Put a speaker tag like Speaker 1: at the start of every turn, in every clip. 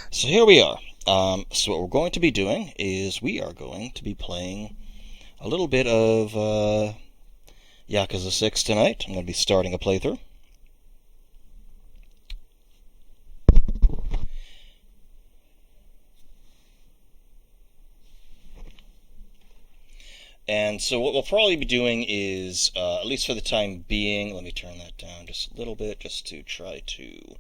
Speaker 1: So here we are. So what we're going to be doing is we are going to be playing a little bit of Yakuza 6 tonight. I'm going to be starting a playthrough. And so what we'll probably be doing is, at least for the time being, let me turn that down just a little bit just to try to...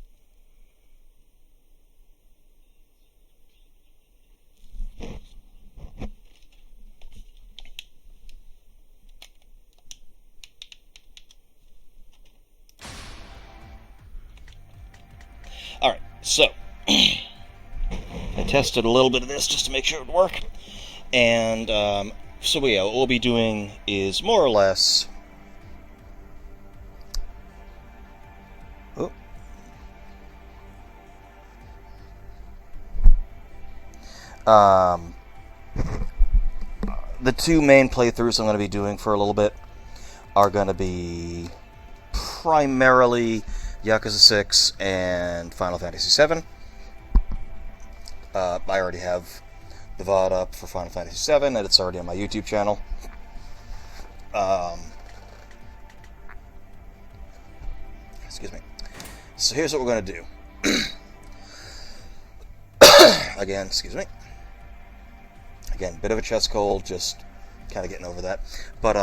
Speaker 1: Alright, so I tested a little bit of this just to make sure it would work. And so yeah, what we'll be doing is more or less... Oh. The two main playthroughs I'm going to be doing for a little bit are going to be primarily Yakuza 6 and Final Fantasy VII. I already have the VOD up for Final Fantasy VII, and it's already on my YouTube channel. Excuse me. So here's what we're going to do. Again, excuse me. Again, bit of a chest cold, just kind of getting over that. But,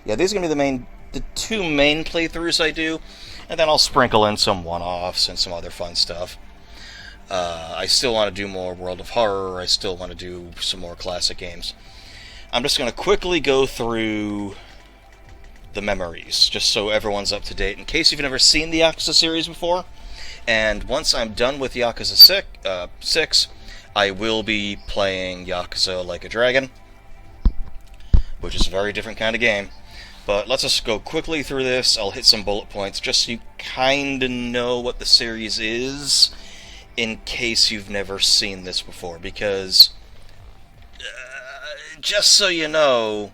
Speaker 1: yeah, these are going to be the two main playthroughs I do, and then I'll sprinkle in some one-offs and some other fun stuff. I still want to do more World of Horror, I still want to do some more classic games. I'm just going to quickly go through the memories, just so everyone's up to date, in case you've never seen the Yakuza series before. And once I'm done with Yakuza 6, I will be playing Yakuza Like a Dragon, which is a very different kind of game. But let's just go quickly through this. I'll hit some bullet points just so you kind of know what the series is, in case you've never seen this before. Because, just so you know,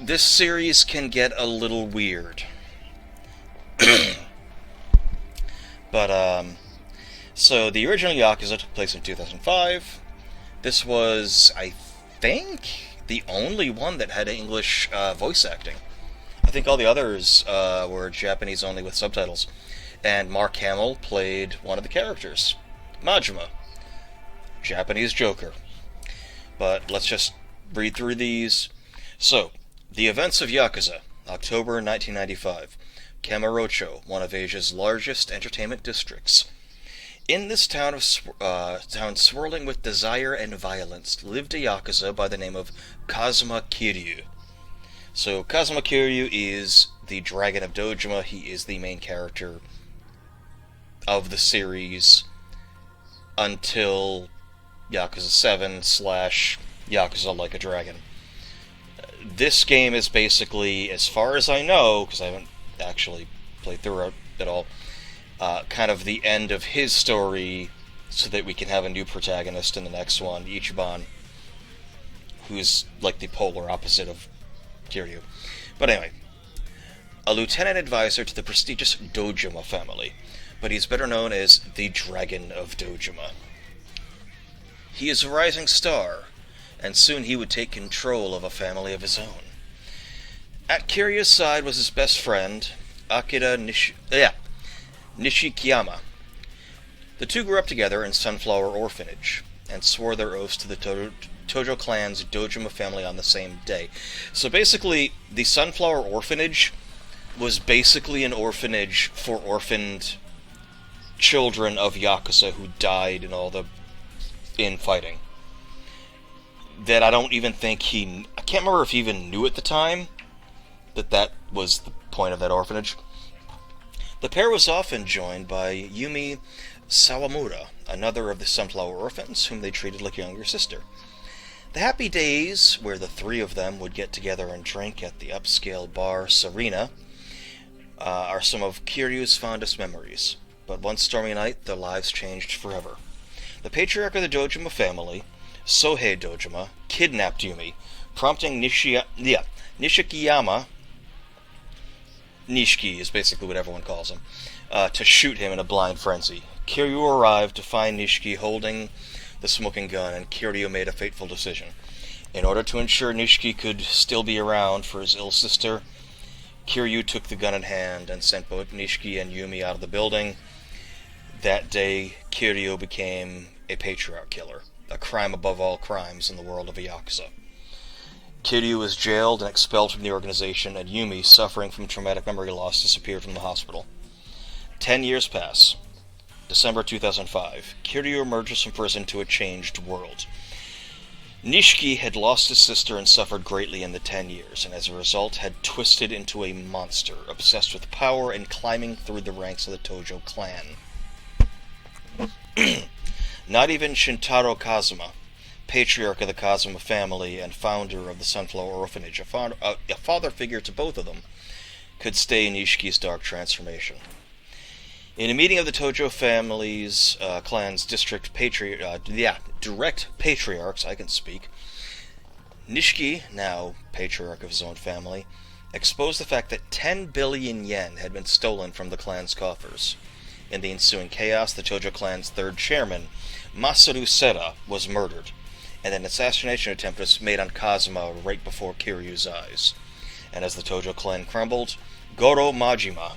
Speaker 1: this series can get a little weird. But, so the original Yakuza took place in 2005. This was, I think, the only one that had English voice acting. I think all the others were Japanese only with subtitles. And Mark Hamill played one of the characters, Majima, Japanese Joker. But let's just read through these. So, the events of Yakuza, October 1995. Kamurocho, one of Asia's largest entertainment districts. In this town swirling with desire and violence lived a Yakuza by the name of Kazuma Kiryu. So Kazuma Kiryu is the Dragon of Dojima. He is the main character of the series until Yakuza 7 / Yakuza Like a Dragon. This game is basically, as far as I know, because I haven't actually played through it at all, kind of the end of his story, so that we can have a new protagonist in the next one, Ichiban, who's like the polar opposite of Kiryu. But anyway, a lieutenant advisor to the prestigious Dojima family, but he's better known as the Dragon of Dojima. He is a rising star, and soon he would take control of a family of his own. At Kiryu's side was his best friend, Akira Nishikiyama. The two grew up together in Sunflower Orphanage, and swore their oaths to the Tojo clan's Dojima family on the same day. So basically, the Sunflower Orphanage was basically an orphanage for orphaned children of Yakuza who died in all the infighting. That I don't even think I can't remember if he even knew at the time that was the point of that orphanage. The pair was often joined by Yumi Sawamura, another of the Sunflower Orphans, whom they treated like a younger sister. The happy days, where the three of them would get together and drink at the upscale bar Serena, are some of Kiryu's fondest memories. But one stormy night, their lives changed forever. The patriarch of the Dojima family, Sohei Dojima, kidnapped Yumi, prompting Nishikiyama, Nishiki is basically what everyone calls him, to shoot him in a blind frenzy, Kiryu arrived to find Nishiki holding the smoking gun, and Kiryu made a fateful decision. In order to ensure Nishiki could still be around for his ill sister, Kiryu took the gun in hand and sent both Nishiki and Yumi out of the building. That day, Kiryu became a patriarch killer, a crime above all crimes in the world of Yakuza. Kiryu was jailed and expelled from the organization, and Yumi, suffering from traumatic memory loss, disappeared from the hospital. 10 years pass. December 2005. Kiryu emerges from prison to a changed world. Nishiki had lost his sister and suffered greatly in the 10 years, and as a result had twisted into a monster, obsessed with power and climbing through the ranks of the Tojo clan. Not even Shintaro Kazuma, patriarch of the Kazuma family and founder of the Sunflower Orphanage, a father figure to both of them, could stay Nishiki's dark transformation. In a meeting of the Tojo family's clan's direct patriarchs, Nishiki, now patriarch of his own family, exposed the fact that 10 billion yen had been stolen from the clan's coffers. In the ensuing chaos, the Tojo clan's third chairman, Masaru Sera, was murdered, and an assassination attempt was made on Kazuma right before Kiryu's eyes. And as the Tojo clan crumbled, Goro Majima,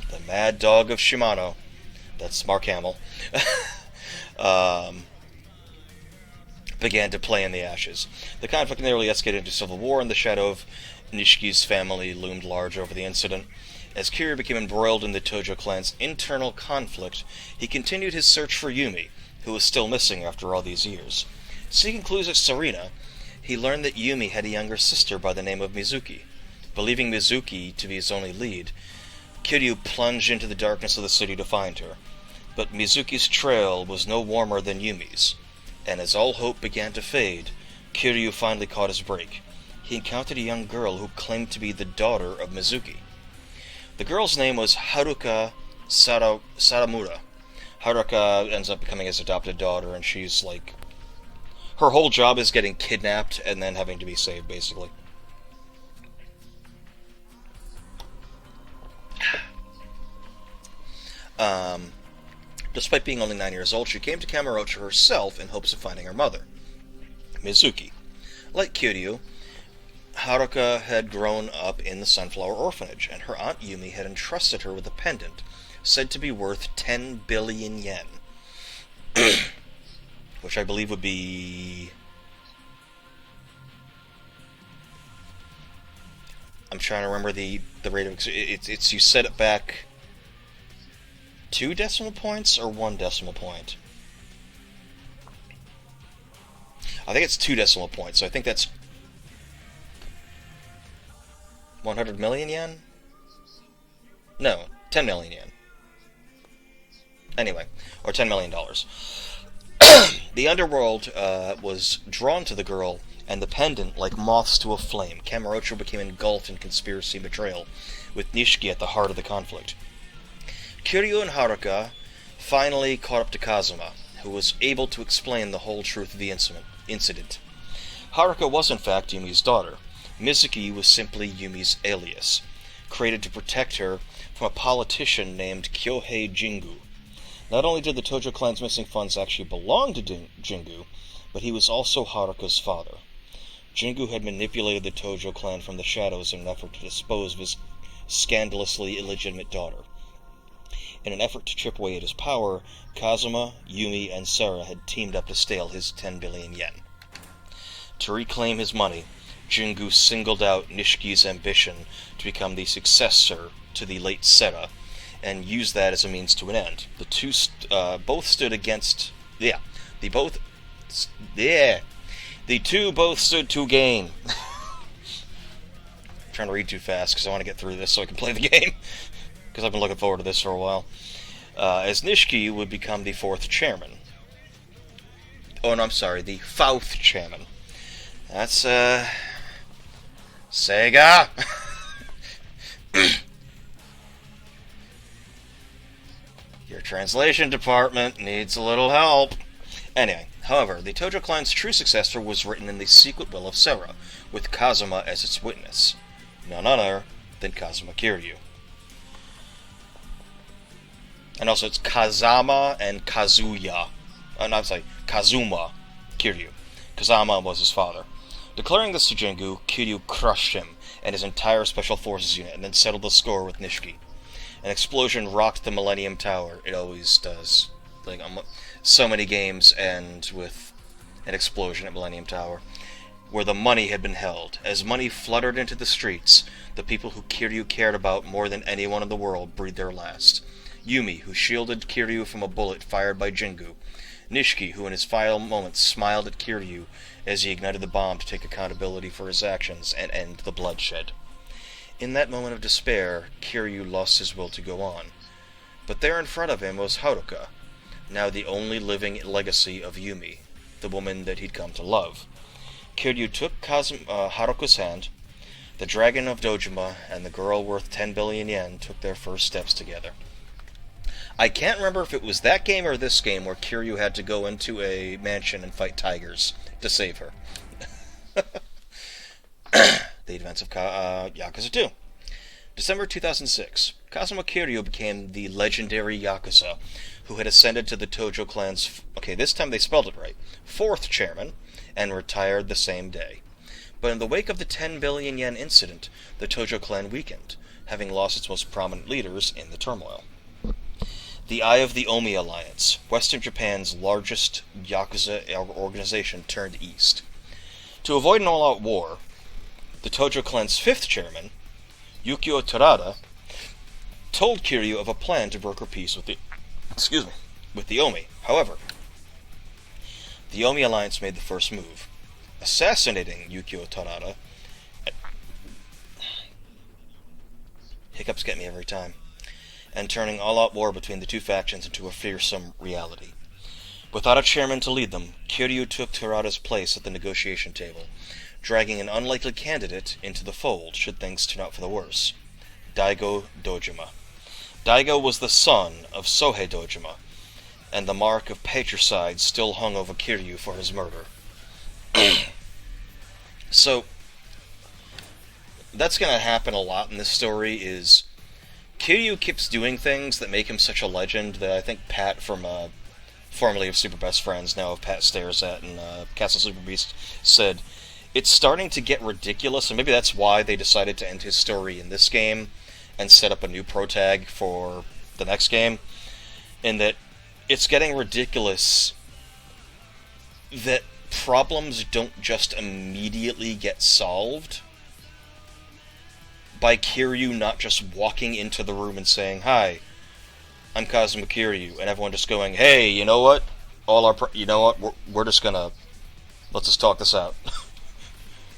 Speaker 1: the mad dog of Shimano, that's Mark Hamill, began to play in the ashes. The conflict nearly escalated into civil war, and the shadow of Nishiki's family loomed large over the incident. As Kiryu became embroiled in the Tojo clan's internal conflict, he continued his search for Yumi, who was still missing after all these years. Seeking clues at Sarina, he learned that Yumi had a younger sister by the name of Mizuki. Believing Mizuki to be his only lead, Kiryu plunged into the darkness of the city to find her. But Mizuki's trail was no warmer than Yumi's, and as all hope began to fade, Kiryu finally caught his break. He encountered a young girl who claimed to be the daughter of Mizuki. The girl's name was Haruka Saramura. Haruka ends up becoming his adopted daughter, and she's like... her whole job is getting kidnapped and then having to be saved, basically. Despite being only 9 years old, she came to Kamurocho herself in hopes of finding her mother, Mizuki. Like Kiryu, Haruka had grown up in the Sunflower Orphanage, and her aunt Yumi had entrusted her with a pendant said to be worth 10 billion yen, which I believe would be... I'm trying to remember the rate of... It's you set it back 2 decimal points or 1 decimal point? I think it's 2 decimal points, so I think that's 100 million yen? No, 10 million yen. Anyway, or $10 million. The underworld was drawn to the girl, and the pendant, like moths to a flame. Kamurocho became engulfed in conspiracy and betrayal, with Nishiki at the heart of the conflict. Kiryu and Haruka finally caught up to Kazuma, who was able to explain the whole truth of the incident. Haruka was in fact Yumi's daughter. Mizuki was simply Yumi's alias, created to protect her from a politician named Kyohei Jingu. Not only did the Tojo clan's missing funds actually belong to Jingu, but he was also Haruka's father. Jingu had manipulated the Tojo clan from the shadows in an effort to dispose of his scandalously illegitimate daughter. In an effort to chip away at his power, Kazuma, Yumi, and Sera had teamed up to steal his 10 billion yen. To reclaim his money, Jingu singled out Nishiki's ambition to become the successor to the late Sera, and used that as a means to an end. The two both stood against... The two both stood to gain. I'm trying to read too fast because I want to get through this so I can play the game. Because I've been looking forward to this for a while. As Nishiki would become the 4th chairman. Oh, no, I'm sorry, the 5th chairman. That's, Sega! Your translation department needs a little help. Anyway, however, the Tojo clan's true successor was written in the secret will of Sera, with Kazuma as its witness. None other than Kazuma Kiryu. And also it's Kazama and Kazuya. No, I'm sorry, Kazuma Kiryu. Kazama was his father. Declaring this to Jingu, Kiryu crushed him and his entire Special Forces unit and then settled the score with Nishiki. An explosion rocked the Millennium Tower. It always does. Like, so many games end with an explosion at Millennium Tower, where the money had been held. As money fluttered into the streets, the people who Kiryu cared about more than anyone in the world breathed their last. Yumi, who shielded Kiryu from a bullet fired by Jingu. Nishiki, who in his final moments smiled at Kiryu as he ignited the bomb to take accountability for his actions and end the bloodshed. In that moment of despair, Kiryu lost his will to go on. But there in front of him was Haruka, now the only living legacy of Yumi, the woman that he'd come to love. Kiryu took Haruka's hand. The dragon of Dojima and the girl worth 10 billion yen took their first steps together. I can't remember if it was that game or this game where Kiryu had to go into a mansion and fight tigers to save her. The events of Yakuza 2. December 2006. Kazuma Kiryu became the legendary Yakuza, who had ascended to the Tojo clan's, this time they spelled it right, 4th chairman, and retired the same day. But in the wake of the 10 billion yen incident, the Tojo clan weakened, having lost its most prominent leaders in the turmoil. The Eye of the Omi Alliance, Western Japan's largest Yakuza organization, turned east. To avoid an all-out war, the Tojo clan's 5th chairman, Yukio Terada, told Kiryu of a plan to broker peace with the Omi. However, the Omi Alliance made the first move, assassinating Yukio Terada. Hiccups get me every time. And turning all-out war between the two factions into a fearsome reality. Without a chairman to lead them, Kiryu took Terada's place at the negotiation table, dragging an unlikely candidate into the fold should things turn out for the worse. Daigo Dojima. Daigo was the son of Sohei Dojima, and the mark of patricide still hung over Kiryu for his murder. So, that's going to happen a lot in this story, is Kiryu keeps doing things that make him such a legend that I think Pat from formerly of Super Best Friends, now of Pat Stares At and Castle Super Beast, said it's starting to get ridiculous, and maybe that's why they decided to end his story in this game and set up a new protag for the next game, in that it's getting ridiculous that problems don't just immediately get solved by Kiryu not just walking into the room and saying, "Hi, I'm Kazuma Kiryu," and everyone just going, "Hey, you know what? We're just gonna let's just talk this out."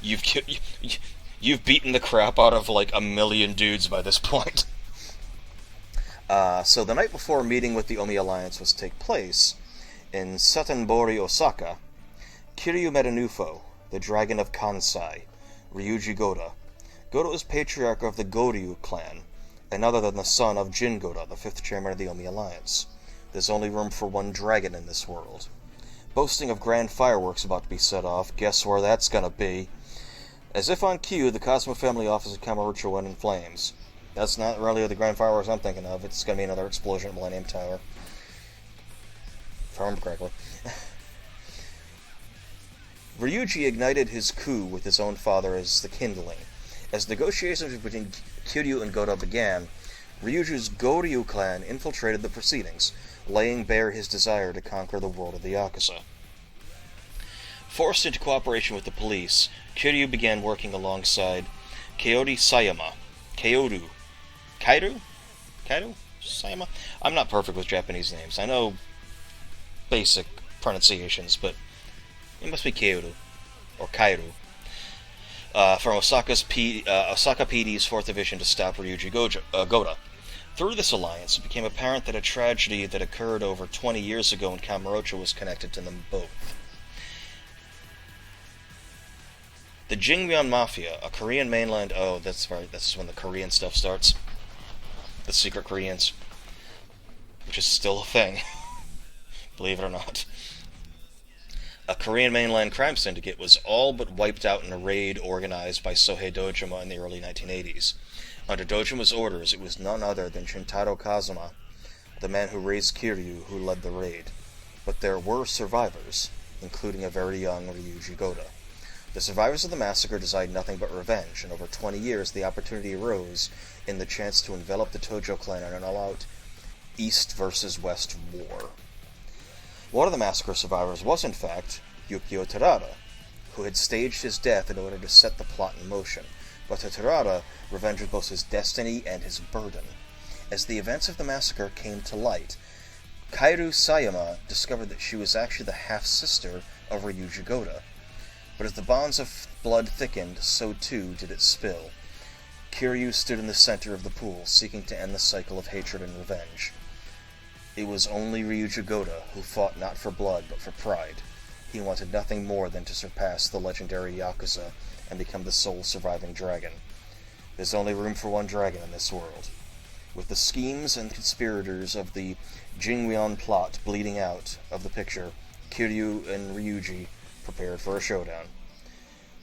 Speaker 1: You've beaten the crap out of like a million dudes by this point. So the night before a meeting with the Omi Alliance was to take place in Satenbori, Osaka, Kiryu met a new foe, the Dragon of Kansai, Ryuji Goda. Goda was patriarch of the Goryu clan, and other than the son of Jin Goda, the 5th chairman of the Omi Alliance. There's only room for one dragon in this world. Boasting of grand fireworks about to be set off, guess where that's gonna be? As if on cue, the Kazuma family office at Kamurocho went in flames. That's not really the grand fireworks I'm thinking of. It's gonna be another explosion at Millennium Tower. If I remember correctly. Ryuji ignited his coup with his own father as the kindling. As negotiations between Kiryu and Goda began, Ryuji's Goryu clan infiltrated the proceedings, laying bare his desire to conquer the world of the Yakuza. Forced into cooperation with the police, Kiryu began working alongside Kaori Sayama. Kairu? Sayama? I'm not perfect with Japanese names. I know basic pronunciations, but it must be Kairu, or Kairu. From Osaka PD's 4th Division to stop Ryuji Goda. Through this alliance, it became apparent that a tragedy that occurred over 20 years ago in Kamurocho was connected to them both. The Jingmyeon Mafia, a Korean mainland... Oh, that's right, this is when the Korean stuff starts. The secret Koreans. Which is still a thing. Believe it or not. A Korean mainland crime syndicate was all but wiped out in a raid organized by Sohei Dojima in the early 1980s. Under Dojima's orders, it was none other than Shintaro Kazuma, the man who raised Kiryu, who led the raid. But there were survivors, including a very young Ryuji Goda. The survivors of the massacre desired nothing but revenge, and over 20 years the opportunity arose in the chance to envelop the Tojo clan in an all-out East versus West war. One of the massacre survivors was, in fact, Yukio Terada, who had staged his death in order to set the plot in motion. But to Terada, revenge was both his destiny and his burden. As the events of the massacre came to light, Kairu Sayama discovered that she was actually the half-sister of Ryuji Goda. But as the bonds of blood thickened, so too did it spill. Kiryu stood in the center of the pool, seeking to end the cycle of hatred and revenge. It was only Ryuji Goda who fought not for blood, but for pride. He wanted nothing more than to surpass the legendary Yakuza and become the sole surviving dragon. There's only room for one dragon in this world. With the schemes and conspirators of the Jingweon plot bleeding out of the picture, Kiryu and Ryuji prepared for a showdown.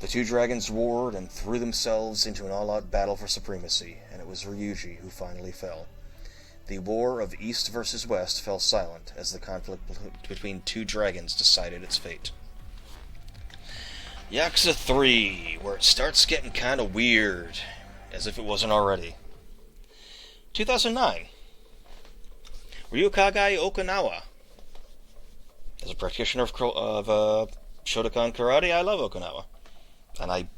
Speaker 1: The two dragons warred and threw themselves into an all-out battle for supremacy, and it was Ryuji who finally fell. The war of East versus West fell silent as the conflict between two dragons decided its fate. Yakuza 3, where it starts getting kind of weird, as if it wasn't already. 2009. Ryukagai Okinawa. As a practitioner of Shotokan karate, I love Okinawa. And I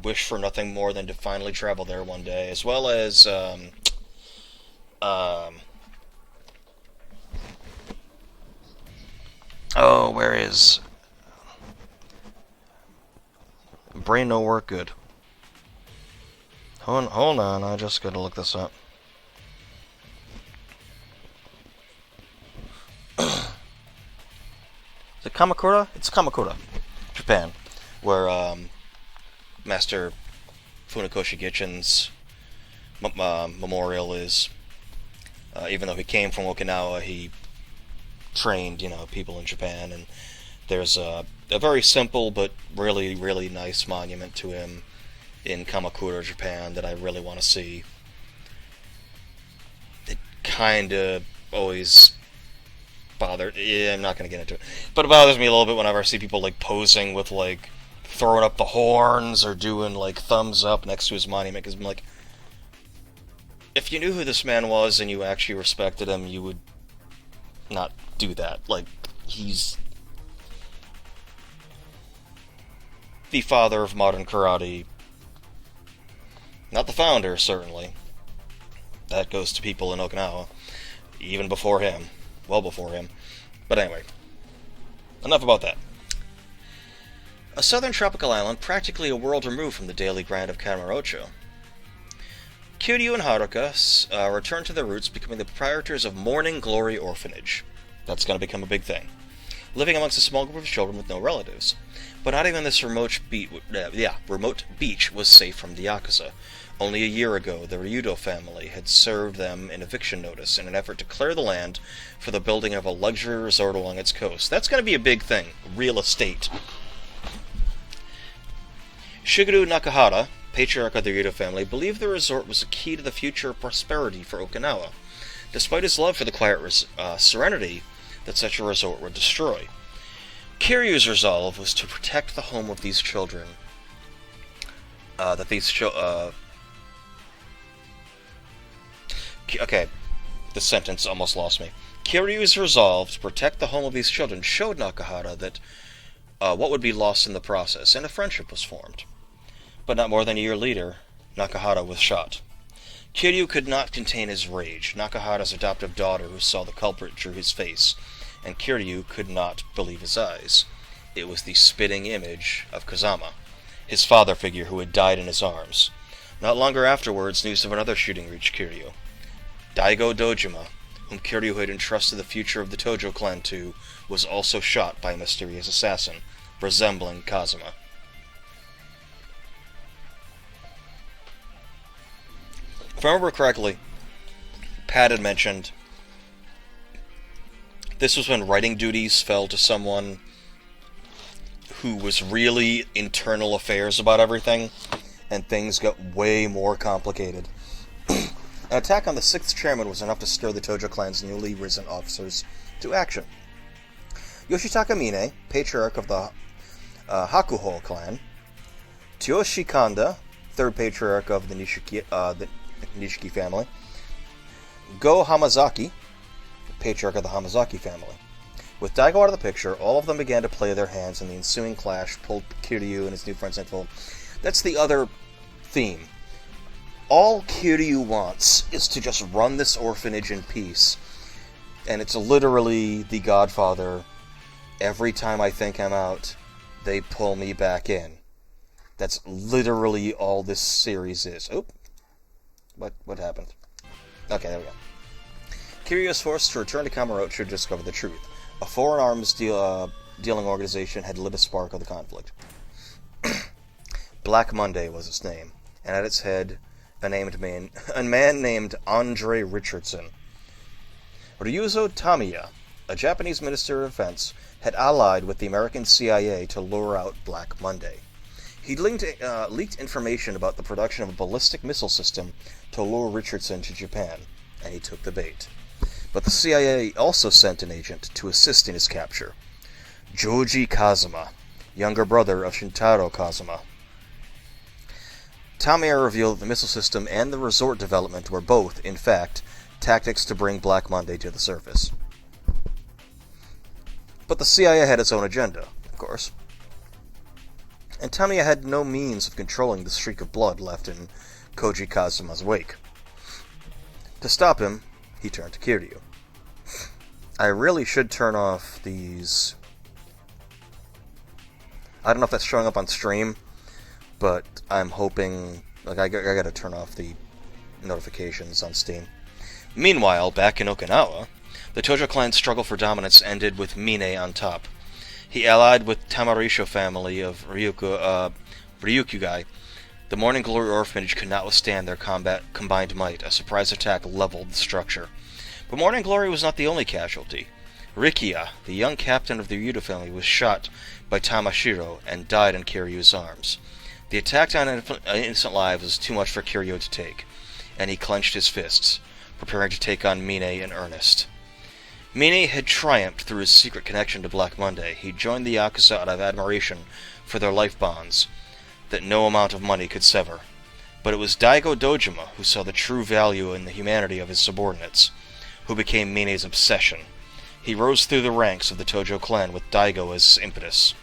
Speaker 1: wish for nothing more than to finally travel there one day, as well as, where is... Brain no work good. Hold on, I just gotta look this up. Is it Kamakura? It's Kamakura, Japan, where Master Funakoshi Gichin's memorial is. Even though he came from Okinawa, he trained, people in Japan, and there's a very simple but really, really nice monument to him in Kamakura, Japan, that I really want to see. It kind of always bothered... Yeah, I'm not going to get into it. But it bothers me a little bit whenever I see people, posing with, throwing up the horns or doing, thumbs up next to his monument, because I'm like... If you knew who this man was and you actually respected him, you would not do that. He's the father of modern karate. Not the founder, certainly. That goes to people in Okinawa. Even before him. Well before him. But anyway. Enough about that. A southern tropical island practically a world removed from the daily grind of Kamurocho. Kiryu and Haruka return to their roots, becoming the proprietors of Morning Glory Orphanage. That's going to become a big thing. Living amongst a small group of children with no relatives. But not even this remote beach was safe from the Yakuza. Only a year ago, the Ryudo family had served them an eviction notice in an effort to clear the land for the building of a luxury resort along its coast. That's going to be a big thing. Real estate. Shigeru Nakahara, patriarch of the Ryudo family, believed the resort was a key to the future prosperity for Okinawa, despite his love for the quiet serenity that such a resort would destroy. Kiryu's resolve was to protect the home of these children. Okay, this sentence almost lost me. Kiryu's resolve to protect the home of these children showed Nakahara that what would be lost in the process, and a friendship was formed. But not more than a year later, Nakahara was shot. Kiryu could not contain his rage. Nakahara's adoptive daughter who saw the culprit drew his face, and Kiryu could not believe his eyes. It was the spitting image of Kazama, his father figure who had died in his arms. Not longer afterwards, news of another shooting reached Kiryu. Daigo Dojima, whom Kiryu had entrusted the future of the Tojo clan to, was also shot by a mysterious assassin, resembling Kazama. If I remember correctly, Pat had mentioned this was when writing duties fell to someone who was really internal affairs about everything, and things got way more complicated. And An attack on the 6th chairman was enough to stir the Tojo clan's newly risen officers to action. Yoshitaka Mine, patriarch of the Hakuho clan, Tyoshi Kanda, 3rd patriarch of the Nishiki family, Go Hamazaki, patriarch of the Hamazaki family. With Daigo out of the picture, all of them began to play their hands, and the ensuing clash pulled Kiryu and his new friends into fold. That's the other theme. All Kiryu wants is to just run this orphanage in peace. And it's literally the Godfather. Every time I think I'm out, they pull me back in. That's literally all this series is. Oop. What happened? Okay, there we go. Kiryu is forced to return to Kamurocho to discover the truth. A foreign arms dealing organization had lit a spark of the conflict. Black Monday was its name, and at its head, a man named Andre Richardson. Ryuzo Tamiya, a Japanese minister of defense, had allied with the American CIA to lure out Black Monday. He leaked information about the production of a ballistic missile system to lure Richardson to Japan, and he took the bait. But the CIA also sent an agent to assist in his capture, Joji Kazuma, younger brother of Shintaro Kazuma. Tamiya revealed that the missile system and the resort development were both, in fact, tactics to bring Black Monday to the surface. But the CIA had its own agenda, of course. And Tamiya had no means of controlling the streak of blood left in Koji Kazuma's wake. To stop him, he turned to Kiryu. I really should turn off these... I don't know if that's showing up on stream, but I'm hoping... I gotta turn off the notifications on Steam. Meanwhile, back in Okinawa, the Tojo clan's struggle for dominance ended with Mine on top. He allied with Tamarisho family of Ryukyugai. The Morning Glory Orphanage could not withstand their combined might. A surprise attack leveled the structure. But Morning Glory was not the only casualty. Rikiya, the young captain of the Ryudo family, was shot by Tamashiro and died in Kiryu's arms. The attack on innocent lives was too much for Kiryu to take, and he clenched his fists, preparing to take on Mine in earnest. Mine had triumphed through his secret connection to Black Monday. He joined the Yakuza out of admiration for their life bonds that no amount of money could sever. But it was Daigo Dojima who saw the true value in the humanity of his subordinates, who became Mine's obsession. He rose through the ranks of the Tojo clan with Daigo as impetus.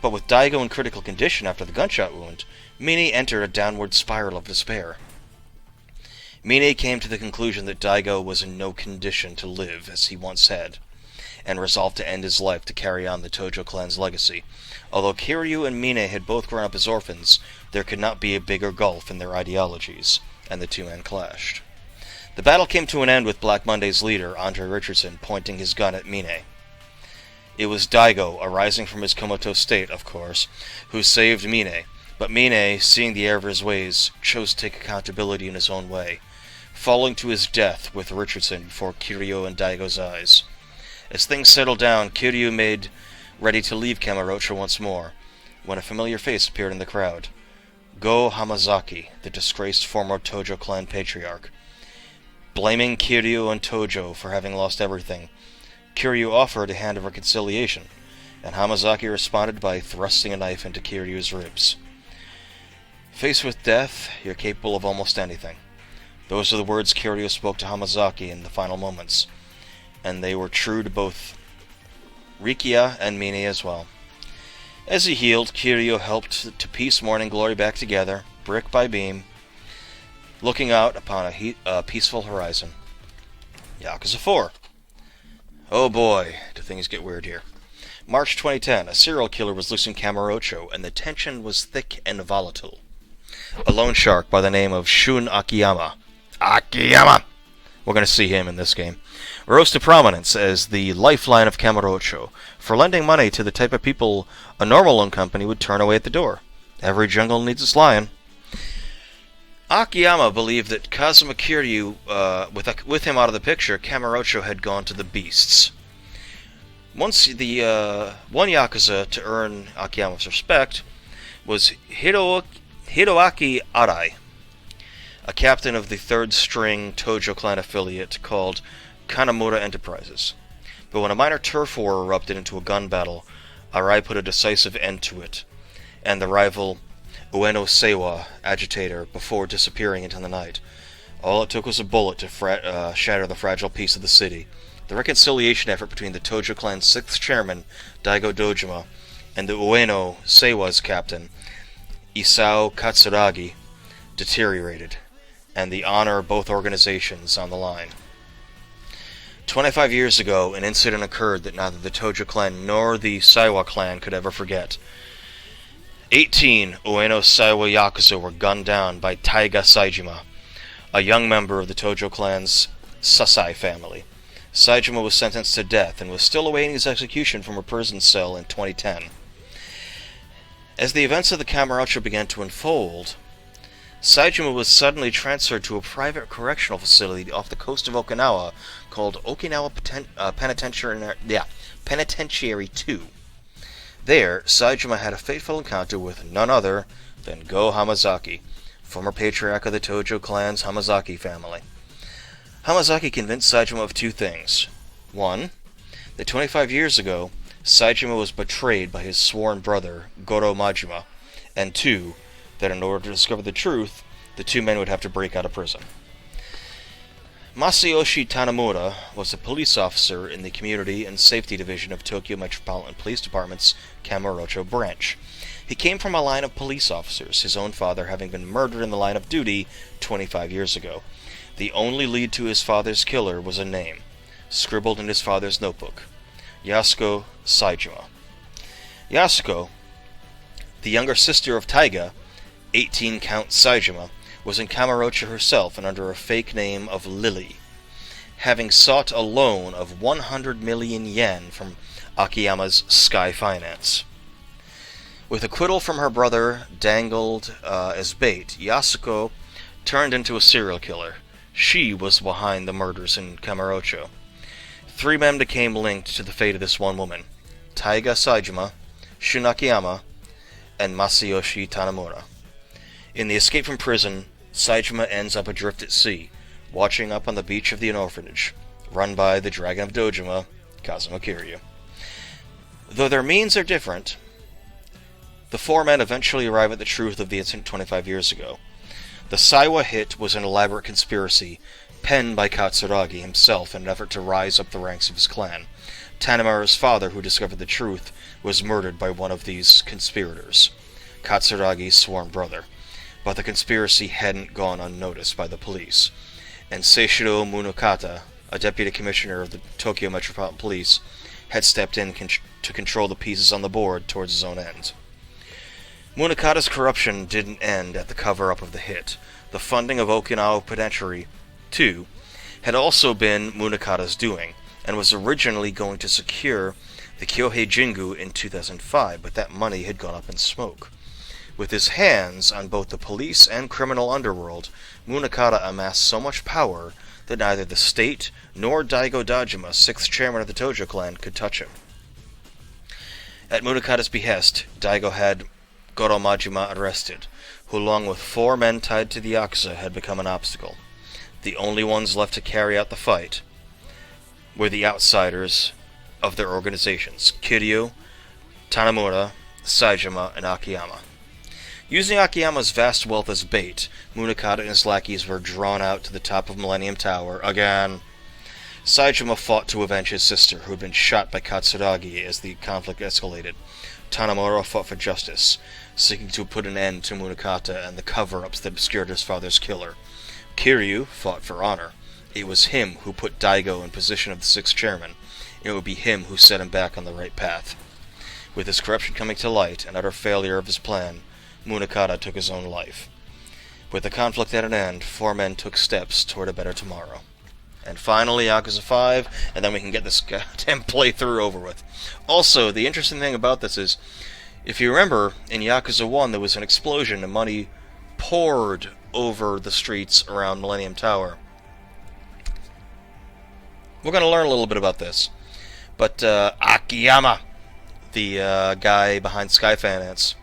Speaker 1: But with Daigo in critical condition after the gunshot wound, Mine entered a downward spiral of despair. Mine came to the conclusion that Daigo was in no condition to live as he once had, and resolved to end his life to carry on the Tojo clan's legacy. Although Kiryu and Mine had both grown up as orphans, there could not be a bigger gulf in their ideologies, and the two men clashed. The battle came to an end with Black Monday's leader, Andre Richardson, pointing his gun at Mine. It was Daigo, arising from his comatose state, of course, who saved Mine, but Mine, seeing the error of his ways, chose to take accountability in his own way, falling to his death with Richardson before Kiryu and Daigo's eyes. As things settled down, Kiryu made ready to leave Kamurocho once more, when a familiar face appeared in the crowd. Go Hamazaki, the disgraced former Tojo clan patriarch. Blaming Kiryu and Tojo for having lost everything, Kiryu offered a hand of reconciliation, and Hamazaki responded by thrusting a knife into Kiryu's ribs. Faced with death, you're capable of almost anything. Those are the words Kiryu spoke to Hamazaki in the final moments, and they were true to both Rikiya and Mine as well. As he healed, Kiryu helped to piece Morning Glory back together, brick by beam, looking out upon a peaceful horizon. Yakuza 4. Oh boy, do things get weird here. March 2010, a serial killer was loose in Kamurocho, and the tension was thick and volatile. A loan shark by the name of Shun Akiyama. Akiyama! We're going to see him in this game. Rose to prominence as the lifeline of Kamurocho for lending money to the type of people a normal loan company would turn away at the door. Every jungle needs its lion. Akiyama believed that Kazuma Kiryu, with him out of the picture, Kamurocho had gone to the beasts. Once the one Yakuza to earn Akiyama's respect was Hiroaki Arai. a captain of the third-string Tojo clan affiliate called Kanemura Enterprises. But when a minor turf war erupted into a gun battle, Arai put a decisive end to it, and the rival Ueno Seiwa agitator before disappearing into the night. All it took was a bullet to shatter the fragile peace of the city. The reconciliation effort between the Tojo clan's 6th chairman, Daigo Dojima, and the Ueno Seiwa's captain, Isao Katsuragi, deteriorated, and the honor of both organizations on the line. 25 years ago, an incident occurred that neither the Tojo clan nor the Seiwa clan could ever forget. 18 Ueno Seiwa Yakuza were gunned down by Taiga Saejima, a young member of the Tojo clan's Sasai family. Saejima was sentenced to death and was still awaiting his execution from a prison cell in 2010. As the events of the Kamurocho began to unfold, Saejima was suddenly transferred to a private correctional facility off the coast of Okinawa called Okinawa Penitentiary 2. There, Saejima had a fateful encounter with none other than Go Hamazaki, former patriarch of the Tojo clan's Hamazaki family. Hamazaki convinced Saejima of two things. One, that 25 years ago, Saejima was betrayed by his sworn brother, Goro Majima, and two, that in order to discover the truth, the two men would have to break out of prison. Masayoshi Tanamura was a police officer in the Community and Safety Division of Tokyo Metropolitan Police Department's Kamurocho branch. He came from a line of police officers, his own father having been murdered in the line of duty 25 years ago. The only lead to his father's killer was a name, scribbled in his father's notebook: Yasuko Saejima. Yasuko, the younger sister of Taiga, 18 Count Saejima, was in Kamurocho herself and under a fake name of Lily, having sought a loan of 100 million yen from Akiyama's Sky Finance. With acquittal from her brother dangled as bait, Yasuko turned into a serial killer. She was behind the murders in Kamurocho. 3 men became linked to the fate of this one woman: Taiga Saejima, Shun Akiyama, and Masayoshi Tanamura. In the escape from prison, Saejima ends up adrift at sea, watching up on the beach of the orphanage, run by the Dragon of Dojima, Kazuma Kiryu. Though their means are different, the 4 men eventually arrive at the truth of the incident 25 years ago. The Seiwa hit was an elaborate conspiracy, penned by Katsuragi himself in an effort to rise up the ranks of his clan. Tanamura's father, who discovered the truth, was murdered by one of these conspirators, Katsuragi's sworn brother. But the conspiracy hadn't gone unnoticed by the police, and Seishiro Munokata, a deputy commissioner of the Tokyo Metropolitan Police, had stepped in to control the pieces on the board towards his own end. Munokata's corruption didn't end at the cover-up of the hit. The funding of Okinawa Penitentiary 2 had also been Munokata's doing, and was originally going to secure the Kyohei Jingu in 2005, but that money had gone up in smoke. With his hands on both the police and criminal underworld, Munokata amassed so much power that neither the state nor Daigo Dojima, 6th chairman of the Tojo clan, could touch him. At Munokata's behest, Daigo had Goro Majima arrested, who along with 4 men tied to the Yakuza had become an obstacle. The only ones left to carry out the fight were the outsiders of their organizations: Kiryu, Tanamura, Saejima, and Akiyama. Using Akiyama's vast wealth as bait, Munokata and his lackeys were drawn out to the top of Millennium Tower again. Saejima fought to avenge his sister, who had been shot by Katsuragi as the conflict escalated. Tanamura fought for justice, seeking to put an end to Munokata and the cover-ups that obscured his father's killer. Kiryu fought for honor. It was him who put Daigo in position of the 6th chairman. It would be him who set him back on the right path. With his corruption coming to light and utter failure of his plan, Munokata took his own life. With the conflict at an end, 4 men took steps toward a better tomorrow. And finally, Yakuza 5, and then we can get this goddamn playthrough over with. Also, the interesting thing about this is, if you remember, in Yakuza 1 there was an explosion and money poured over the streets around Millennium Tower. We're going to learn a little bit about this. But Akiyama, the guy behind Sky Finance,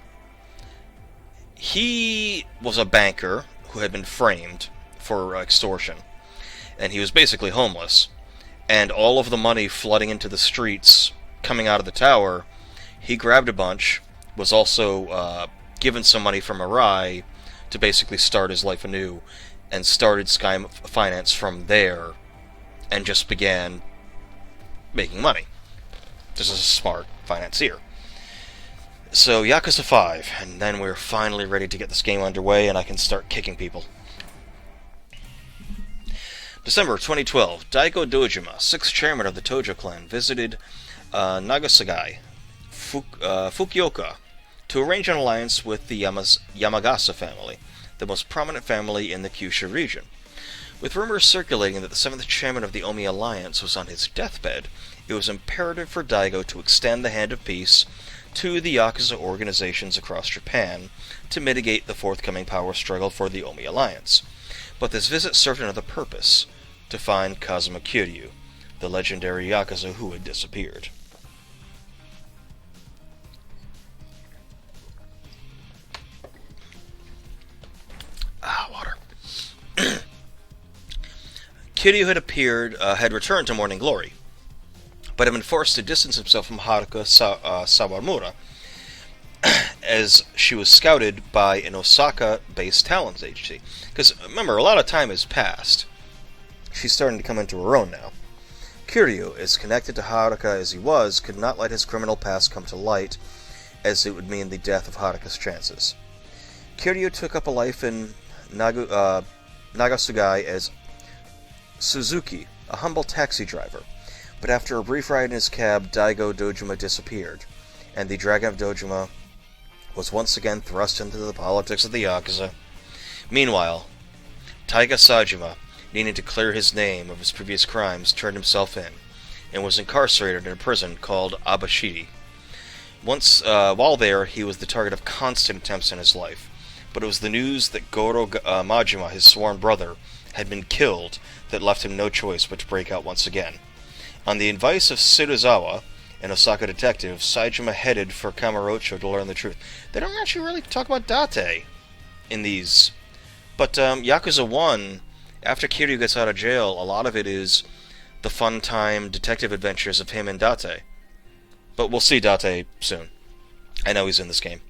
Speaker 1: he was a banker who had been framed for extortion, and he was basically homeless. And all of the money flooding into the streets, coming out of the tower, he grabbed a bunch, was also given some money from Arai to basically start his life anew, and started Sky Finance from there, and just began making money. This is a smart financier. So, Yakuza 5, and then we're finally ready to get this game underway, and I can start kicking people. December 2012, Daigo Dojima, 6th chairman of the Tojo clan, visited Nagasagai, Fukuoka, to arrange an alliance with the Yamagasa family, the most prominent family in the Kyushu region. With rumors circulating that the 7th chairman of the Omi alliance was on his deathbed, it was imperative for Daigo to extend the hand of peace to the Yakuza organizations across Japan to mitigate the forthcoming power struggle for the Omi alliance. But this visit served another purpose: to find Kazuma Kiryu, the legendary Yakuza who had disappeared. Water. Kiryu had returned to Morning Glory, but had been forced to distance himself from Haruka Sawamura, as she was scouted by an Osaka-based talent agency. Because, remember, a lot of time has passed. She's starting to come into her own now. Kiryu, as connected to Haruka as he was, could not let his criminal past come to light, as it would mean the death of Haruka's chances. Kiryu took up a life in Nagasugai as Suzuki, a humble taxi driver, but after a brief ride in his cab, Daigo Dojima disappeared, and the Dragon of Dojima was once again thrust into the politics of the Yakuza. Meanwhile, Taiga Sajima, needing to clear his name of his previous crimes, turned himself in, and was incarcerated in a prison called Abashiri. While there, he was the target of constant attempts in his life, but it was the news that Goro Majima, his sworn brother, had been killed that left him no choice but to break out once again. On the advice of Tsuruzawa, an Osaka detective, Saejima headed for Kamurocho to learn the truth. They don't actually really talk about Date in these. But Yakuza 1, after Kiryu gets out of jail, a lot of it is the fun-time detective adventures of him and Date. But we'll see Date soon. I know he's in this game.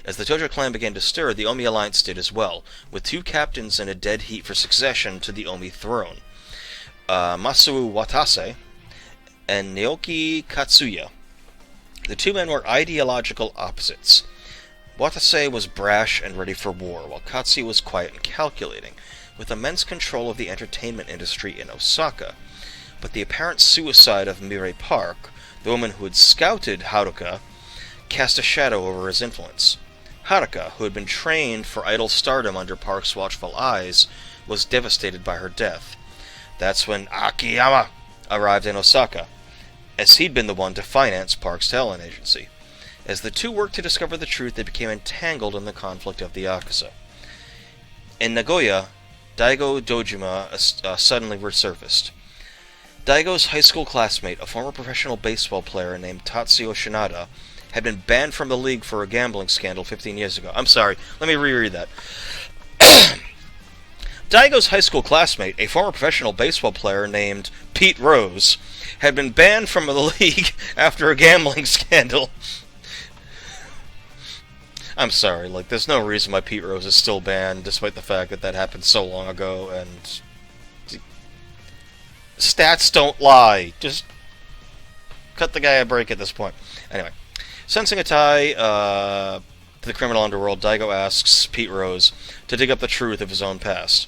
Speaker 1: As the Tojo clan began to stir, the Omi alliance did as well, with 2 captains in a dead heat for succession to the Omi throne. Masuo Watase and Naoki Katsuya. The 2 men were ideological opposites. Watase was brash and ready for war, while Katsuya was quiet and calculating, with immense control of the entertainment industry in Osaka. But the apparent suicide of Mirei Park, the woman who had scouted Haruka, cast a shadow over his influence. Haruka, who had been trained for idol stardom under Park's watchful eyes, was devastated by her death. That's when Akiyama arrived in Osaka, as he'd been the one to finance Park's talent agency. As the 2 worked to discover the truth, they became entangled in the conflict of the Yakuza. In Nagoya, Daigo Dojima suddenly resurfaced. Daigo's high school classmate, a former professional baseball player named Tatsuo Shinada, had been banned from the league for a gambling scandal 15 years ago. I'm sorry, let me reread that. Daigo's high school classmate, a former professional baseball player named Pete Rose, had been banned from the league after a gambling scandal. I'm sorry, there's no reason why Pete Rose is still banned, despite the fact that happened so long ago, and stats don't lie. Just cut the guy a break at this point. Anyway, sensing a tie to the criminal underworld, Daigo asks Pete Rose to dig up the truth of his own past.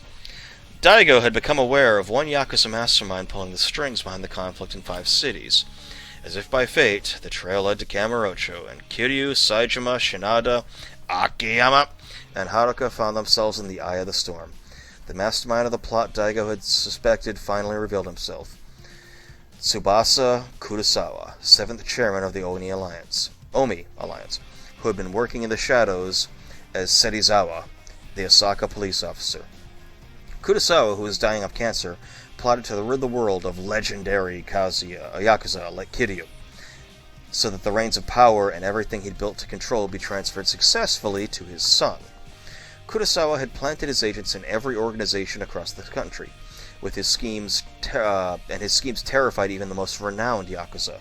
Speaker 1: Daigo had become aware of one Yakuza mastermind pulling the strings behind the conflict in 5 cities. As if by fate, the trail led to Kamurocho, and Kiryu, Saejima, Shinada, Akiyama, and Haruka found themselves in the eye of the storm. The mastermind of the plot Daigo had suspected finally revealed himself. Tsubasa Kurosawa, 7th chairman of the Omi Alliance, who had been working in the shadows as Serizawa, the Osaka police officer. Kurosawa, who was dying of cancer, plotted to rid the world of legendary Yakuza like Kiryu, so that the reins of power and everything he'd built to control be transferred successfully to his son. Kurosawa had planted his agents in every organization across the country, with his schemes terrified even the most renowned Yakuza.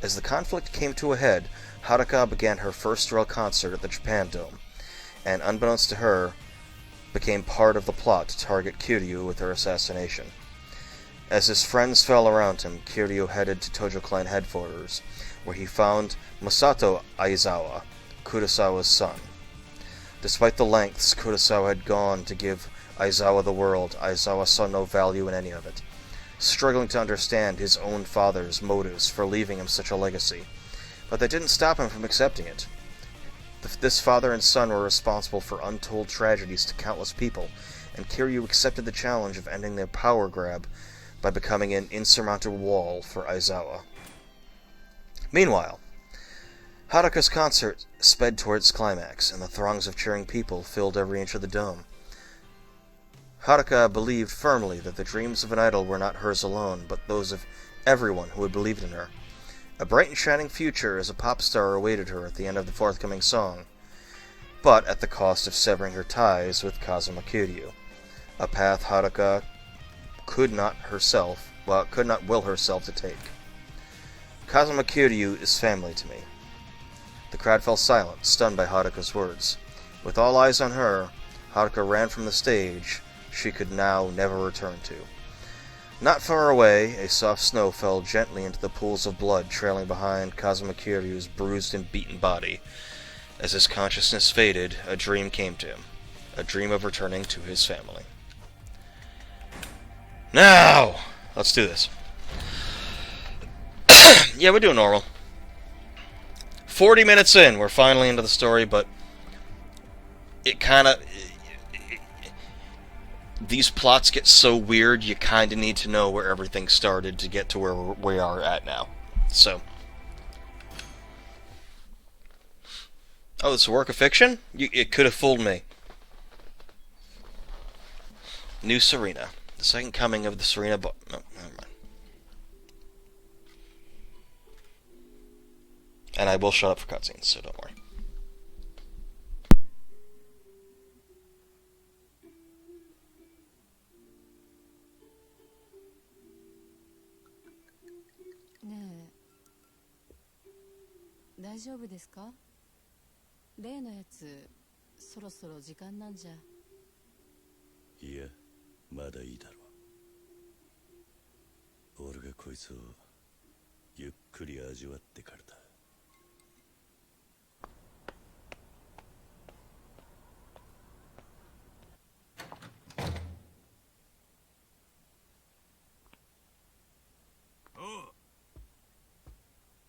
Speaker 1: As the conflict came to a head, Haruka began her first real concert at the Japan Dome, and unbeknownst to her, became part of the plot to target Kiryu with her assassination. As his friends fell around him, Kiryu headed to Tojo Clan headquarters, where he found Masato Aizawa, Kurosawa's son. Despite the lengths Kurosawa had gone to give Aizawa the world, Aizawa saw no value in any of it, struggling to understand his own father's motives for leaving him such a legacy. But that didn't stop him from accepting it. This father and son were responsible for untold tragedies to countless people, and Kiryu accepted the challenge of ending their power grab by becoming an insurmountable wall for Aizawa. Meanwhile, Haruka's concert sped toward its climax, and the throngs of cheering people filled every inch of the dome. Haruka believed firmly that the dreams of an idol were not hers alone, but those of everyone who had believed in her. A bright and shining future as a pop star awaited her at the end of the forthcoming song, but at the cost of severing her ties with Kazuma Kiryu, a path Haruka could not will herself to take. Kazuma Kiryu is family to me. The crowd fell silent, stunned by Haruka's words. With all eyes on her, Haruka ran from the stage she could now never return to. Not far away, a soft snow fell gently into the pools of blood trailing behind Kazuma Kiryu's bruised and beaten body. As his consciousness faded, a dream came to him. A dream of returning to his family. Now! Let's do this. Yeah, we're doing normal. 40 minutes in, we're finally into the story, but it kind of... These plots get so weird, you kind of need to know where everything started to get to where we are at now. So. Oh, it's a work of fiction? It could have fooled me. New Serena. The second coming of the Serena... No, never mind. And I will shut up for cutscenes, so don't worry.
Speaker 2: Ne, 大丈夫ですか? 例のやつ、そろそろ時間なんじゃ。
Speaker 3: いや、まだいいだろう。俺がこいつをゆっくり味わってからだ。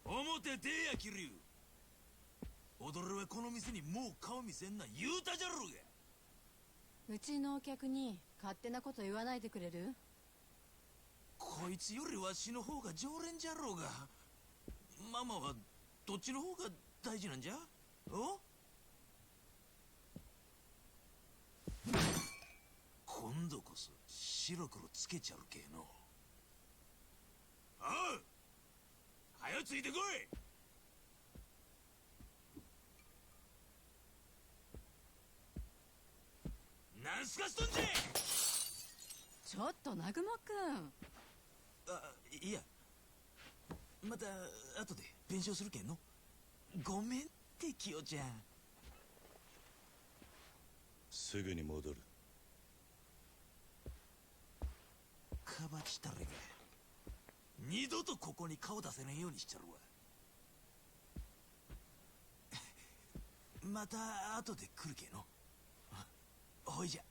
Speaker 4: 表出や桐生。踊るはこの店にもう顔見せんな言うたじゃろうが。
Speaker 2: うちのお客に勝手なこと言わないでくれる？
Speaker 4: こいつよりわしの方が常連じゃろうが。ママはどっちの方が大事なんじゃ？お？今度こそ白黒つけちゃるけの。おう！はよついてこい。なんすかしとんじゃ。
Speaker 2: ちょっと南雲くん。
Speaker 4: あ、いや、また後で弁償するけんの。ごめんってキヨちゃん。
Speaker 3: すぐに戻る。
Speaker 4: かばちたれが二度とここに顔出せないようにしちゃるわ。また後で来るけの。ほいじゃ。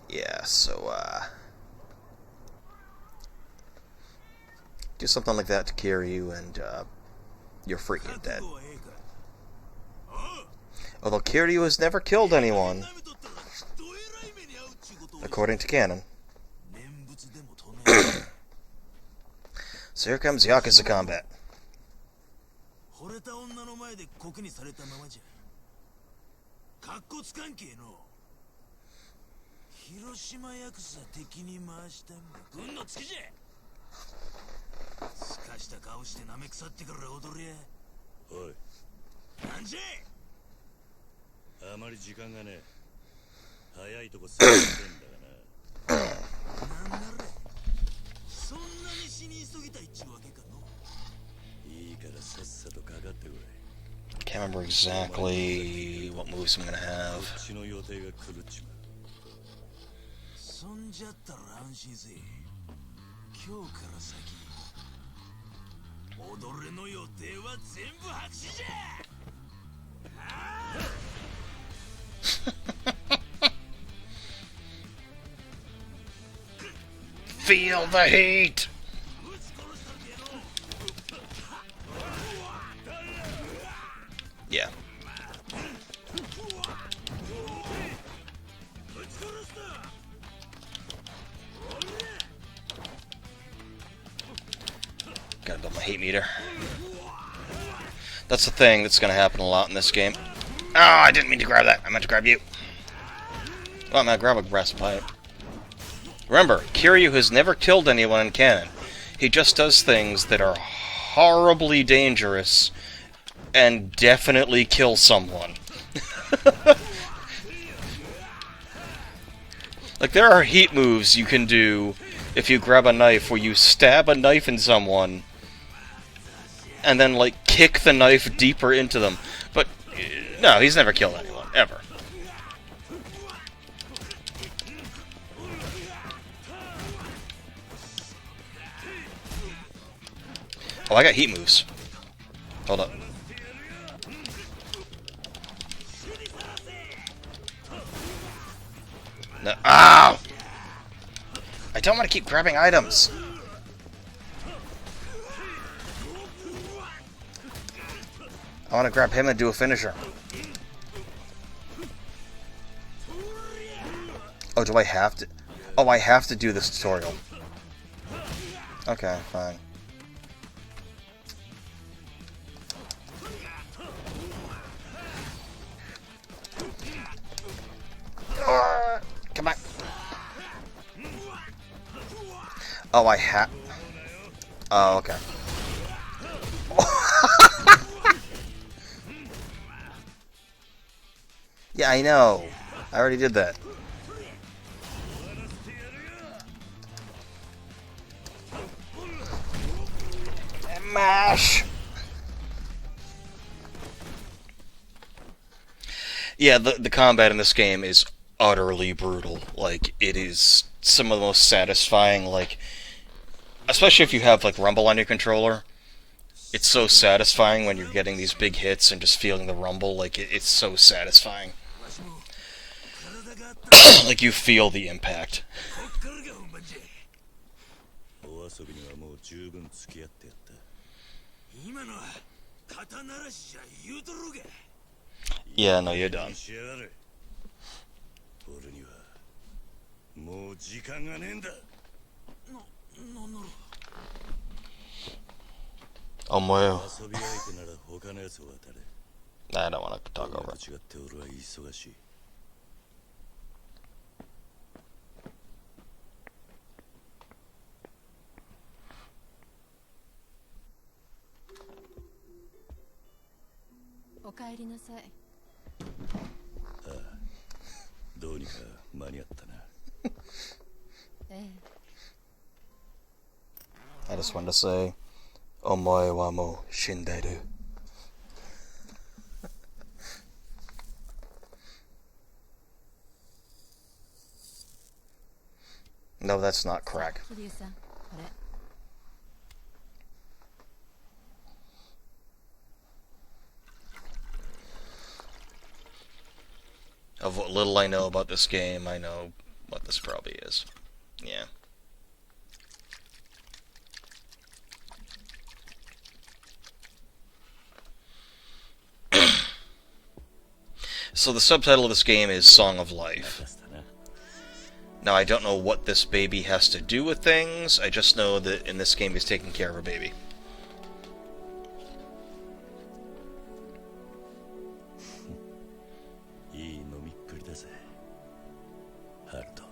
Speaker 1: Yeah, so, do something like that to Kiryu and, you're freaking dead. Although Kiryu has never killed anyone, according to canon. So here comes Yakuza combat.
Speaker 4: 惚れた女の前でコケにされたままじゃ。かっこつかんけえの。広島ヤクザ敵に回したんが軍の月じゃ。かした顔してなめ腐ってから踊れ。
Speaker 3: おい、
Speaker 4: なんじゃ。
Speaker 3: あまり時間がねえ。早いとこ進んでんだがな。
Speaker 4: なんなれ。そんなに死に急ぎたいっちゅうわけかの。
Speaker 3: いいからさっさとかかってこい。
Speaker 1: Can't remember exactly what moves I'm gonna
Speaker 3: こ
Speaker 1: have.
Speaker 3: っちの予定が狂っちまう。
Speaker 4: そんじゃったら安心せえ。今日から先踊れの予定は全部白紙じゃ。
Speaker 1: Feel the heat! Yeah. Gotta build my heat meter. That's the thing that's gonna happen a lot in this game. Oh, I didn't mean to grab that. I meant to grab you. Oh, I'm gonna grab a brass pipe. Remember, Kiryu has never killed anyone in canon. He just does things that are horribly dangerous and definitely kill someone. Like, there are heat moves you can do if you grab a knife where you stab a knife in someone and then, like, kick the knife deeper into them. But, no, he's never killed anyone, ever. Oh, I got heat moves. Hold up. No. Ow! I don't want to keep grabbing items. I want to grab him and do a finisher. Oh, do I have to? Oh, I have to do this tutorial. Okay, fine. Come back. Oh, I have. Oh, okay. Yeah, I know. I already did that. And mash. Yeah, the combat in this game is utterly brutal. Like, it is some of the most satisfying, like, especially if you have, like, rumble on your controller. It's so satisfying when you're getting these big hits and just feeling the rumble. Like, it's so satisfying. Like, you feel the impact.
Speaker 3: お遊びにはもう十分付き合ってやった。
Speaker 4: 今のは肩慣らしじゃ言うとろうが。
Speaker 1: Yeah, no, you're done.
Speaker 3: しやがれ。俺にはもう時間がねえんだ。
Speaker 4: なんだろう。
Speaker 1: Oh, boy.
Speaker 3: 遊び相手なら他のやつを当たれ。
Speaker 1: I don't want to talk over.
Speaker 3: 違って俺は忙しい。
Speaker 2: おかえりなさい。
Speaker 3: ああ、どうにか間に合ったな。
Speaker 2: ええ。
Speaker 1: I just wanted to say, Omoe wa mo shinderu. No, that's not crack.
Speaker 2: 桐生さん、これ。
Speaker 1: Of what little I know about this game, I know what this probably is. Yeah. So the subtitle of this game is Song of Life. Now, I don't know what this baby has to do with things, I just know that in this game he's taking care of a baby.
Speaker 3: いい飲みっぷりだぜ、ハルト。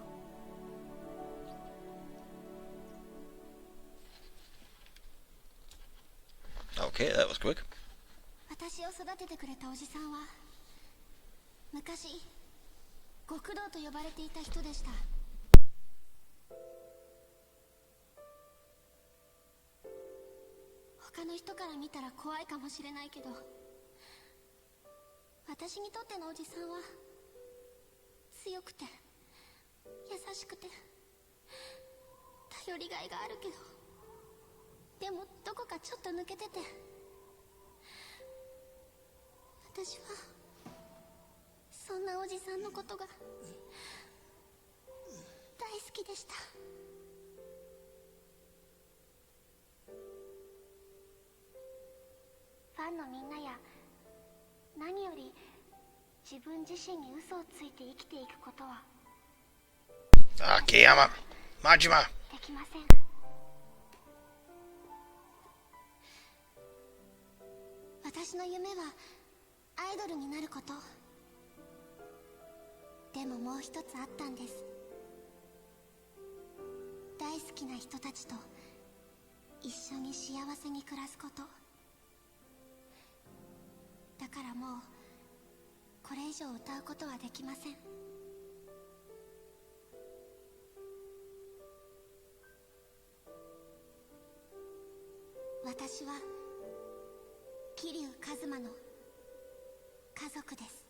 Speaker 1: Okay, that was quick.
Speaker 5: 私を育ててくれたおじさんは昔極道と呼ばれていた人でした。他の人から見たら怖いかもしれないけど、私にとってのおじさんは強くて優しくて頼りがいがあるけど、でもどこかちょっと抜けてて、私はそんなおじさんのことが大好きでした。ファンのみんなや何より自分自身に嘘をついて生きていくことは
Speaker 1: 秋山、真島。
Speaker 5: できません。私の夢はアイドルになること。でももう一つあったんです。大好きな人たちと一緒に幸せに暮らすこと。だからもうこれ以上歌うことはできません。私は桐生一馬の家族です。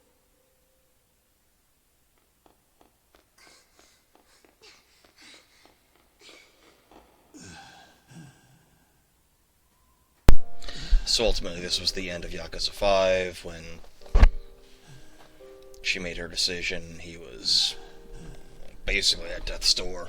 Speaker 1: So ultimately, this was the end of Yakuza 5 when she made her decision. He was basically at death's door.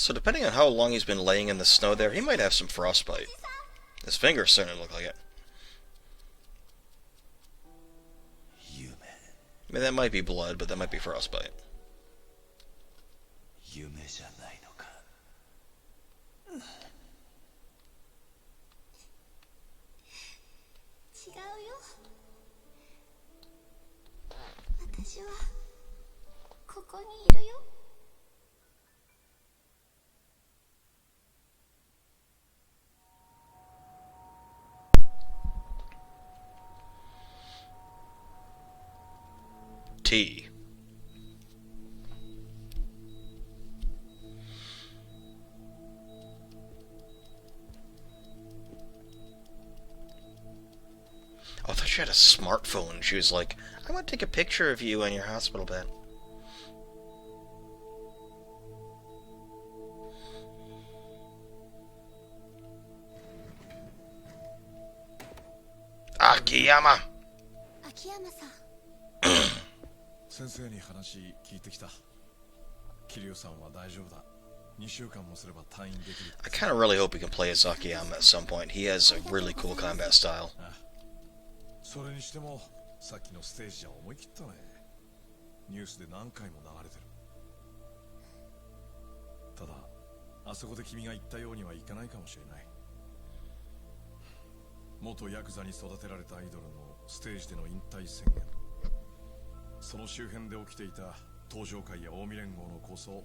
Speaker 1: So depending on how long he's been laying in the snow there, he might have some frostbite. His fingers certainly look like it. I mean, that might be blood, but that might be frostbite.
Speaker 4: 夢じゃないのか。
Speaker 5: 違うよ。私はここにいるよ。
Speaker 1: T. Oh, I thought she had a smartphone. She was like, I want to take a picture of you on your hospital bed. Akiyama!
Speaker 5: Akiyama-san.
Speaker 6: 先生に話聞いてきた。桐生さんは大丈夫だ。2週間もすれば退院できる。
Speaker 1: I kind of really hope we can play as Akiyama at some point. He has a really cool combat style.
Speaker 6: それにしてもさっきのステージじゃ思い切ったね。ニュースで何回も流れてる。ただあそこで君が言ったようにはいかないかもしれない。元ヤクザに育てられたアイドルのステージでの引退宣言、その周辺で起きていた東上会や近江連合の構想、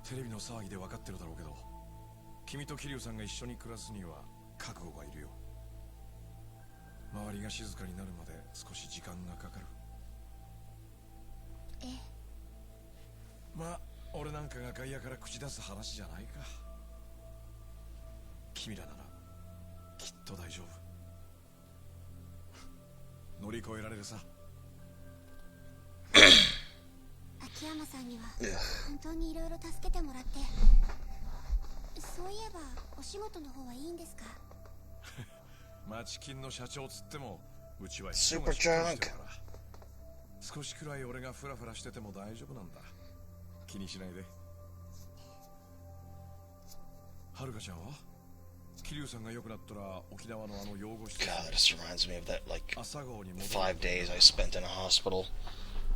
Speaker 6: テレビの騒ぎで分かってるだろうけど、君と桐生さんが一緒に暮らすには覚悟がいるよ。周りが静かになるまで少し時間がかかる。
Speaker 5: ええ。
Speaker 6: まあ俺なんかが外野から口出す話じゃないか。君らならきっと大丈夫。乗り越えられるさ。
Speaker 5: 秋山さんには本当にいろいろ助けてもらって。そういえばお仕事の方はいいんですか？
Speaker 6: 町金の社長つってもうちは
Speaker 1: Super drunk.
Speaker 6: 少しくらい俺がフラフラしてても大丈夫なんだ。気にしないで。はるかちゃんは桐生さんが良くなったら沖縄のあの養護施設
Speaker 1: God, this reminds me of that, like,
Speaker 6: 朝顔に戻る
Speaker 1: 5 days I spent in a hospital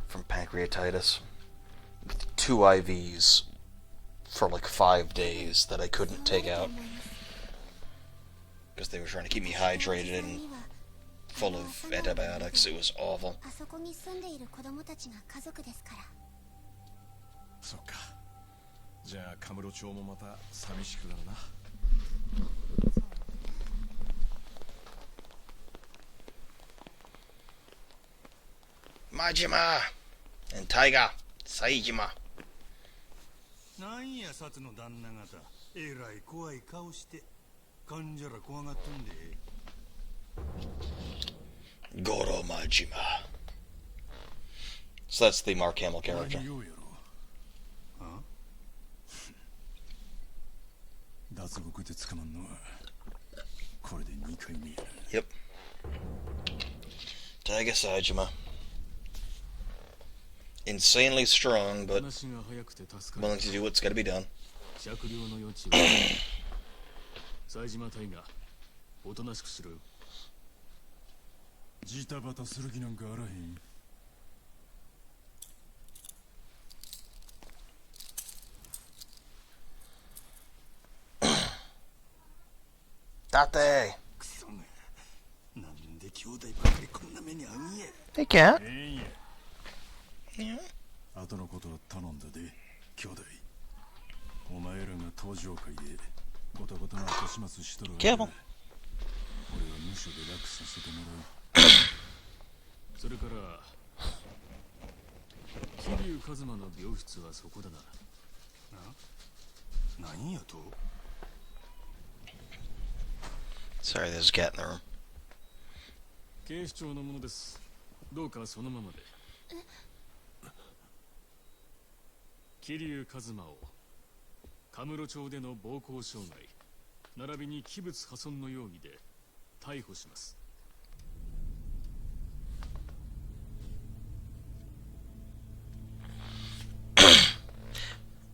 Speaker 1: from pancreatitis. With 2 IVs for like 5 days that I couldn't take out. Because they were trying to keep me hydrated and full of antibiotics. It was awful.
Speaker 5: あそこに住んでいる子供たちが家族ですから。
Speaker 6: そっか。じゃあカムロ町もまた寂しくなるな。
Speaker 1: Majima and Taiga, Saijima.
Speaker 3: なんや札の旦那方、えらい怖い顔して患者ら怖がっとんで。
Speaker 1: Goro Majima. So that's the Mark Hamill character.
Speaker 3: 何をやろあ脱獄で捕まんのはこれで2回目や。
Speaker 1: Yep. Taiga Saijima. Insanely strong, but
Speaker 3: 話が早くて助か
Speaker 1: willing
Speaker 3: る。
Speaker 1: to do what's got to be done.
Speaker 3: 酌量の余地は冴島隊がおとなしくしろよ。ジタバタする気なんかあらへん。
Speaker 1: Date.
Speaker 3: クソがなんで兄弟ばかりこんな目に遭うんや。
Speaker 1: Hey, cat.
Speaker 3: ええんや。
Speaker 1: Yeah.
Speaker 3: 後のことは頼んだで兄弟。お前らが登場会でごたごたの後始末しとるわけだ。
Speaker 1: Careful.
Speaker 3: 俺は無所で楽させてもらう。それから桐生一馬の病室はそこだな。何やと？
Speaker 1: Sorry, there's a cat in the room.
Speaker 3: 警視庁のものです。どうかそのままで。桐生一馬をカムロ町での暴行傷害並びに器物破損の容疑で逮捕します。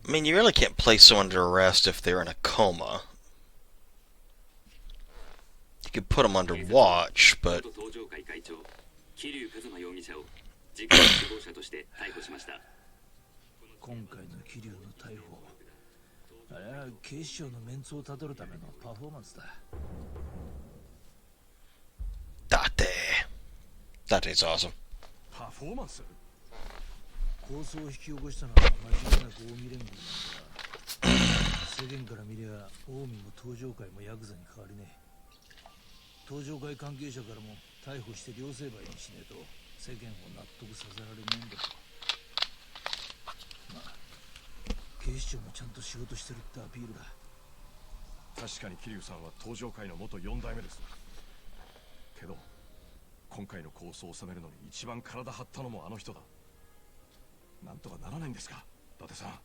Speaker 1: I mean, you really can't place someone under arrest if they're in a coma. You could put them under watch, but
Speaker 7: 登場会会長桐生一馬容疑者を事件の首謀者として逮捕しました。
Speaker 4: 今回の桐生の逮捕、あれは警視庁のメンツをたどるためのパフォーマンスだ。
Speaker 1: Date's awesome.
Speaker 6: パフォーマンス？
Speaker 4: 抗争を引き起こしたのは間違いなく近江連合なんだ。世間から見りゃ近江も東上会もヤクザに変わりねえ。東上会関係者からも逮捕して両成敗にしねえと世間を納得させられねえんだと。まあ警視庁もちゃんと仕事してるってアピールだ。
Speaker 6: 確かに桐生さんは東上会の元4代目です。けど今回の構想を収めるのに一番体張ったのもあの人だ。なんとかならないんですか、伊達さん。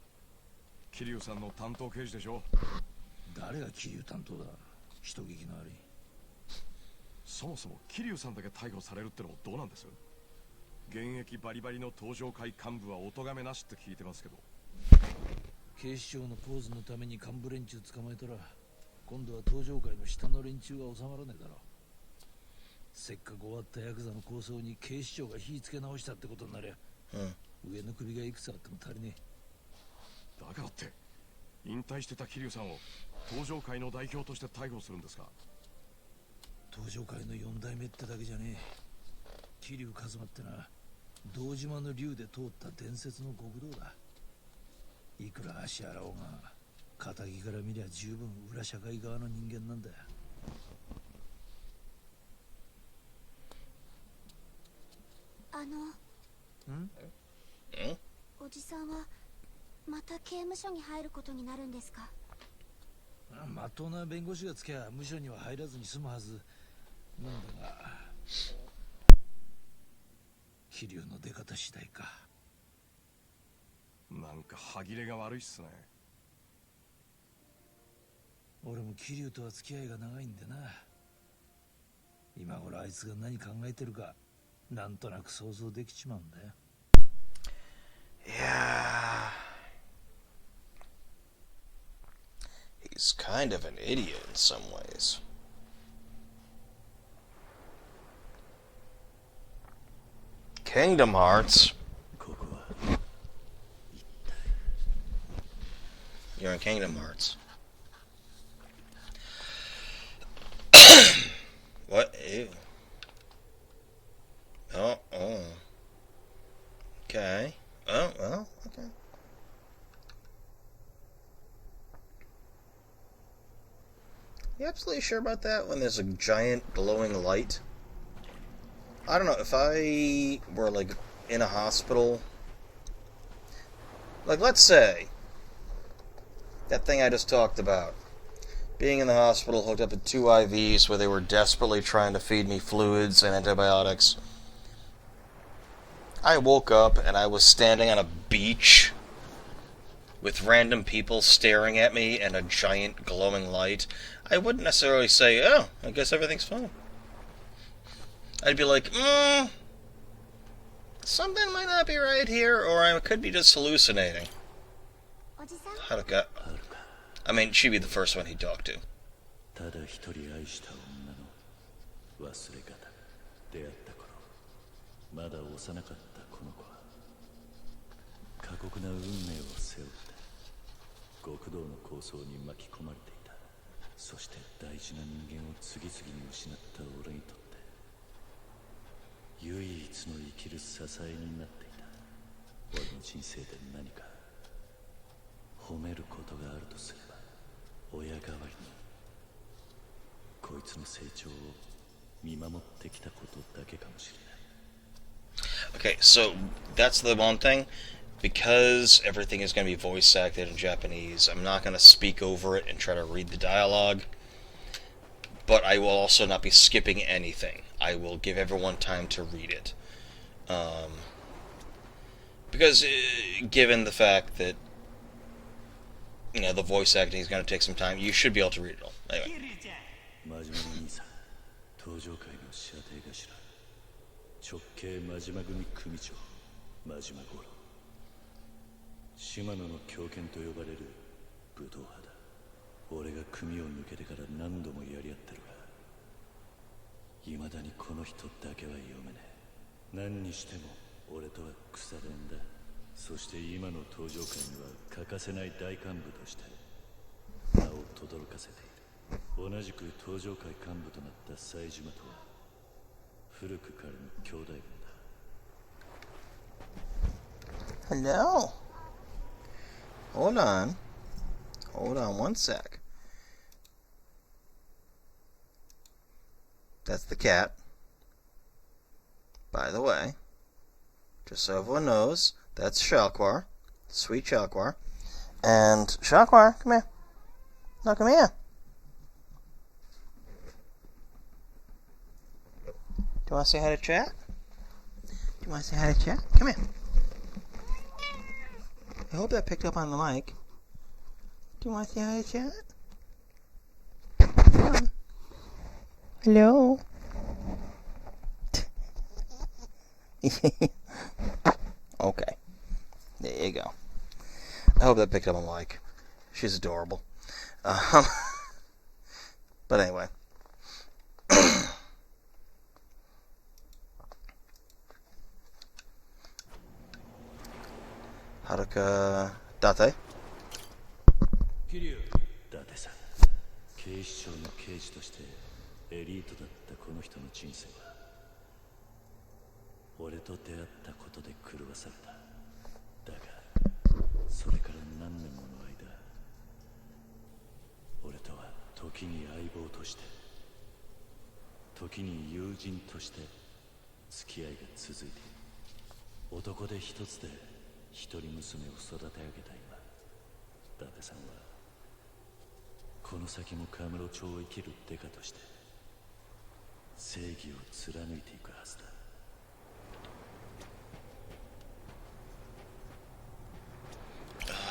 Speaker 6: 桐生さんの担当刑事でしょ。
Speaker 4: 誰が桐生担当だ。人聞きの悪い。
Speaker 6: そもそも桐生さんだけ逮捕されるってのもどうなんです？現役バリバリの東上会幹部はお咎めなしって聞いてますけど。
Speaker 4: 警視庁のポーズのために幹部連中捕まえたら今度は東上会の下の連中が収まらねえだろ。せっかく終わったヤクザの構想に警視庁が火つけ直したってことになりゃ、上の首がいくつあっても足りねえ。
Speaker 6: だからって引退してた桐生さんを東上会の代表として逮捕するんですか？
Speaker 4: 東上会の4代目ってだけじゃねえ。桐生一馬ってな、堂島の竜で通った伝説の極道だ。いくら足洗おうが仇から見りゃ十分裏社会側の人間なんだよ。
Speaker 5: おじさんはまた刑務所に入ることになるんですか？
Speaker 4: まっとうな弁護士がつきゃ無所には入らずに済むはずなんだが、桐生の出方次第か。
Speaker 6: なんか歯切れが悪いっすね。
Speaker 4: 俺も桐生とは付き合いが長いんでな。今頃あいつが何考えてるかなんとなく想像できちまうんだよ。
Speaker 1: Yeah. He's kind of an idiot in some ways. Kingdom Hearts. You're in Kingdom Hearts. What? Ew. Oh. Okay. Oh, well, okay. You absolutely sure about that when there's a giant glowing light? I don't know, if I were, like, in a hospital... Like, let's say... that thing I just talked about. Being in the hospital, hooked up to 2 IVs where they were desperately trying to feed me fluids and antibiotics. I woke up and I was standing on a beach with random people staring at me and a giant glowing light. I wouldn't necessarily say, oh, I guess everything's fine. I'd be like, something might not be right here, or I could be just hallucinating. Haruka. I mean, she'd be the first one he'd talk to. Okay, so that's the one thing. Because everything is going to be voice acted in Japanese, I'm not going to speak over it and try to read the dialogue. But I will also not be skipping anything. I will give everyone time to read it. Because given the fact that, you know, the voice acting is going to take some time, you should be able to read it all. Anyway.
Speaker 8: 島野の狂犬と呼ばれる武闘派だ。俺が組を抜けてから何度もやり合ってるが、未だにこの人だけは読めねえ。何にしても俺とは腐れんだ。そして今の登場界には欠かせない大幹部として名を轟かせている。同じく登場界幹部となった冴島とは古くからの兄弟分だ。
Speaker 1: Hello. Hold on. Hold on one sec. That's the cat. By the way, just so everyone knows, that's Shalquar. Sweet Shalquar. And Shalquar, come here. No, come here. Do you want to say hi to chat? Do you want to say hi to chat? Come here. I hope that picked up on the mic. Do you want to say hi to chat? Come on. Hello? Okay. There you go. I hope that picked up on the mic. She's adorable. But anyway. Haruka Date?
Speaker 8: だってさ、警視庁の刑事としてエリートだったこの人の人生は俺と出会ったことで狂わされた。だがそれから何年もの間、俺とは時に相棒として時に友人として付き合いが続いている。男で一つで一人娘を育て上げた今、伊達さんはこの先もカムロ町を生きるデカとして正義を貫いていくはずだ。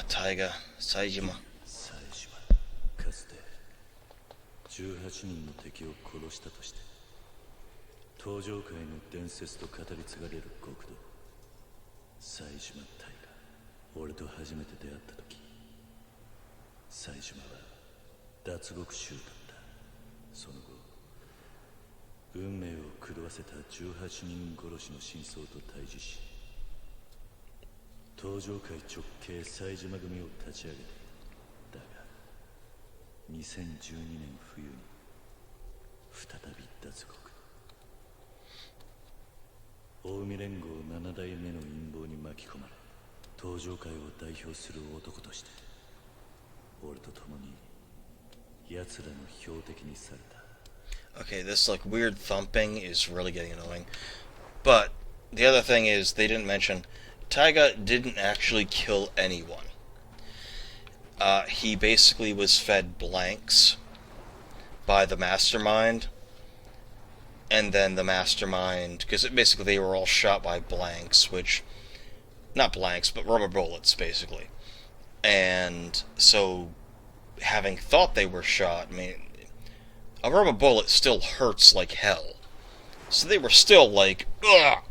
Speaker 1: タイガ、冴島。
Speaker 8: 冴島、かつて18人の敵を殺したとして登場界の伝説と語り継がれる極道冴島大河。俺と初めて出会った時、冴島は脱獄囚だった。その後運命を狂わせた18人殺しの真相と対峙し、登場界直系冴島組を立ち上げて、だが2012年冬に再び脱獄。近江連合7代目の陰謀に巻き込まれ、登場界を代表する男として俺と共に奴らの標的にされた。
Speaker 1: Okay, this like weird thumping is really getting annoying. But the other thing is they didn't mention Taiga didn't actually kill anyone. He basically was fed blanks by the mastermind, and then the mastermind, because basically they were all shot by blanks, which, not blanks, but rubber bullets, basically. And so, having thought they were shot, I mean, a rubber bullet still hurts like hell. So they were still like, ugh!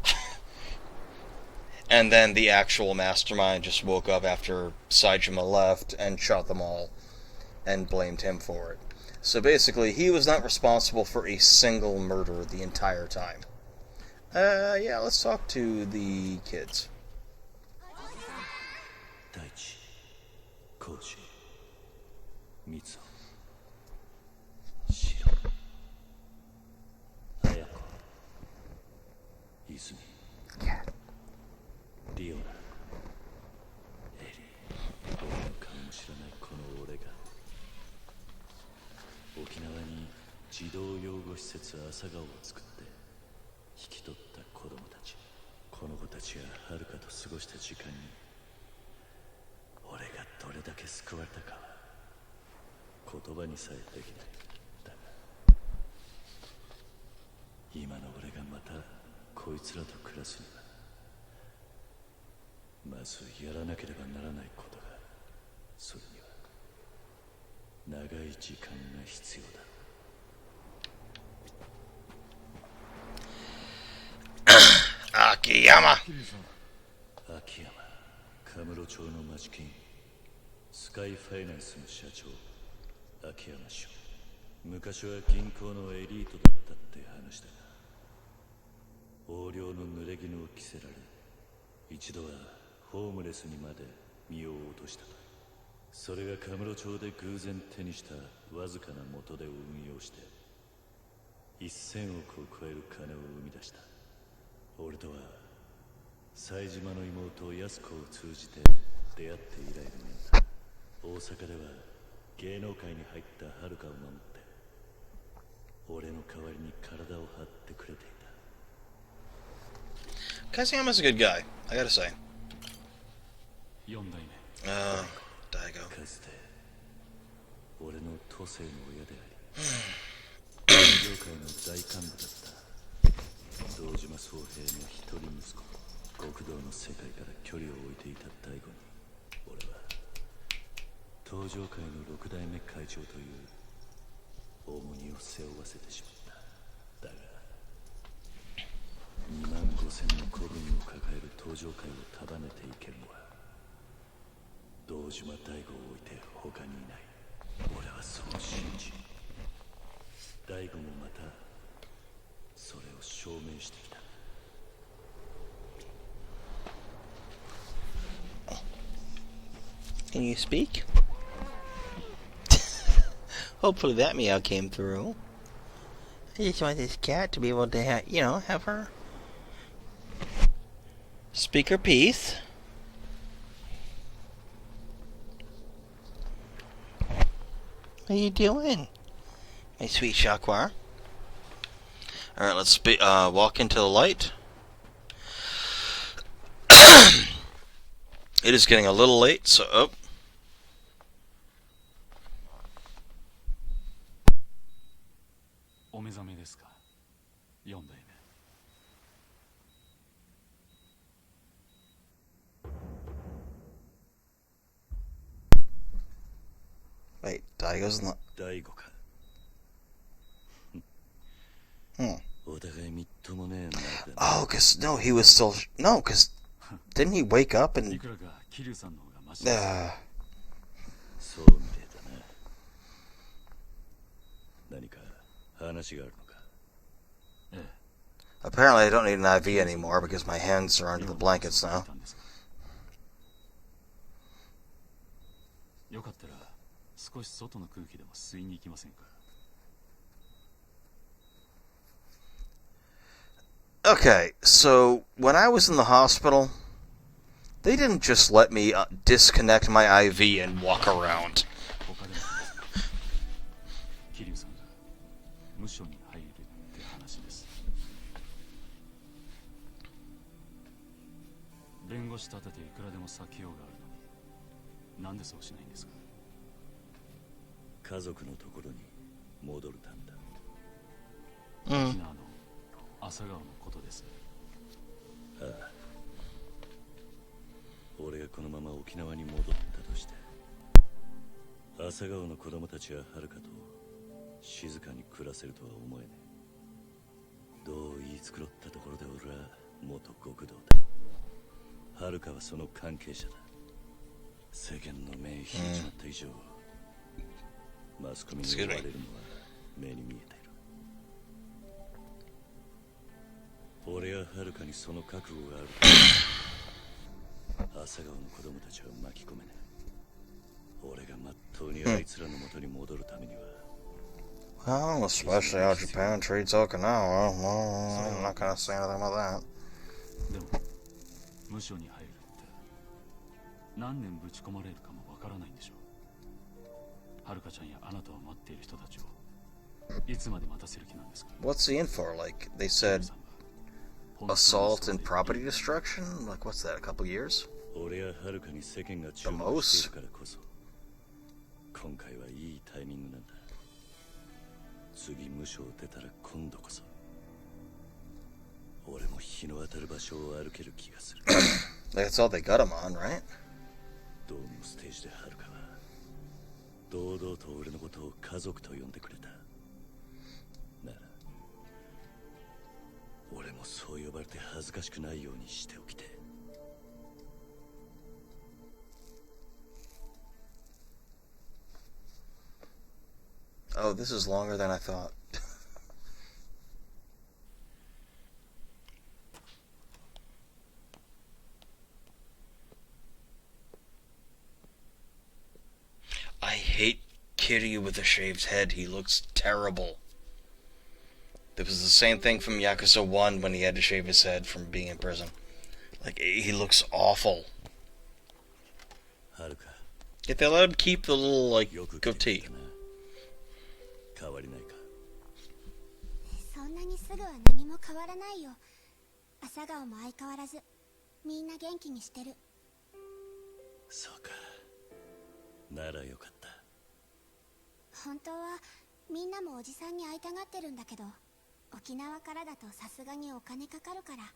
Speaker 1: And then the actual mastermind just woke up after Saejima left and shot them all and blamed him for it. So basically, he was not responsible for a single murder the entire time. Yeah, let's talk to the kids.
Speaker 8: Daichi, Koji, Mitsuo, Shiro, Ayako, Izumi, Riona, Eri. 俺の顔も知らないこの俺が沖縄に児童養護施設朝顔を作って引き取った子供たち。この子たちが遥かと過ごした時間に俺がどれだけ救われたかは言葉にさえできない。だが今の俺がまたこいつらと暮らすにはまずやらなければならないことが、それには長い時間が必要だ。
Speaker 1: 秋山。
Speaker 8: 秋山、カムロ町の町金スカイファイナンスの社長秋山氏。昔は銀行のエリートだったって話だが、横領の濡れ衣を着せられ、一度はホームレスにまで身を落としたと。それがカムロ町で偶然手にしたわずかな元で運用して1000億を超える金を生み出した。俺とは冴島の妹安子を通じて出会って以来の縁だ。大阪では芸能界に入った遥を守って俺の代わりに体を張ってくれていた。
Speaker 1: Kazuyama's a good guy, I gotta say.
Speaker 3: 4代目。
Speaker 1: Daigo.
Speaker 8: かつて俺の都政の親であり業界の大幹部だった堂島宗平の一人息子。極道の世界から距離を置いていた大悟に俺は登場界の6代目会長という重荷を背負わせてしまった。だが25000の子分を抱える登場界を束ねていけるのは堂島大悟を置いて他にいない。俺はそう信じ、大悟もまたそれを証明してきた。
Speaker 1: Can you speak? Hopefully that meow came through. I just want this cat to be able to have her speak her piece. What are you doing, my sweet Shakwar? Alright, let's walk into the light. It is getting a little late, so... Oh.
Speaker 3: お目覚めですか、4代目。
Speaker 1: Wait, Daigo's not...
Speaker 8: 大悟か。お互いみっともねえな。
Speaker 1: Oh, cause no, he was still no, cause didn't he wake up
Speaker 3: い
Speaker 1: and
Speaker 3: くらか桐生さんの方がマシです。
Speaker 8: そうみてえだな。何か話があるのか。
Speaker 3: ええ。
Speaker 1: apparently I don't need an IV anymore because my hands are under the blankets now.
Speaker 3: よかったら少し外の空気でも吸いに行きませんか。
Speaker 1: Okay, so when I was in the hospital, they didn't just let me disconnect my IV and walk around.
Speaker 3: 他でも桐生さんが無所に入るって話です。弁護士立てていくらでも避けようがあるのに、なんでそうしないんですか。
Speaker 8: 家族のところに戻るためだ。
Speaker 3: 沖縄の朝顔のことです。
Speaker 8: ああ、俺がこのまま沖縄に戻ったとして、朝顔の子供たちは遥と静かに暮らせるとは思えねえ。どう言い繕ったところで俺は元極道だ。遥はその関係者だ。世間の目引いちまった以上、マスコミに追われるのは目に見えている。俺は遥にその覚悟がある。朝顔の子供たちを巻き込めない。俺がまっとうにあいつらの元に戻るためには。
Speaker 1: Well, especially how Japan treats Okinawa. Well, I'm not gonna say anything about that.
Speaker 3: でも無所に入るって何年ぶち込まれるかもわからないんでしょう。はるかちゃんやあなたを待っている人たちをいつまで待たせる気なんですか。
Speaker 1: What's he in for? Like, they said assault and property destruction? Like, what's that, a couple years?
Speaker 8: 俺は遥に世間が注目しているからこそ、今回はいいタイミングなんだ。次無所を出たら今度こそ俺も日の当たる場所を歩ける気がする。
Speaker 1: That's all they got him on, right?
Speaker 8: ドームステージで遥は堂々と俺のことを家族と呼んでくれた。なら俺もそう呼ばれて恥ずかしくないようにしておきて。
Speaker 1: Oh, this is longer than I thought. I hate Kiryu with a shaved head. He looks terrible. It was the same thing from Yakuza 1 when he had to shave his head from being in prison. Like, he looks awful. Yet they let him keep the little, like, goatee.
Speaker 8: 変わりないか。
Speaker 5: そんなにすぐは何も変わらないよ。朝顔も相変わらずみんな元気にしてる。
Speaker 8: そうか。ならよかった。
Speaker 5: 本当はみんなもおじさんに会いたがってるんだけど、沖縄からだとさすがにお金かかるから。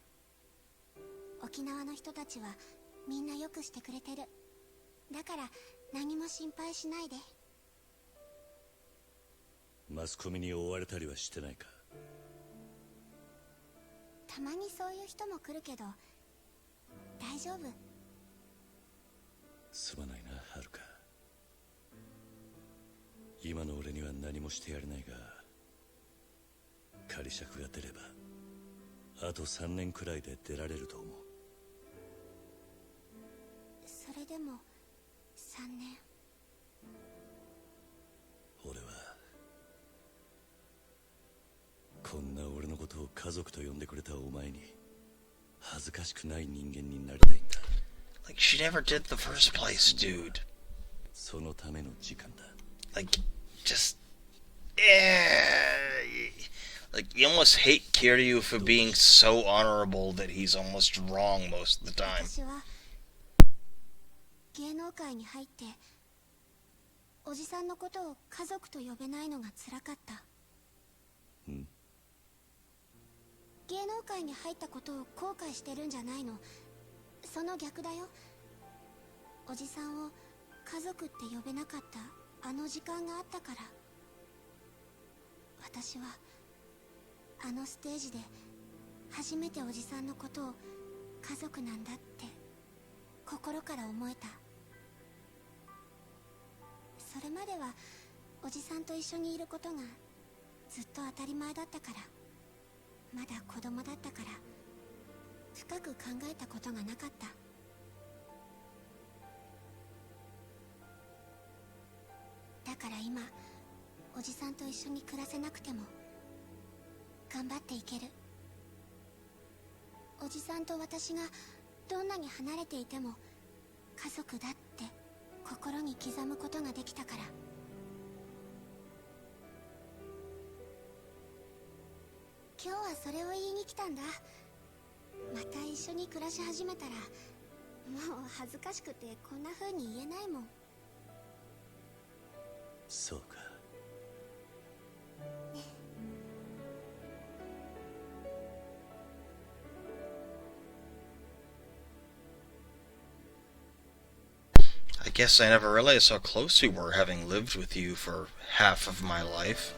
Speaker 5: 沖縄の人たちはみんなよくしてくれてる。だから何も心配しないで。
Speaker 8: マスコミに追われたりはしてないか。
Speaker 5: たまにそういう人も来るけど大丈夫。
Speaker 8: すまないな、遥。今の俺には何もしてやれないが、仮釈が出ればあと3年くらいで出られると思う。
Speaker 5: それでも3年。
Speaker 8: 俺はこんな俺のことを家族と呼んでくれたお前に恥ずかしくない人間になりたいんだ。
Speaker 1: Like, she never did the first place, dude.
Speaker 8: そのための時間だ。
Speaker 1: Like, just... Like, you almost hate Kiryu for being so honorable that he's almost wrong most of the time.
Speaker 5: 私は芸能界に入っておじさんのことを家族と呼べないのが辛かった。芸能界に入ったことを後悔してるんじゃないの。その逆だよ。おじさんを家族って呼べなかったあの時間があったから。私はあのステージで初めておじさんのことを家族なんだって心から思えた。それまではおじさんと一緒にいることがずっと当たり前だったから、まだ子供だったから深く考えたことがなかった。だから今おじさんと一緒に暮らせなくても頑張っていける。おじさんと私がどんなに離れていても家族だって心に刻むことができたから。今日はそれを言いに来たんだ。また一緒に暮らし始めたらもう恥ずかしくてこんな風に言えないもん。
Speaker 8: そうか。
Speaker 1: I guess I never realized how close we were, having lived with you for half of my life.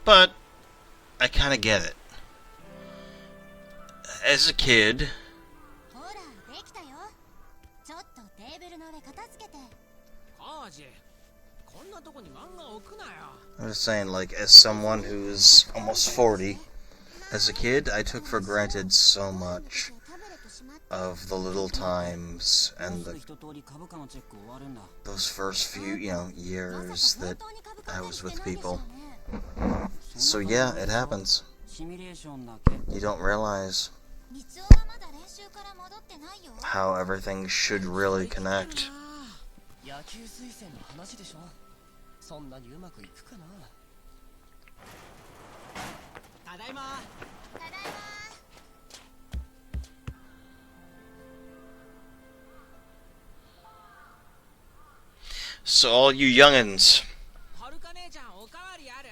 Speaker 1: But I kind of get it. As a kid,
Speaker 5: ほらできたよ。ちょっとテーブルの上片付けて。
Speaker 4: カージ、こんなとこに漫画置くなよ。
Speaker 1: I'm just saying, like, as someone who's almost 40, as a kid, I took for granted so much of the little times and those first few, years that I was with people. So yeah, it happens. You don't realize how everything should really connect.
Speaker 9: 野球推薦の話でしょ。そんなにうまくいくかな。ただいま。
Speaker 5: ただいま。
Speaker 1: So all you youngins,
Speaker 4: はるか姉ちゃんおかわりある？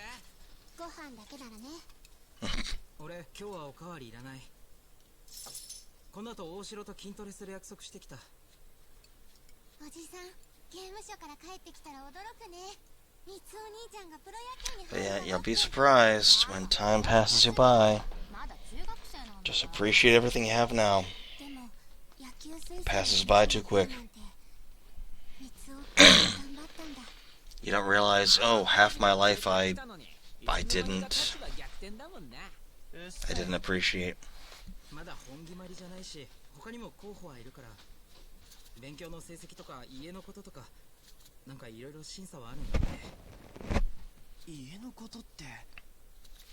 Speaker 5: ご飯だけならね。
Speaker 4: 俺今日はおかわりいらない。この後大城と筋トレする約束してきた。
Speaker 5: おじさん、刑務所から帰ってきたら驚くね。みつお兄ちゃんがプロ野球に
Speaker 1: yeah, you'll be surprised when time passes you by.
Speaker 5: まだ中学生なんだ。
Speaker 1: Just appreciate everything you have now.
Speaker 5: でも野球推薦
Speaker 1: Passes by too quick.
Speaker 5: みつお頑張ったんだ。
Speaker 1: You don't realize, oh, half my life I didn't appreciate.
Speaker 4: まだ本決まりじゃないし、他にも候補はいるから。勉強の成績とか家のこととか、なんかいろいろ審査はあるんだね。
Speaker 9: 家のことって、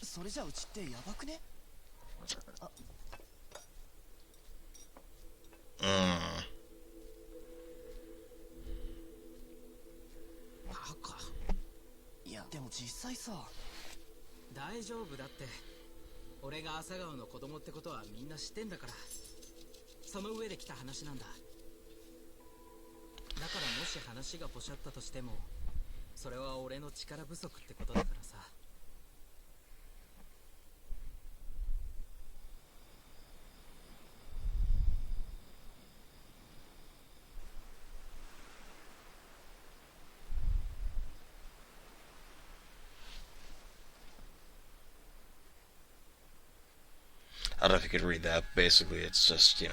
Speaker 9: それじゃうちってやばくね？あ、バカ。いや、でも実際さ。
Speaker 4: 大丈夫だって。俺が朝顔の子供ってことはみんな知ってんだから。その上で来た話なんだ。だからもし話がポシャったとしても、それは俺の力不足ってことだからさ。
Speaker 1: I don't know if you could read that. Basically, it's just, a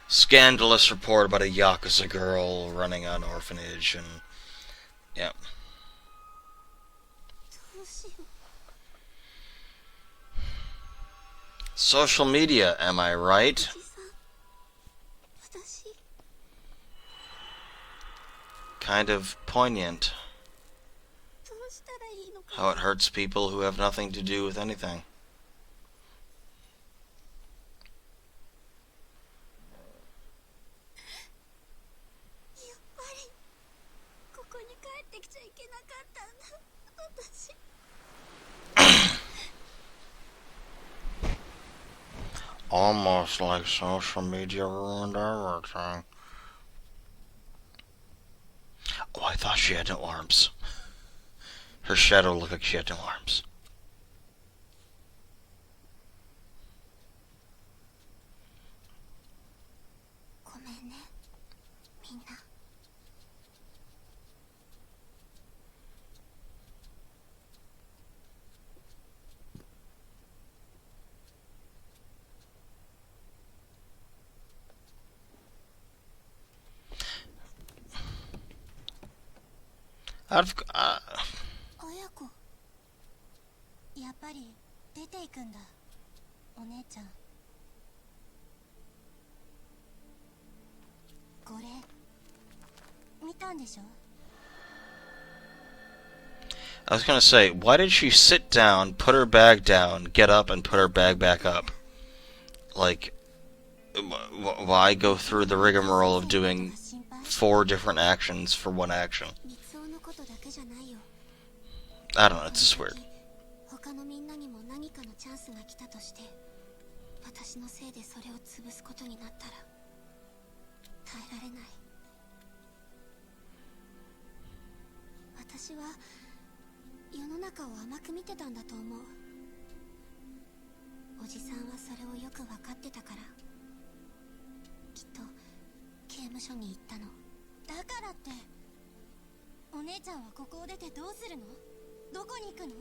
Speaker 1: scandalous report about a Yakuza girl running an orphanage, and, yeah.
Speaker 5: どうしよう。
Speaker 1: Social media, am I right?
Speaker 5: おじさん、私
Speaker 1: Kind of poignant.
Speaker 5: どうしたらいいのか。
Speaker 1: How it hurts people who have nothing to do with anything.
Speaker 5: やっぱりここに帰ってきちゃいけなかったんだ。私
Speaker 1: Almost like social media ruined everything. Oh, I thought she had no arms. Her shadow looked like she had no arms.
Speaker 5: ごめんね、みんな。
Speaker 1: Out of,
Speaker 5: 親子やっぱり出ていくんだお姉ちゃんこれ見たんでしょ
Speaker 1: I was gonna say, why did she sit down, put her bag down, get up, and put her bag back up? Like, why go through the rigmarole of doing 4 different actions for 1 action?
Speaker 5: 三つ男のことだけじゃないよ
Speaker 1: I don't know, it's just weird.
Speaker 5: 他のみんなにも何かのチャンスが来たとして私のせいでそれを潰すことになったら耐えられない私は世の中を甘く見てたんだと思うおじさんはそれをよく分かってたからきっと刑務所に行ったのだからってお姉ちゃんはここを出てどうするのどこに行くの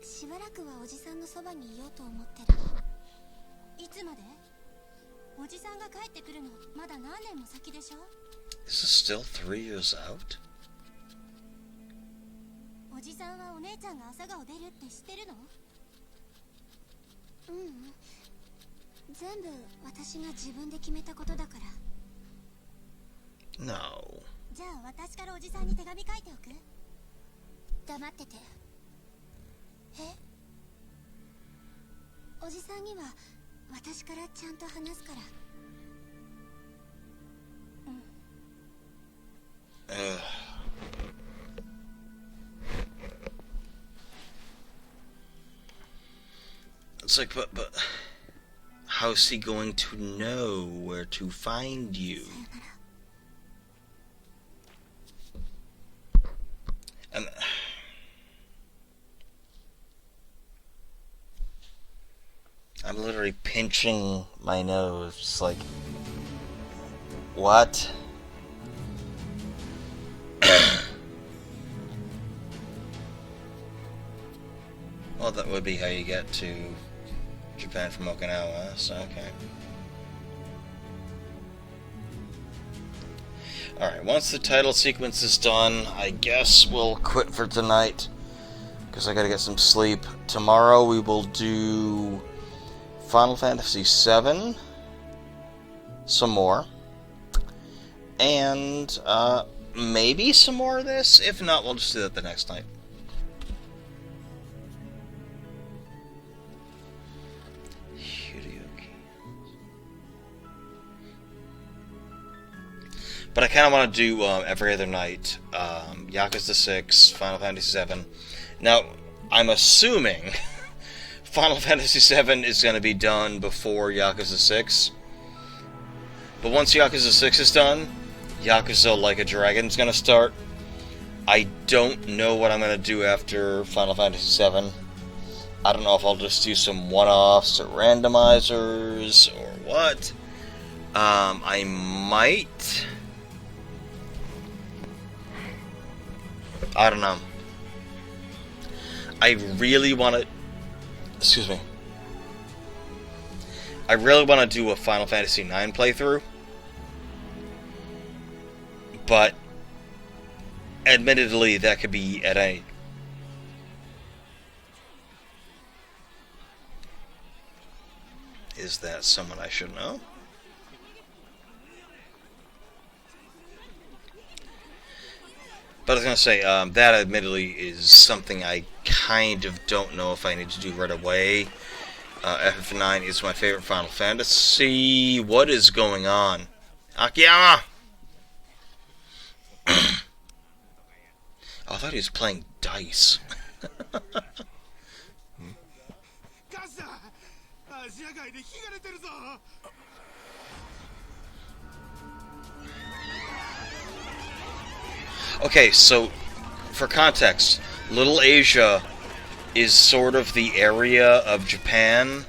Speaker 5: しばらくはおじさんのそばにいようと思ってるいつまでおじさんが帰ってくるのまだ何年も先でしょ
Speaker 1: Is this still 3 years out?
Speaker 5: おじさんはお姉ちゃんが朝顔出るって知ってるの全部私が自分で決めたことだから
Speaker 1: No.
Speaker 5: じゃあ私からおじさんに手紙書いておく黙っててえおじさんには私からちゃんと話すから
Speaker 1: It's like, but how's he going to know where to find you? And I'm literally pinching my nose, just like, what? Well, that would be how you get to Japan from Okinawa, so okay. Alright, once the title sequence is done, I guess we'll quit for tonight, because I gotta get some sleep. Tomorrow we will do Final Fantasy VII, some more, and maybe some more of this. If not, we'll just do that the next night. But I kind of want to do every other night, Yakuza 6, Final Fantasy 7. Now, I'm assuming Final Fantasy 7 is going to be done before Yakuza 6. But once Yakuza 6 is done, Yakuza Like a Dragon is going to start. I don't know what I'm going to do after Final Fantasy 7. I don't know if I'll just do some one-offs or randomizers or what. I might... I don't know. I really want to... Excuse me. I really want to do a Final Fantasy IX playthrough. But, admittedly, that could be at any... Is that someone I should know? But I was going to say, that admittedly is something I kind of don't know if I need to do right away. FF9 is my favorite Final Fantasy. What is going on? Akiyama! Oh, I thought he was playing dice. Okay, so, for context, Little Asia is sort of the area of Japan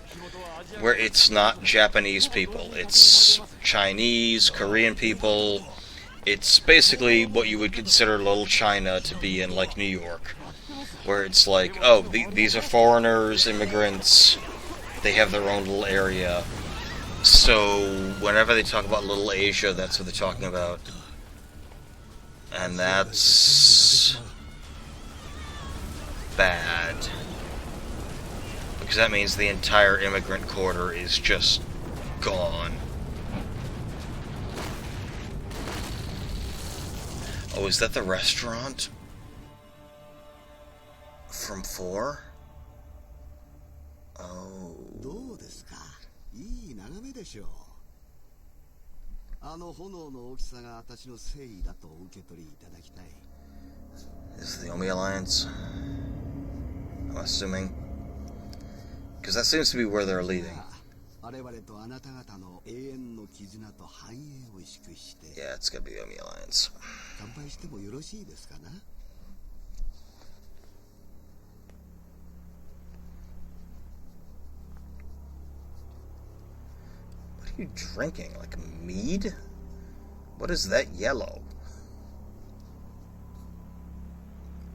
Speaker 1: where it's not Japanese people. It's Chinese, Korean people. It's basically what you would consider Little China to be in, like, New York. Where it's like, oh, these are foreigners, immigrants, they have their own little area. So, whenever they talk about Little Asia, that's what they're talking about. And that's bad. Because that means the entire immigrant quarter is just gone. Oh, is that the restaurant? From 4? Oh.
Speaker 10: どうですか。いい眺めでしょう。あの炎の大きさが私の誠意だとお受け取りいただきたい。
Speaker 1: Is it the Omi Alliance? I'm assuming. Because that seems to be where they're leading.
Speaker 10: 我々とあなた方の永遠の絆と繁栄を祝して。
Speaker 1: Yeah, it's gonna be the Omi Alliance.
Speaker 10: 乾杯してもよろしいですかな。
Speaker 1: What are you drinking? Like mead? What is that yellow?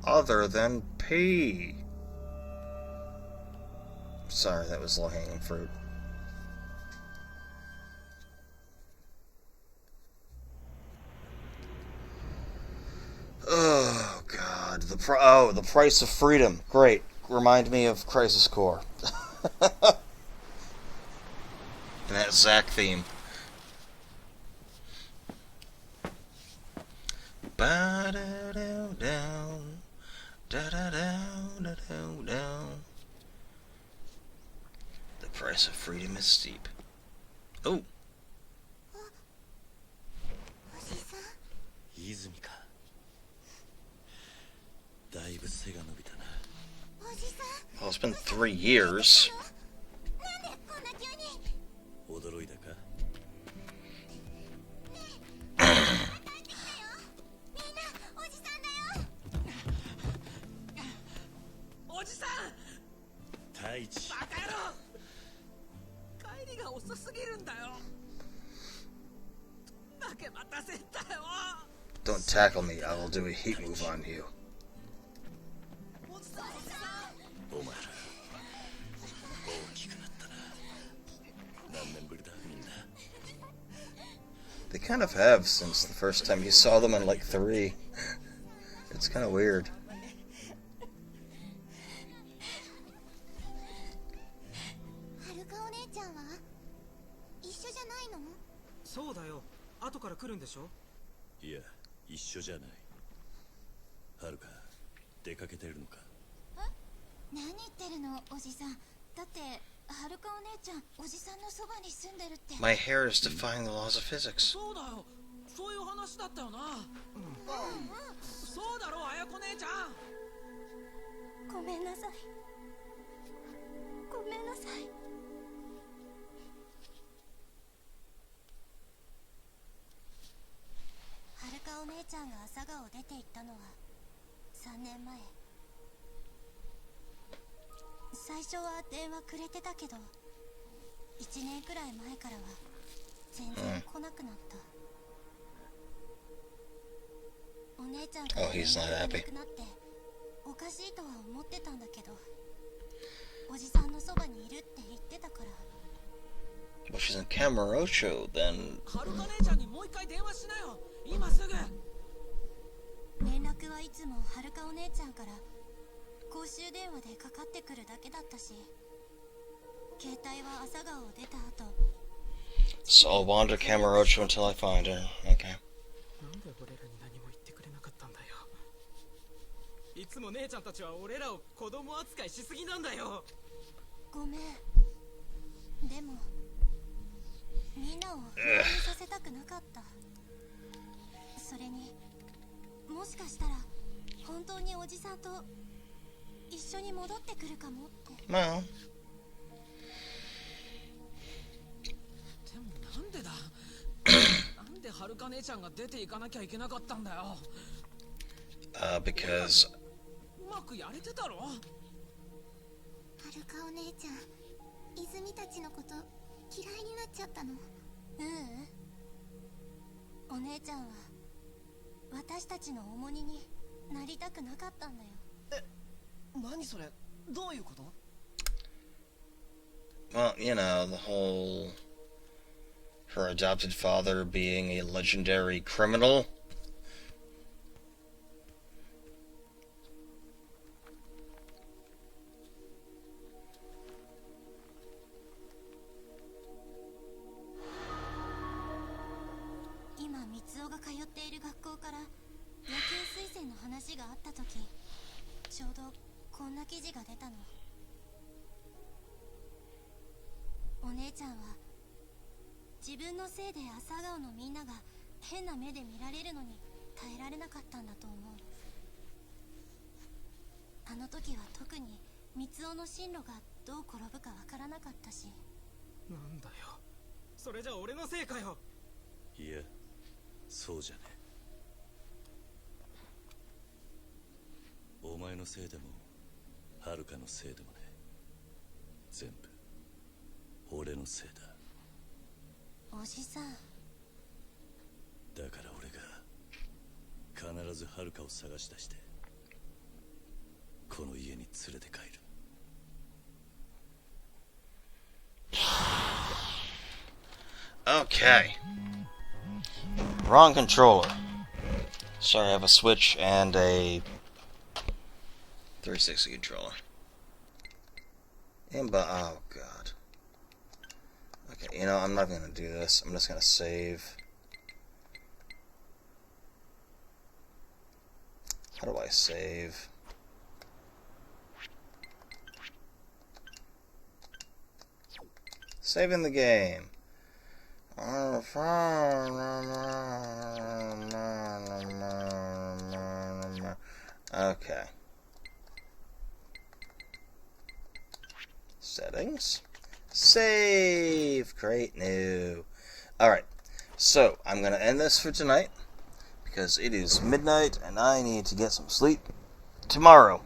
Speaker 1: Other than pee. Sorry, that was low-hanging fruit. Oh God, the price of freedom. Great, remind me of Crisis Core. And that Zack theme. Ba-da-down, da-da-down, da-down, down. The price of freedom is steep. Oh.
Speaker 8: 泉か。だいぶ背が伸びたな。
Speaker 1: Well, it's been 3 years.
Speaker 8: 驚いたか。
Speaker 9: おじさん。
Speaker 8: 太一。
Speaker 9: バカ野郎。帰りが遅すぎるんだよ。だけ待たせんだよ。
Speaker 1: Don't tackle me. I will do a heat move on you.
Speaker 8: お前ら大きくなったな。何年ぶりだみんな。
Speaker 1: They kind of have since the first time you saw them in like 3. It's kind of weird.
Speaker 5: はるかお姉ちゃんは一緒じゃないの？
Speaker 9: そうだよ。後から来るんでしょ？
Speaker 8: いや、一緒じゃない。はるか、出かけてるのか。
Speaker 5: 何言ってるの、おじさん。だってはるかお姉ちゃん、おじさんのそばに住んでるって。
Speaker 1: My hair is defying the laws of physics.
Speaker 9: そうだよ。そういう話だったよな。そうだろ、あやこ姉ちゃん。
Speaker 5: ごめんなさい。ごめんなさい。はるかお姉ちゃんが朝顔を出て行ったのは3年前。最初は電話くれてたけど、1年くらい前からは全然来なくなった。お姉ちゃんから
Speaker 1: Oh, he's not
Speaker 5: 連
Speaker 1: happy.
Speaker 5: 絡なっておかしいとは思ってたんだけど、おじさんのそばにいるって言ってたから。
Speaker 1: Well, she's in Kamurocho, then.
Speaker 9: はるか姉ちゃんにもう一回電話しなよ。今すぐ。
Speaker 5: 連絡はいつもはるかお姉ちゃんから公衆電話でかかってくるだけだったし、携帯は朝顔を出た後。
Speaker 1: So I'll wander Kamurocho until I find her. Okay.
Speaker 9: なんで俺らに何も言ってくれなかったんだよ。いつも姉ちゃんたちは俺らを子供扱いしすぎなんだよ。
Speaker 5: ごめん。でもみんなを不安にさせたくなかった。それにもしかしたら本当におじさんと一緒に戻ってくるかもって。
Speaker 1: Well.
Speaker 9: でもなんでだ。なんではるか姉ちゃんが出ていかなきゃいけなかったんだよ。
Speaker 1: Because
Speaker 9: うまくやれてたろ。
Speaker 5: はるかお姉ちゃん、泉たちのこと嫌いになっちゃったの？お姉ちゃんは私たちの重荷になりたくなかったんだよ。
Speaker 9: 何それ、どういうこと？
Speaker 1: well, you know, the whole her adopted father being a legendary criminal.
Speaker 5: 三尾が通っている学校から野球推薦の話があった時、ちょうどこんな記事が出たの。お姉ちゃんは自分のせいで朝顔のみんなが変な目で見られるのに耐えられなかったんだと思う。あの時は特に三尾の進路がどう転ぶかわからなかったし。
Speaker 9: なんだよ、それじゃ俺のせいかよ。
Speaker 8: いや、そうじゃねえ。お前のせいでも遥のせいでもね、全部俺のせいだ。
Speaker 5: おじさん。
Speaker 8: だから俺が必ず遥を探し出してこの家に連れて帰る。
Speaker 1: Okay. Wrong controller. Sorry, I have a Switch and a 360 controller. Oh god. Okay, you know, I'm not gonna do this. I'm just gonna save. How do I save? Saving the game. Okay. Settings. Save. Great new. Alright. So, I'm going to end this for tonight because it is midnight and I need to get some sleep. Tomorrow,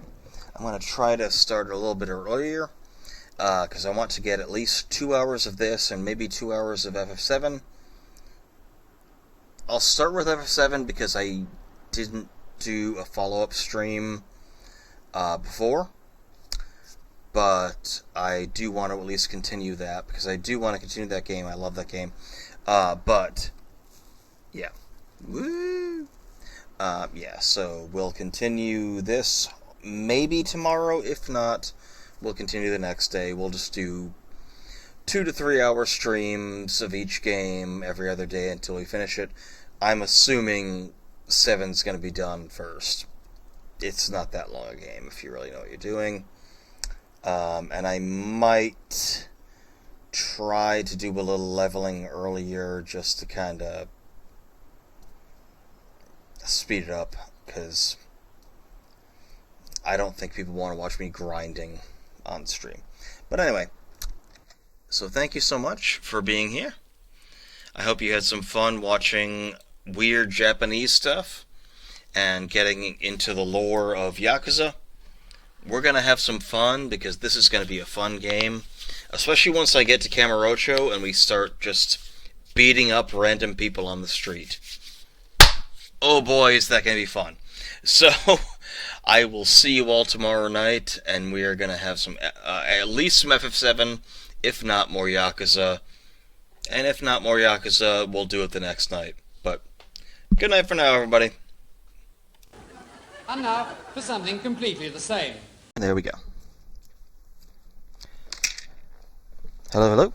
Speaker 1: I'm going to try to start a little bit earlier because I want to get at least 2 hours of this and maybe 2 hours of FF7. I'll start with FF7 because I didn't do a follow-up stream before, but I do want to at least continue that because I do want to continue that game. I love that game. But yeah, woo! Yeah. So we'll continue this maybe tomorrow. If not, we'll continue the next day. We'll just do 2 to 3 hour streams of each game every other day until we finish it. I'm assuming 7's going to be done first. It's not that long a game if you really know what you're doing. And I might try to do a little leveling earlier just to kind of speed it up, because I don't think people want to watch me grinding on stream. But anyway, so thank you so much for being here. I hope you had some fun watching weird Japanese stuff and getting into the lore of Yakuza. We're going to have some fun because this is going to be a fun game, especially once I get to Kamurocho and we start just beating up random people on the street. Oh boy, is that going to be fun. So, I will see you all tomorrow night, and we are going to have some, at least some FF7, if not more Yakuza. And if not more Yakuza, we'll do it the next night. But, good night for now, everybody.
Speaker 11: And now, for something completely the same.
Speaker 1: There we go. Hello, hello.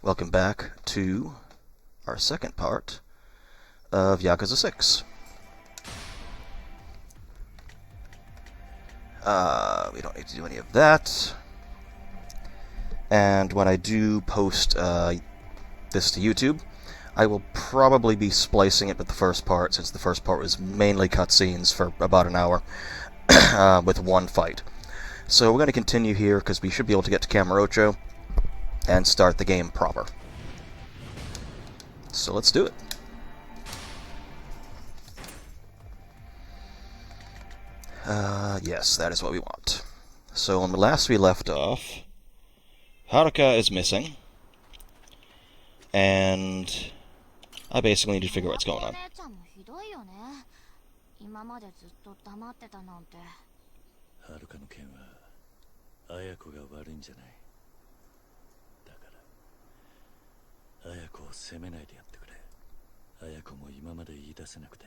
Speaker 1: Welcome back to our second part of Yakuza 6. We don't need to do any of that. And when I do post this to YouTube, I will probably be splicing it with the first part, since the first part was mainly cutscenes for about an hour with one fight. So we're going to continue here because we should be able to get to Kamurocho and start the game proper. So let's do it. Yes, that is what we want. So when last we left off, Haruka is missing, and I basically need to figure out what's going on.
Speaker 5: 今までずっと黙ってたなんて。
Speaker 8: はるかの件は綾子が悪いんじゃない。だから綾子を責めないでやってくれ。綾子も今まで言い出せなくて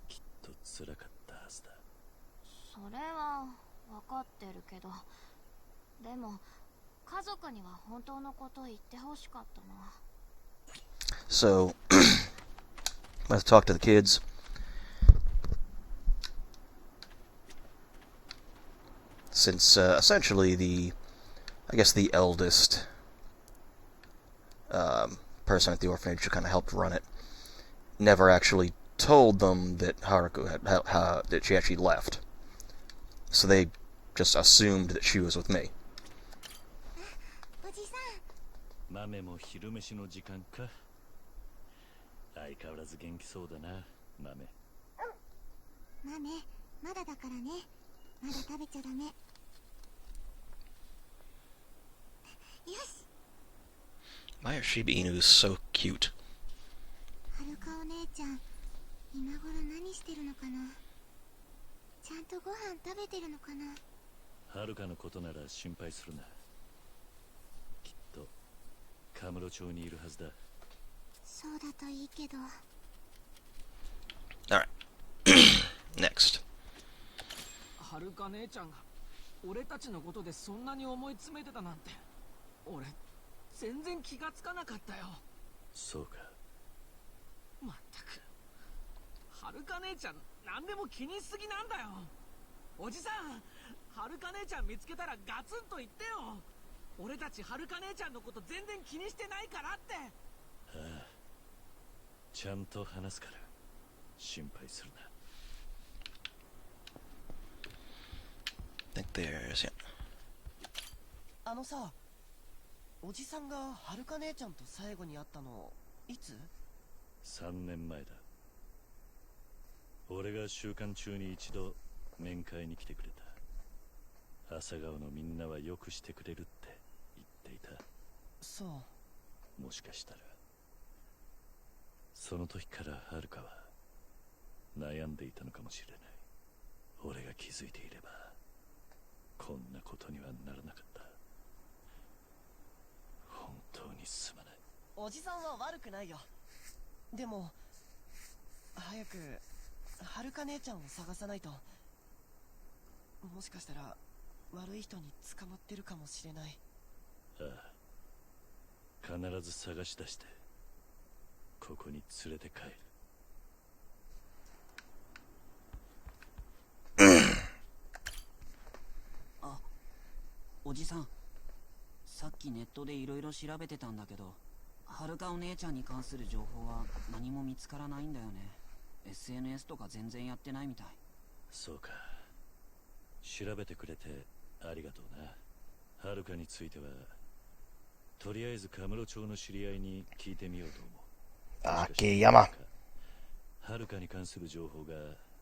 Speaker 8: きっと辛かったはずだ。
Speaker 5: それは分かってるけど、でも家族には本当のこと言ってほしかったな。
Speaker 1: So Let's talk to the kids. Since essentially the eldest person at the orphanage who kind of helped run it never actually told them that Haruko that she actually left. So they just assumed that she was with me.
Speaker 8: 豆も昼飯の時間か。相変わらず元気そうだな、豆。
Speaker 5: 豆、まだだからね。まだ食べちゃダメ。よし。
Speaker 1: My Shiba Inu is so cute.
Speaker 5: はるかお姉ちゃん、今頃何してるのかな。ちゃんとご飯食べてるのかな。
Speaker 8: はるかのことなら心配するな。きっとカムロ町にいるはずだ。
Speaker 5: そうだといいけど。
Speaker 1: Alright. Next.
Speaker 9: はるか姉ちゃんが俺たちのことでそんなに思い詰めてたなんて俺全然気がつかなかったよ。
Speaker 8: そうか。
Speaker 9: まったくはるか姉ちゃん何でも気にしすぎなんだよ。おじさん、はるか姉ちゃん見つけたらガツンと言ってよ。俺たちはるか姉ちゃんのこと全然気にしてないからって。
Speaker 8: ああ、ちゃんと話すから心配するな。
Speaker 1: I think there's, yeah.
Speaker 12: あのさ、おじさんがはるか姉ちゃんと最後に会ったのいつ
Speaker 8: ？3年前だ。俺が週間中に一度面会に来てくれた。朝顔のみんなはよくしてくれるって言っていた。
Speaker 12: そう。
Speaker 8: もしかしたらその時からはるかは悩んでいたのかもしれない。俺が気づいていればこんなことにはならなかった。本当にすまない。
Speaker 12: おじさんは悪くないよ。でも早くはるか姉ちゃんを探さないと。もしかしたら悪い人に捕まってるかもしれない。
Speaker 8: ああ、必ず探し出してここに連れて帰る。
Speaker 13: あ、おじさん、さっきネットでいろいろ調べてたんだけど、はるかお姉ちゃんに関する情報は何も見つからないんだよね。SNS とか全然やってないみたい。
Speaker 8: そうか。調べてくれてありがとうな。はるかについてはとりあえずカムロ町の知り合いに聞いてみようと思う。
Speaker 1: 秋山。
Speaker 8: はるかに関する情報が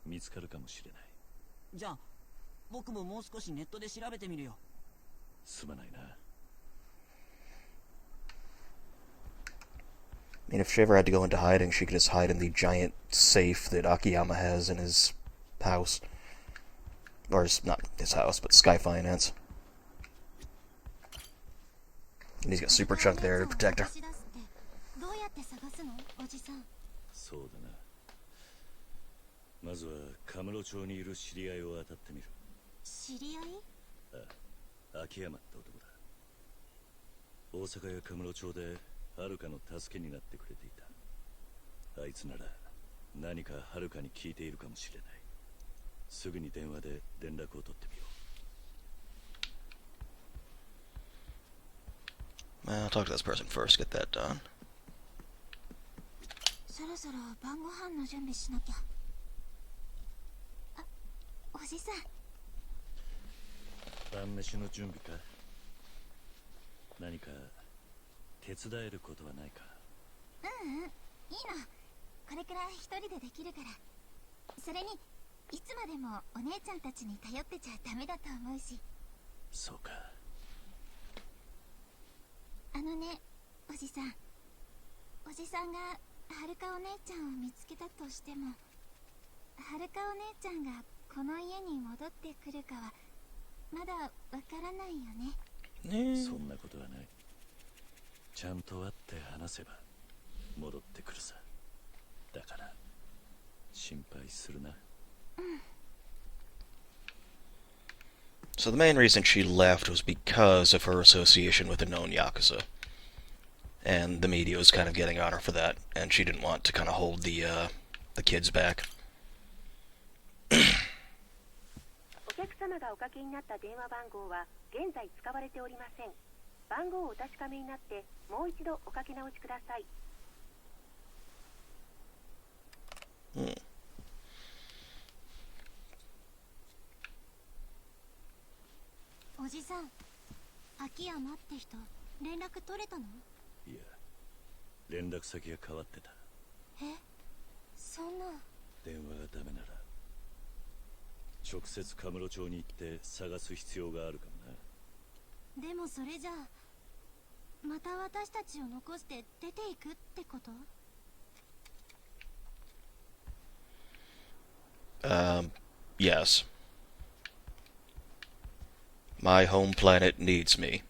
Speaker 8: 見つかるかもしれない。
Speaker 13: じゃあ僕ももう少しネットで調べてみるよ。
Speaker 8: すまないな。
Speaker 1: I mean, if she ever had to go into hiding, she could just hide in the giant safe that Akiyama has in his house. Or not his house, but Sky Finance. And he's got Super Chunk there to protect her.
Speaker 5: どうやって探すの、おじさん。
Speaker 8: そうだな。まずはカムロ町にいる知り合いを当たってみる。
Speaker 5: 知り合い？
Speaker 8: ああ、秋山って男だ。大阪やカムロ町ではるかの助けになってくれていた。あいつなら何かはるかに聞いているかもしれない。すぐに電話で連絡を取ってみよう。
Speaker 1: I'll talk to this person first, get that done.
Speaker 5: そろそろ晩ご飯の準備しなきゃ。あ、おじさん。
Speaker 8: 晩飯の準備か。何か手伝えることはないか。
Speaker 5: うんうん、いいの。これくらい一人でできるから。それにいつまでもお姉ちゃんたちに頼ってちゃダメだと思うし。
Speaker 8: そうか。
Speaker 5: あのね、おじさん。おじさんがはるかお姉ちゃんを見つけたとしても、はるかお姉ちゃんがこの家に戻ってくるかはまだわからないよね。
Speaker 8: そんなことはない。ちゃんと会って話せば戻ってくるさ。だから心配するな。
Speaker 1: So the main reason she left was because of her association with a known Yakuza. and the media was kind of getting on her for that, and she didn't want to kind of hold the kids back.
Speaker 14: お客様がおかけになった電話番号は現在使われておりません。番号をお確かめになってもう一度おかけ直しください。
Speaker 5: おじさん、秋山って人連絡取れたの？
Speaker 8: いや、連絡先が変わってた。
Speaker 5: え、そんな。
Speaker 8: 電話がダメなら直接カムロ町に行って探す必要があるかもな。
Speaker 5: でもそれじゃあまた私たちを残して出ていくってこと？
Speaker 1: Yes. My home planet needs me.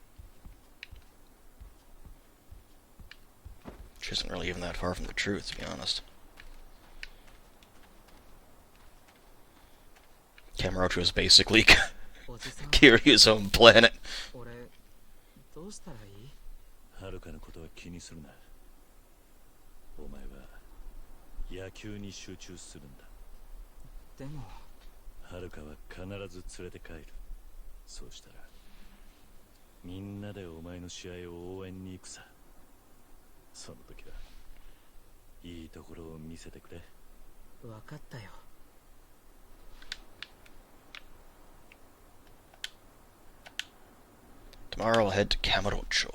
Speaker 1: Which isn't really even that far from the truth, to be honest. Kamurocho is basically Kiryu's home planet.
Speaker 9: 俺どうしたらいい？
Speaker 8: はるかのことは気にするな。お前は野球に集中するんだ。
Speaker 9: でも
Speaker 8: はるかは必ず連れて帰る。そうしたらみんなでお前の試合を応援に行くさ。その時はいいところを見せてくれ。
Speaker 9: 分かったよ。
Speaker 1: Tomorrow I'll head to Kamurocho.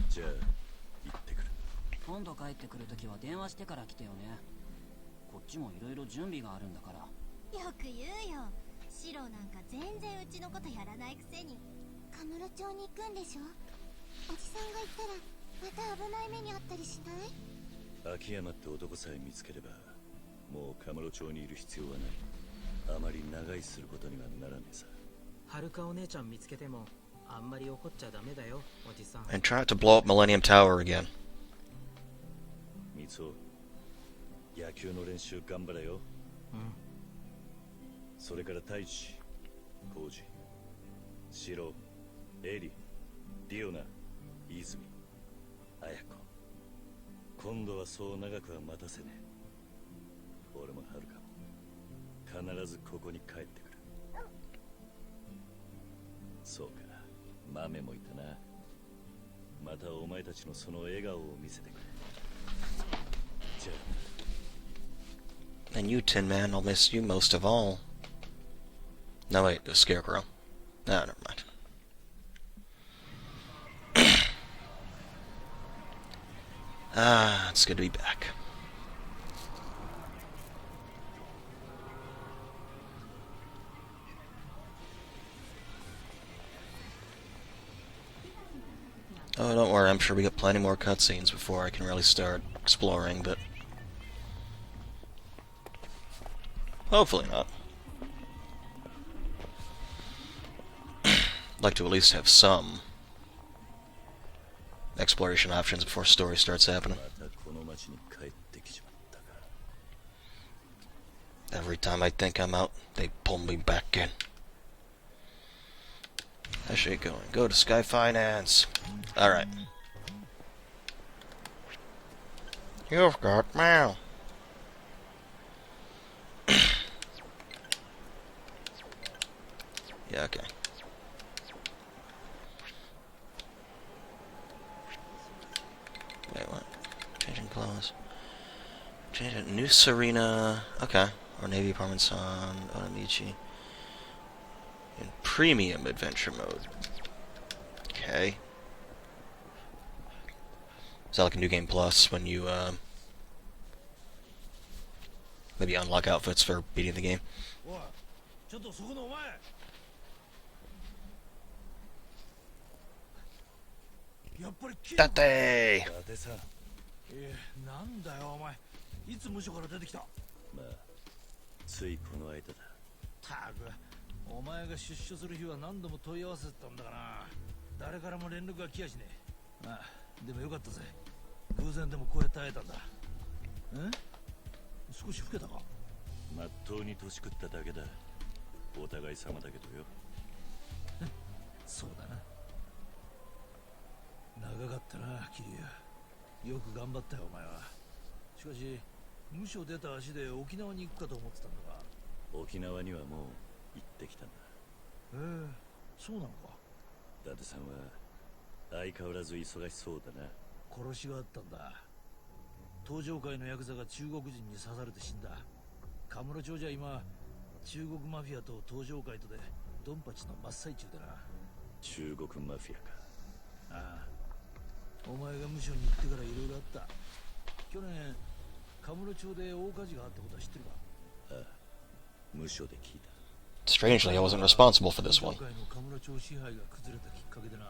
Speaker 8: じゃあ行ってくる。
Speaker 13: 今度帰ってくるときは電話してから来てよね。こっちもいろいろ準備があるんだから。
Speaker 5: よく言うよ。シロなんか全然うちのことやらないくせに。カムロ町に行くんでしょ？おじさんが行ったらまた危ない目にあったりしない？
Speaker 8: 秋山って男さえ見つければもうカムロ町にいる必要はない。あまり長居することにはならねえさ。
Speaker 9: はるかお姉ちゃん見つけてもあんまり怒っちゃダメだよ、おじさん。
Speaker 1: And try not to blow up Millennium Tower again.
Speaker 8: 三尾、野球の練習頑張れよ。
Speaker 9: うん。
Speaker 8: それから太一、浩二、シロ、エリ、リオナ、泉、綾子。今度はそう長くは待たせねえ。俺もはるかも必ずここに帰ってくる。そうか、豆もいたな。またお前たちのその笑顔を見せてくれ。じゃあ。
Speaker 1: And you, Tin Man, I'll miss you most of all. No, wait, the Scarecrow. Ah, never mind. It's good to be back. Oh, don't worry, I'm sure we got plenty more cutscenes before I can really start exploring, but... hopefully not. I'd like to at least have some exploration options before story starts happening. Every time I think I'm out, they pull me back in. How's shit going? Go to Sky Finance. Alright. You've got mail. Yeah, okay. Wait, what? Changing clothes. Changing new Serena. Okay. Or Navy Apartments on Onamichi. In premium adventure mode. Okay. Is that like a new game plus when you maybe unlock outfits for beating the game? Date!
Speaker 4: なんだよお前、いつ無所から出てきた？
Speaker 8: まあ、ついこの間だ。
Speaker 4: たく、お前が出所する日は何度も問い合わせてたんだがな。誰からも連絡が来やしねえ。ああ、でもよかったぜ。偶然でもこうやって会えたんだ。少し老けたか？
Speaker 8: まっとうに年食っただけだ。お互い様だけどよ。
Speaker 4: そうだな。長かったな、キリア。よく頑張ったよ、お前は。しかし、無所出た足で沖縄に行くかと思ってたんだが。
Speaker 8: 沖縄にはもう行ってきたんだ。
Speaker 4: そうなのか。
Speaker 8: 伊達さんは相変わらず忙しそうだな。
Speaker 4: 殺しがあったんだ。東上界のヤクザが中国人に刺されて死んだ。カムロ町じゃ今、中国マフィアと東上界とでドンパチの真っ最中だな。
Speaker 8: 中国マフィアか。
Speaker 4: ああ、お前が無所に行ってからいろいろあった。去年カムロ町で大火事があったことは知ってるか。
Speaker 8: ああ、無所で聞いた。
Speaker 1: Strangely, I wasn't responsible for this one.
Speaker 4: 東上界のカムロ町支配が崩れたきっかけでな。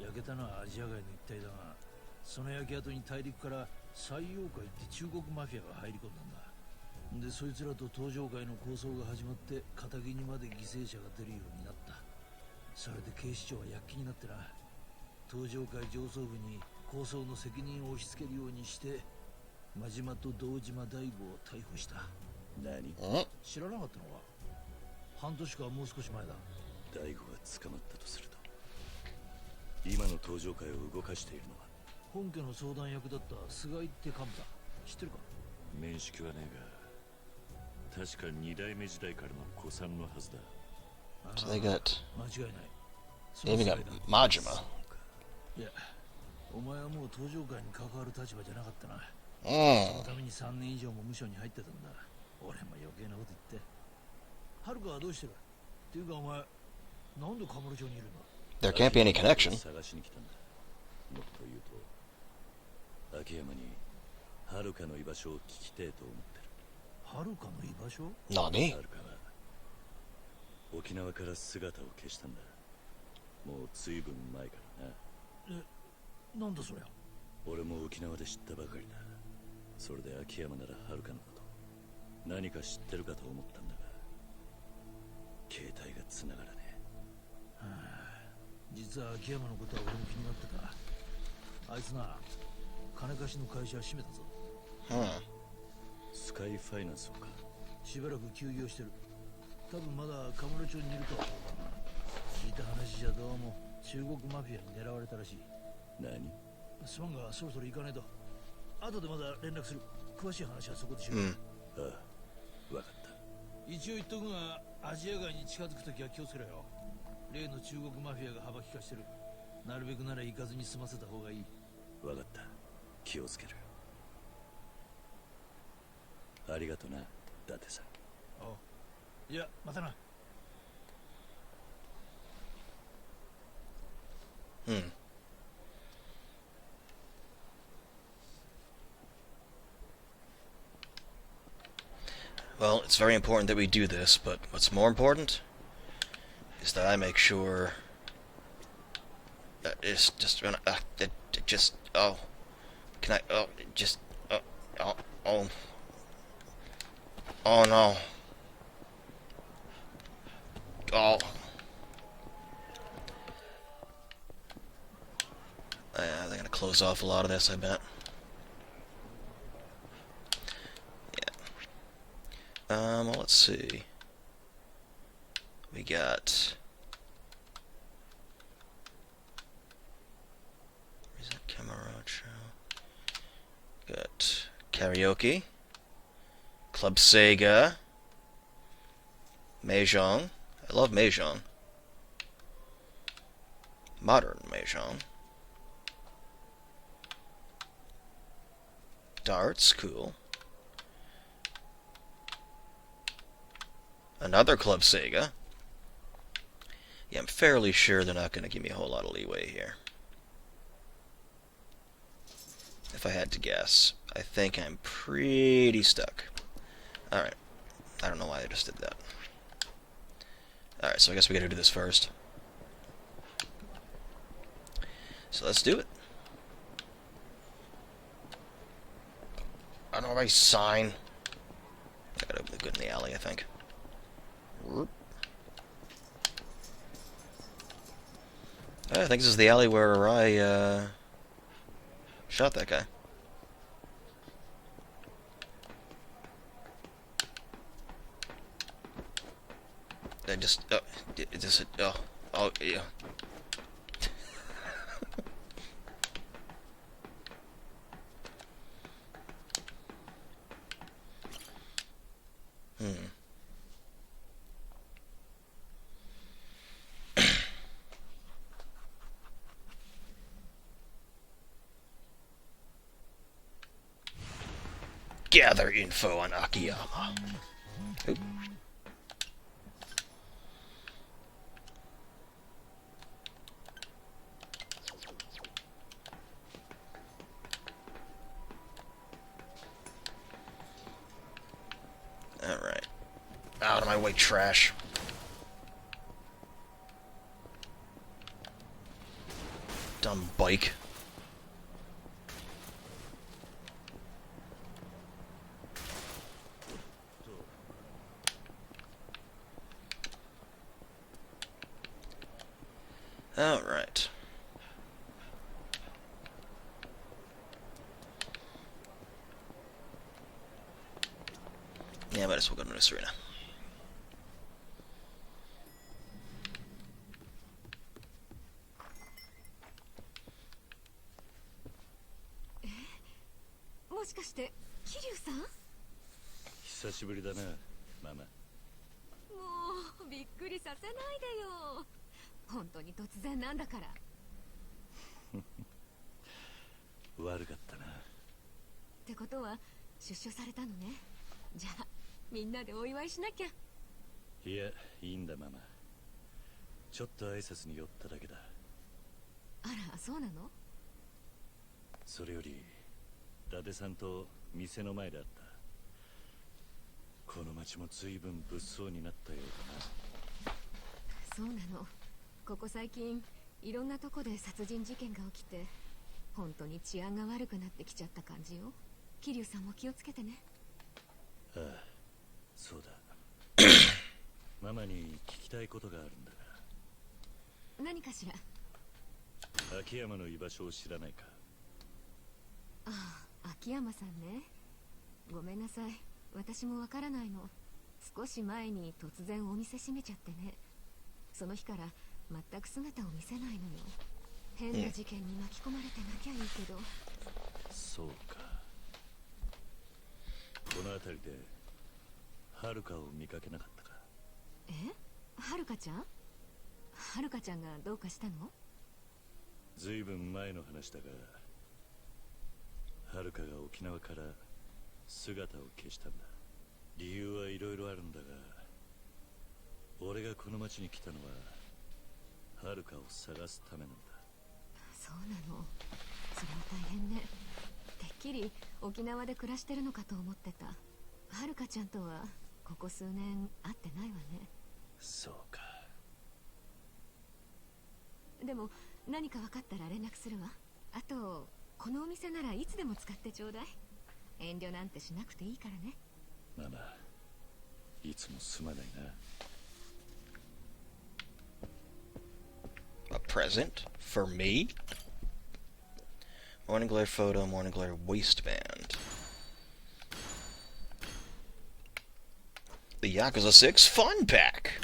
Speaker 4: 焼けたのはアジア街の一帯だが、その焼け跡に大陸から西洋界って中国マフィアが入り込んだんだ。でそいつらと東上界の抗争が始まって片桐にまで犠牲者が出るようになった。それで警視庁は躍起になってな、東上界上層部に抗争の責任を押し付けるようにして真島と堂島大吾を逮捕した。
Speaker 8: 何？
Speaker 4: 知らなかったのか。半年かもう少し前だ。
Speaker 8: 大吾が捕まったとすると、今の東上界を動かしているのは
Speaker 4: 本家の相談役だった菅井って幹部だ。知ってるか。
Speaker 8: 面識はねえが、確か二代目時代からの古参のはずだ。
Speaker 1: So they got...
Speaker 4: 間違いない。
Speaker 1: They even got Majima.
Speaker 4: いや、お前はもう東上界に関わる立場じゃなかったな。そのために3年以上も無所に入ってたんだ。俺も余計なこと言って。はるかはどうしてるっていうか、お前なんでカムロ町にいるんだ。
Speaker 1: There can't be any connection.
Speaker 8: 探しに来たんだ。もっと言うと、秋山にはるかの居場所を聞きてえと思ってる。
Speaker 4: はるかの居場所。
Speaker 1: 何？
Speaker 8: はるかは沖縄から姿を消したんだ。もう随分前からな。
Speaker 4: なんだそりゃ。
Speaker 8: 俺も沖縄で知ったばかりだ。それで秋山ならはるかのこと何か知ってるかと思ったんだが、携帯が繋がらねえ。
Speaker 4: 実は秋山のことは俺も気になってた。あいつな、金貸しの会社閉めたぞ。
Speaker 8: スカイファイナンスをか。
Speaker 4: しばらく休業してる。多分まだカムロ町にいるとは思うがな。聞いた話じゃどうも中国マフィアに狙われたらしい。
Speaker 8: 何？
Speaker 4: すまんがそろそろ行かないと。後でまだ連絡する。詳しい話はそこでしろ。
Speaker 8: ああ、わかった。
Speaker 4: 一応言っとくが、アジア街に近づくときは気をつけろよ。例の中国マフィアが幅利かしてる。なるべくなら行かずに済ませた方がいい。
Speaker 8: わかった。気をつける。ありがとな、伊達さん。
Speaker 4: おう。いや、またな。
Speaker 1: Well, it's very important that we do this, but what's more important is that I make sure that it's just oh, can I, oh, just, oh no, oh, they're gonna close off a lot of this, I bet. Well, let's see. We got... Where's that Camaracho? Got Karaoke. Club Sega. Mahjong. I love Mahjong. Modern Mahjong. Darts, cool. Another Club Sega. Yeah, I'm fairly sure they're not going to give me a whole lot of leeway here. If I had to guess. I think I'm pretty stuck. Alright. I don't know why I just did that. Alright, so I guess we gotta do this first. So let's do it. I don't know if I sign. I gotta open the good in the alley, I think. I think this is the alley where I shot that guy. I just oh yeah. Gather info on Akiyama. Oop. Alright. Out of my way, trash. Dumb bike. Alright. Yeah, might as well go to this arena.
Speaker 8: 久しぶりだな、ママ。
Speaker 2: もうびっくりさせないでよ。本当に突然なんだから。
Speaker 8: 悪かったな。
Speaker 2: ってことは出所されたのね。じゃあみんなでお祝いしなきゃ。
Speaker 8: いや、いいんだママ。ちょっと挨拶に寄っただけだ。
Speaker 2: あら、そうなの？
Speaker 8: それより伊達さんと店の前で会った。この町も随分物騒になったようだな。
Speaker 2: そうなの。ここ最近いろんなとこで殺人事件が起きて、本当に治安が悪くなってきちゃった感じよ。桐生さんも気をつけてね。
Speaker 8: ああ、そうだ。ママに聞きたいことがあるんだが。
Speaker 2: 何かしら？
Speaker 8: 秋山の居場所を知らないか？
Speaker 2: ああ、秋山さんね。ごめんなさい。私もわからないの。少し前に突然お店閉めちゃってね。その日から全く姿を見せないのよ。変な事件に巻き込まれてなきゃいいけど。
Speaker 8: そうか。この辺りではるかを見かけなかったか？
Speaker 2: え？はるかちゃん？はるかちゃんがどうかしたの？
Speaker 8: ずいぶん前の話だが、はるかが沖縄から姿を消したんだ。理由はいろいろあるんだが、俺がこの町に来たのははるかを探すためなんだ。
Speaker 2: そうなの。それは大変ね。てっきり沖縄で暮らしてるのかと思ってた。はるかちゃんとはここ数年会ってないわね。
Speaker 8: そうか。
Speaker 2: でも何か分かったら連絡するわ。あとこのお店ならいつでも使ってちょうだい。遠慮なんてしなくていいからね。
Speaker 8: ママ、いつもすまないな。
Speaker 1: A present for me? Morning glare photo, morning glare waistband. The Yakuza 6 Fun Pack!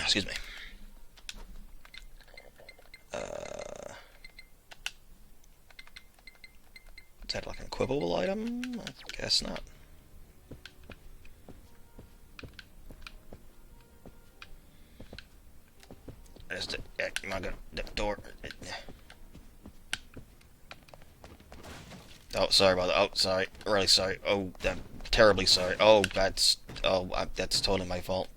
Speaker 1: Excuse me. Is that like an equipable item? I guess not. Just am I gonna the door? Oh, sorry about that. Oh, sorry. Really sorry. Oh, I'm terribly sorry. Oh, that's totally my fault.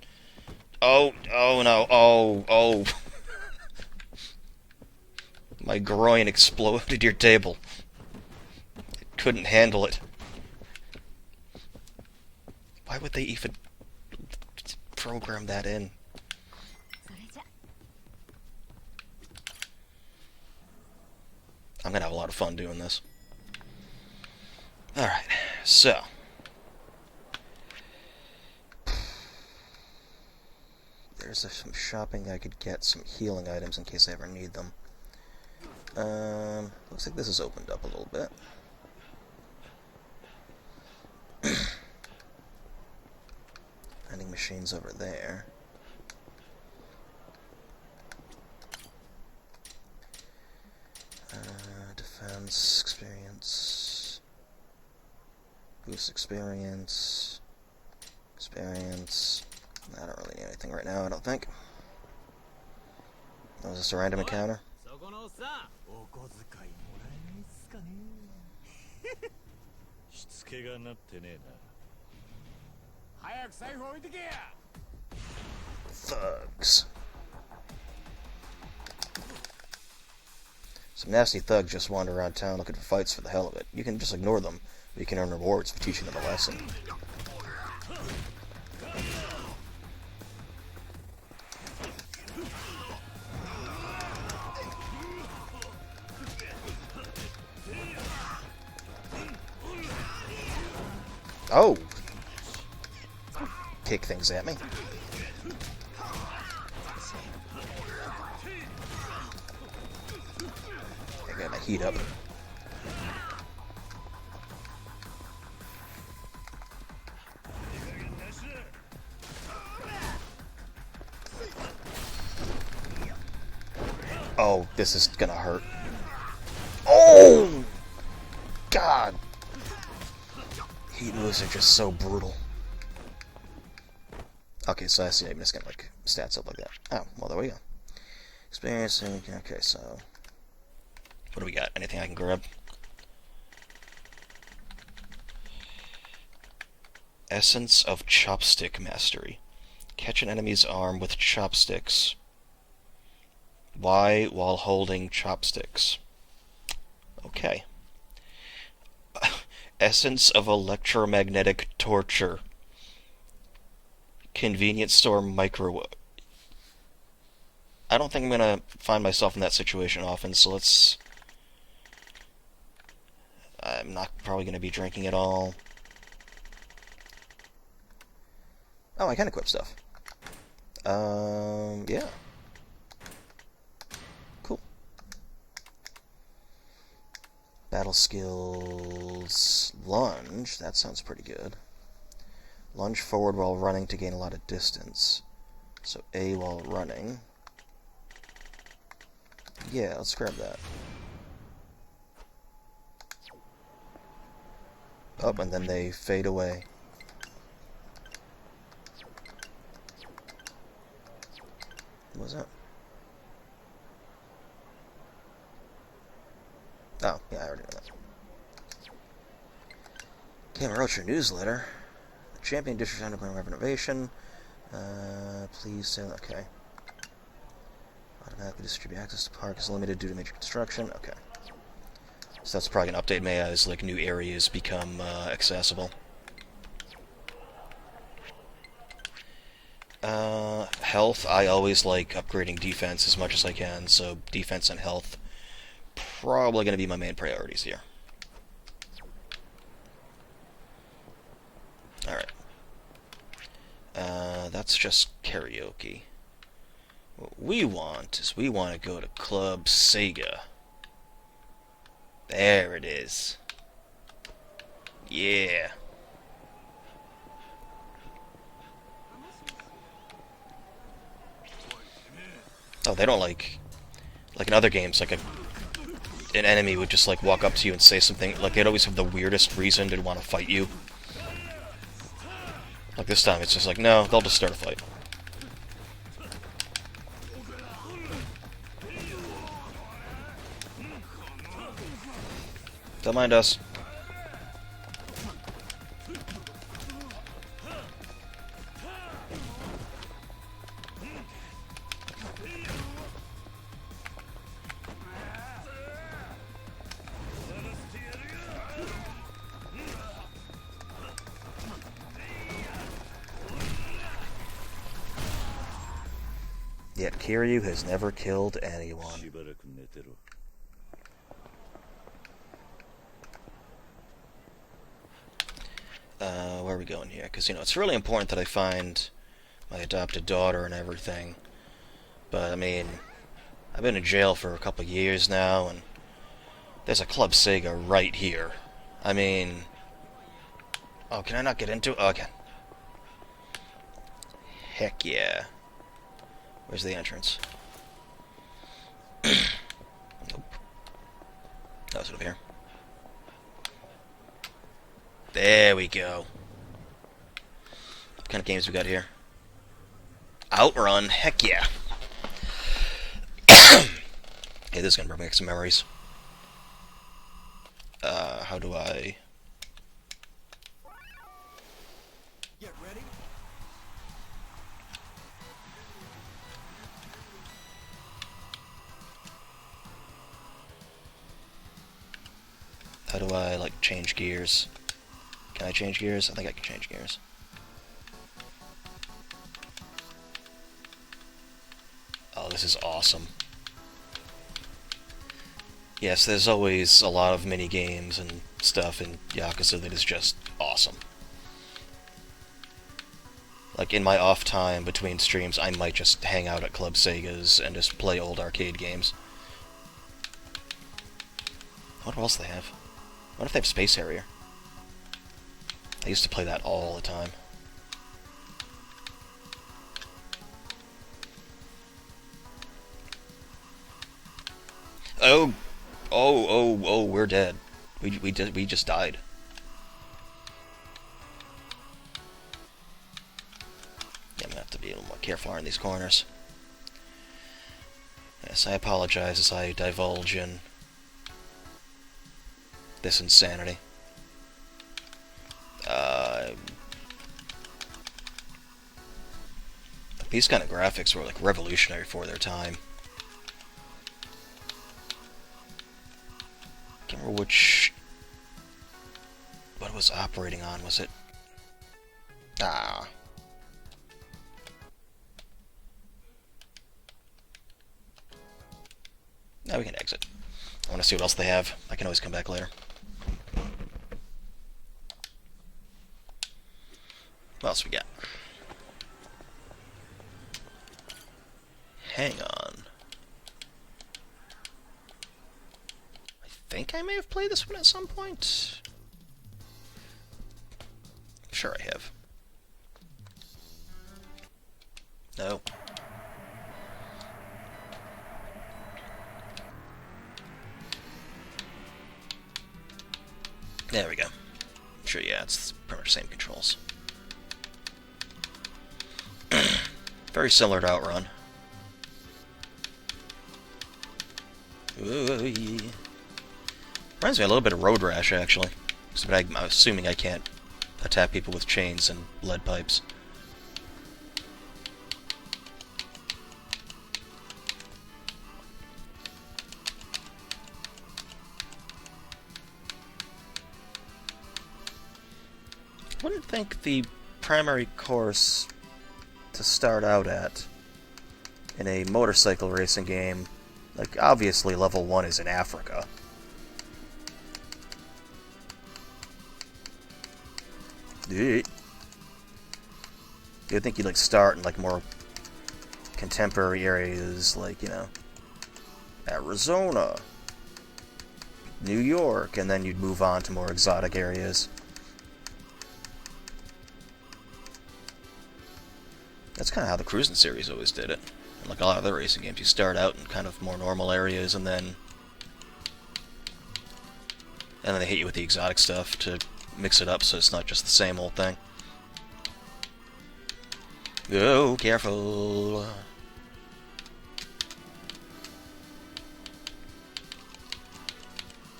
Speaker 1: Oh no. Oh. My groin exploded your table. It couldn't handle it. Why would they even program that in? I'm gonna have a lot of fun doing this. Alright, so. There's some shopping I could get, some healing items in case I ever need them. Looks like this is opened up a little bit. Vending machines over there. Defense, experience. Boost experience. Experience. I don't really need anything right now, I don't think. Was this a random encounter?
Speaker 4: そこのさ、お小遣いもらえないっすかね。
Speaker 8: しつけがなってねえな。
Speaker 4: 早く財布置いてけや。
Speaker 1: Thugs. Some nasty thugs just wander around town looking for fights for the hell of it. You can just ignore them, but you can earn rewards for teaching them a lesson. Oh! Kick things at me. I got my heat up. Oh, this is gonna hurt. Oh! God! Heat moves are just so brutal. Okay, so I see I'm just gonna like stats up like that. Oh, well there we go. Experiencing, okay, so what do we got? Anything I can grab? Essence of Chopstick Mastery. Catch an enemy's arm with chopsticks. Y while holding chopsticks. Okay. Essence of Electromagnetic Torture. Convenience store microwave. I don't think I'm gonna find myself in that situation often, so let's... I'm not probably gonna be drinking at all. Oh, I can equip stuff. Yeah. Cool. Battle skills... Lunge, that sounds pretty good. Lunge forward while running to gain a lot of distance. So A while running. Yeah, let's grab that. Oh, and then they fade away. What was that? Oh, yeah, I already know that. Cameron wrote your newsletter. The Champion District Underground Renovation. Please say, okay. Automatically distribute access to park is limited due to major construction. Okay. So that's probably an update may as like new areas become accessible. Health, I always like upgrading defense as much as I can, so defense and health probably going to be my main priorities here. Alright. That's just karaoke. What we want is we want to go to Club Sega. There it is. Yeah. Oh, they don't like in other games, like an enemy would just like walk up to you and say something, like they'd always have the weirdest reason to want to fight you. Like this time it's just like, no, they'll just start a fight. Don't mind us. Yet Kiryu has never killed anyone. Where are we going here? Because, you know, it's really important that I find my adopted daughter and everything. But, I mean, I've been in jail for a couple of years now, and there's a Club Sega right here. I mean... Oh, can I not get into it? Oh, I can. Heck yeah. Where's the entrance? Nope. That was over here. There we go. What kind of games we got here? Outrun, heck yeah. Hey, this is gonna bring back some memories. How do I...
Speaker 6: Get ready.
Speaker 1: How do I, like, change gears? Can I change gears? I think I can change gears. Oh, this is awesome. Yes, there's always a lot of mini games and stuff in Yakuza that is just awesome. Like, in my off time between streams, I might just hang out at Club Sega's and just play old arcade games. I wonder what else they have. I wonder if they have Space Harrier. I used to play that all the time. Oh, we're dead. We just died. Yeah, I'm gonna have to be a little more careful in these corners. Yes, I apologize as I divulge in this insanity. These kind of graphics were like revolutionary for their time. Can't remember what it was operating on. Was it? Now we can exit. I want to see what else they have. I can always come back later. What else we got? Hang on. I think I may have played this one at some point. Sure I have. No. There we go. Sure, yeah, it's pretty much the same controls. Very similar to Outrun. Ooh, yeah. Reminds me a little bit of Road Rash, actually. But I'm assuming I can't attack people with chains and lead pipes. I wouldn't think the primary course to start out at in a motorcycle racing game, like, obviously level 1 is in Africa. You'd think you'd, like, start in, like, more contemporary areas, like, you know, Arizona, New York, and then you'd move on to more exotic areas. That's kind of how the Cruising series always did it. And like a lot of other racing games, you start out in kind of more normal areas, and then they hit you with the exotic stuff to mix it up so it's not just the same old thing. Oh, careful.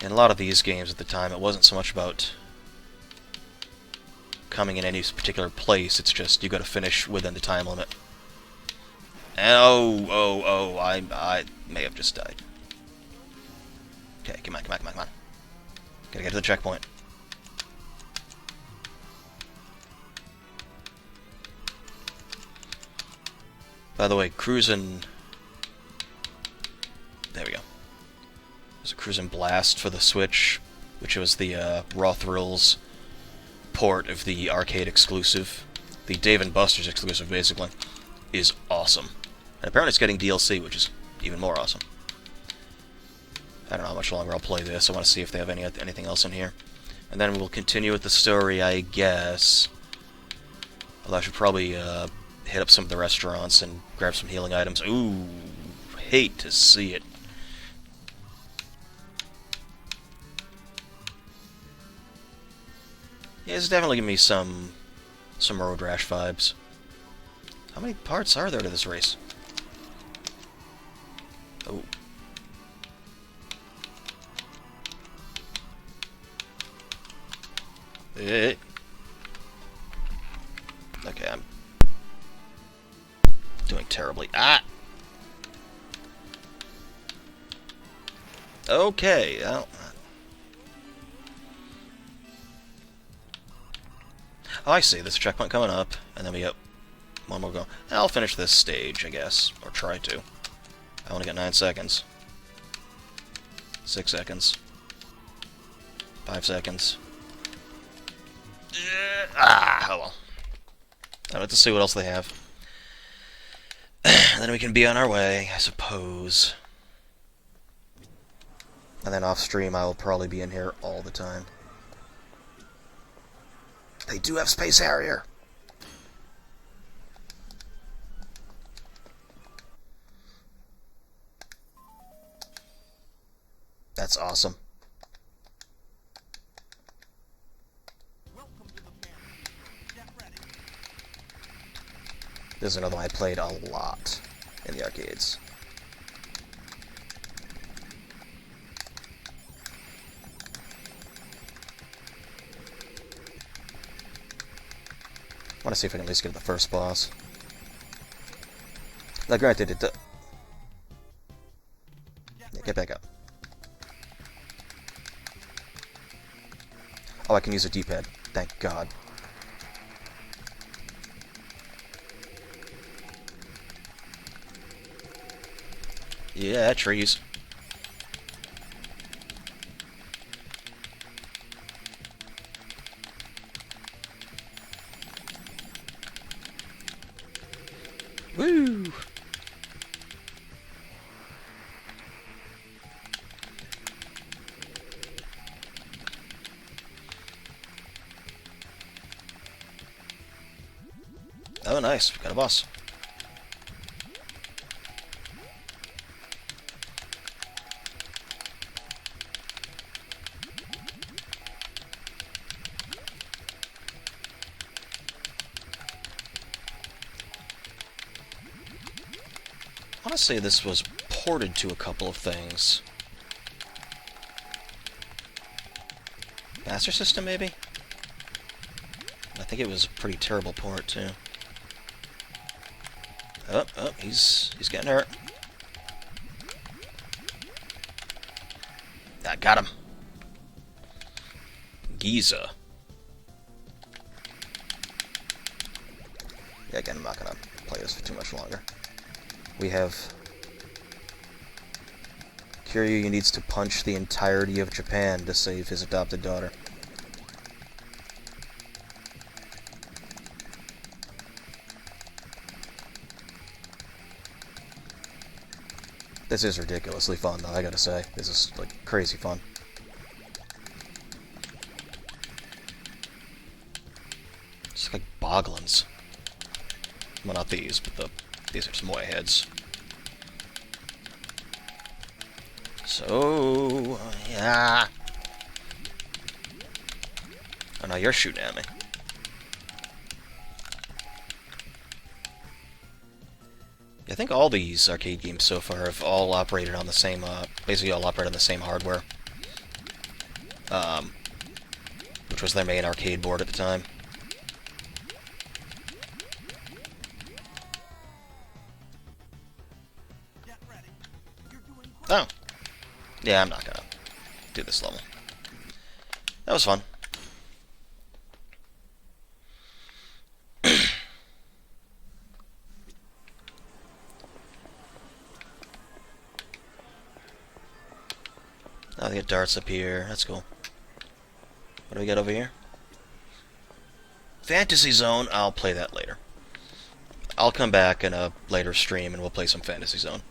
Speaker 1: In a lot of these games at the time, it wasn't so much about coming in any particular place, it's just you gotta finish within the time limit. Oh, I may have just died. Okay, come on. Gotta get to the checkpoint. By the way, Cruisin'... There we go. There's a Cruisin' Blast for the Switch, which was the Raw Thrills port of the arcade exclusive. The Dave & Buster's exclusive, basically, is awesome. And apparently it's getting DLC, which is even more awesome. I don't know how much longer I'll play this. I want to see if they have anything else in here. And then we'll continue with the story, I guess. Although I should probably hit up some of the restaurants and grab some healing items. Ooh, hate to see it. Yeah, it's definitely giving me some Road Rash vibes. How many parts are there to this race? Oh. Eh. Okay, I'm doing terribly. Ah! Okay, well... Oh, I see. There's a checkpoint coming up, and then we get one more go. I'll finish this stage, I guess. Or try to. I only got 9 seconds. 6 seconds. 5 seconds. Oh well. I'd like to see what else they have. Then we can be on our way, I suppose. And then off stream, I will probably be in here all the time. They do have Space Harrier! That's awesome. This is another one I played a lot in the arcades. I want to see if I can at least get to the first boss. Now, granted, it yeah, get back up. Oh, I can use a D-pad. Thank God. Yeah, trees. Woo! Oh, nice. We got a boss. I want to say this was ported to a couple of things. Master System, maybe? I think it was a pretty terrible port, too. Oh, he's getting hurt. I got him. Giza. Yeah, again, I'm not gonna play this for too much longer. We have Kiryu needs to punch the entirety of Japan to save his adopted daughter. This is ridiculously fun, though, I gotta say. This is, like, crazy fun. Just like Boglins. Well, not these, but these are Samoy heads. So, yeah. Oh, no, you're shooting at me. I think all these arcade games so far have all operated on the same, basically all operate on the same hardware. Which was their main arcade board at the time. Oh. Yeah, I'm not gonna do this level. That was fun. Oh, they got darts up here. That's cool. What do we got over here? Fantasy Zone. I'll play that later. I'll come back in a later stream and we'll play some Fantasy Zone.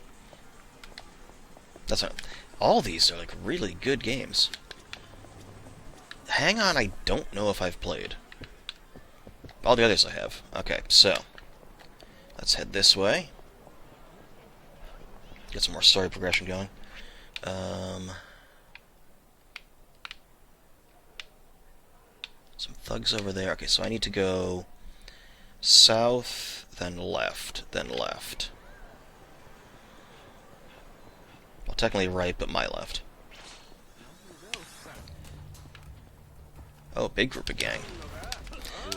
Speaker 1: That's not... All these are like really good games. Hang on, I don't know if I've played. All the others I have. Okay, so let's head this way. Get some more story progression going. Some thugs over there. Okay, so I need to go south then left, then left. Well, technically right, but my left. Oh, big group of gang.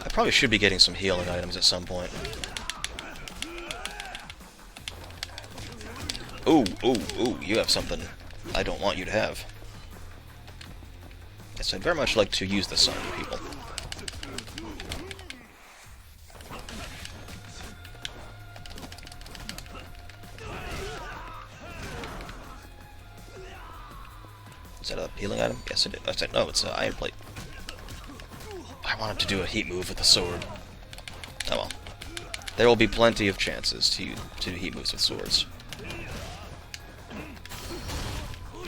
Speaker 1: I probably should be getting some healing items at some point. Ooh, ooh, ooh, you have something I don't want you to have. Yes, I'd very much like to use this on you people. Is that a healing item? Yes, it is. I said, no, it's an iron plate. I wanted to do a heat move with the sword. Oh well. There will be plenty of chances to do heat moves with swords.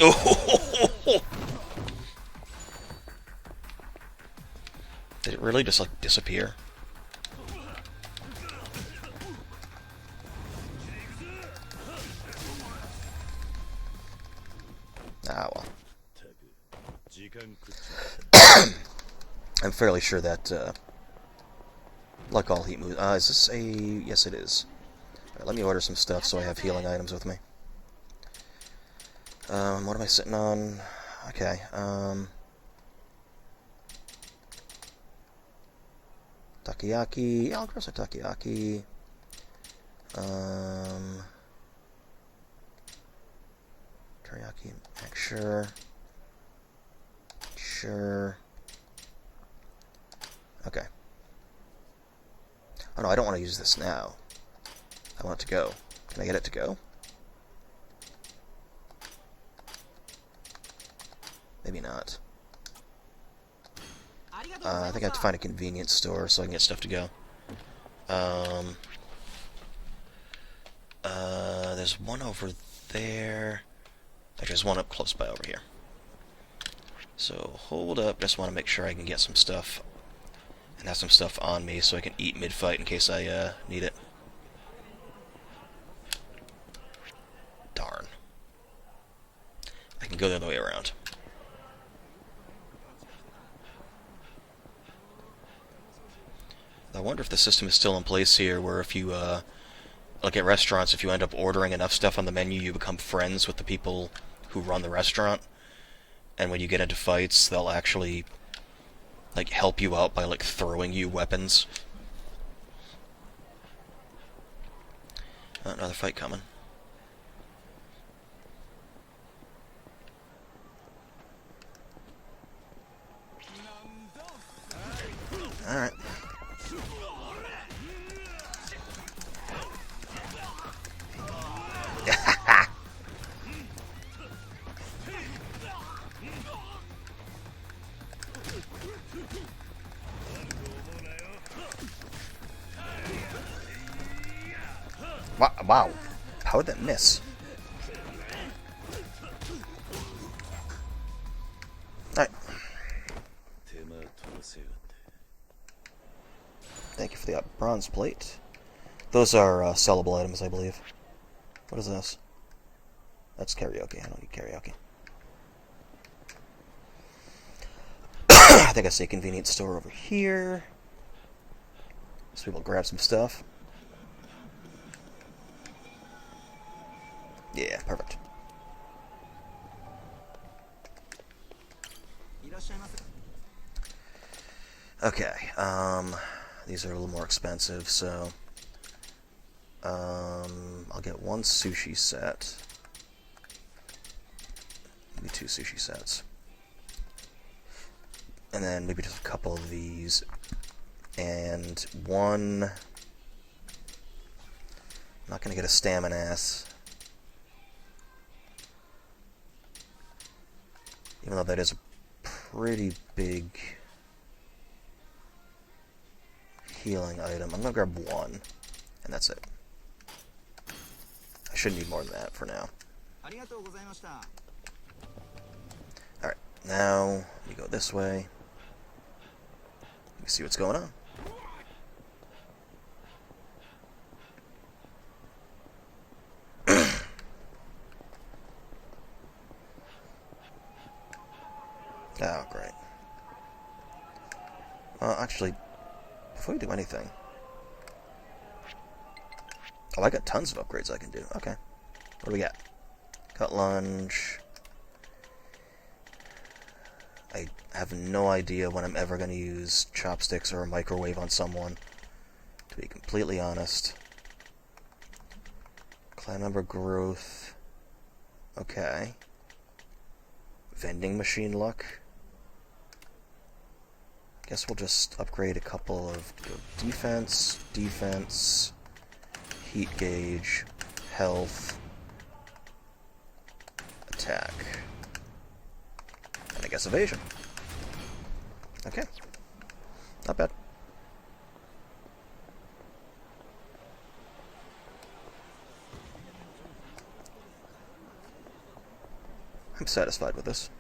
Speaker 1: Oh! Did it really just, like, disappear? Ah, well. I'm fairly sure that, like all heat moves... is this a... Yes, it is. Alright, let me order some stuff so I have healing items with me. What am I sitting on? Okay, Takoyaki... Yeah, I'll grab some takoyaki. Teriyaki, sure. Sure. Okay. Oh no, I don't want to use this now. I want it to go. Can I get it to go? Maybe not. I think I have to find a convenience store so I can get stuff to go. There's one over there. Actually, there's one up close by over here. So, hold up. Just want to make sure I can get some stuff. And have some stuff on me so I can eat mid-fight in case I need it. Darn. I can go the other way around. I wonder if the system is still in place here where if you, like at restaurants, if you end up ordering enough stuff on the menu, you become friends with the people who run the restaurant. And when you get into fights, they'll actually, like, help you out by, like, throwing you weapons. Another fight coming. Alright. Wow. How did that miss? Alright. Thank you for the bronze plate. Those are sellable items, I believe. What is this? That's karaoke. I don't need karaoke. I think I see a convenience store over here. So people grab some stuff. Yeah, perfect. Okay, these are a little more expensive, so I'll get one sushi set. Maybe two sushi sets. And then maybe just a couple of these. And one... I'm not gonna get a stamina-ass. Even though that is a pretty big healing item. I'm gonna grab one, and that's it. I shouldn't need more than that for now. Alright, now we go this way. Let me see what's going on. Oh, great. Actually, before we do anything, Oh, I got tons of upgrades I can do. Okay. What do we got? Cut lunge. I have no idea when I'm ever going to use chopsticks or a microwave on someone, to be completely honest. Clan member growth. Okay. Vending machine luck. Guess we'll just upgrade a couple of defense, heat gauge, health, attack, and I guess evasion. Okay. Not bad. I'm satisfied with this.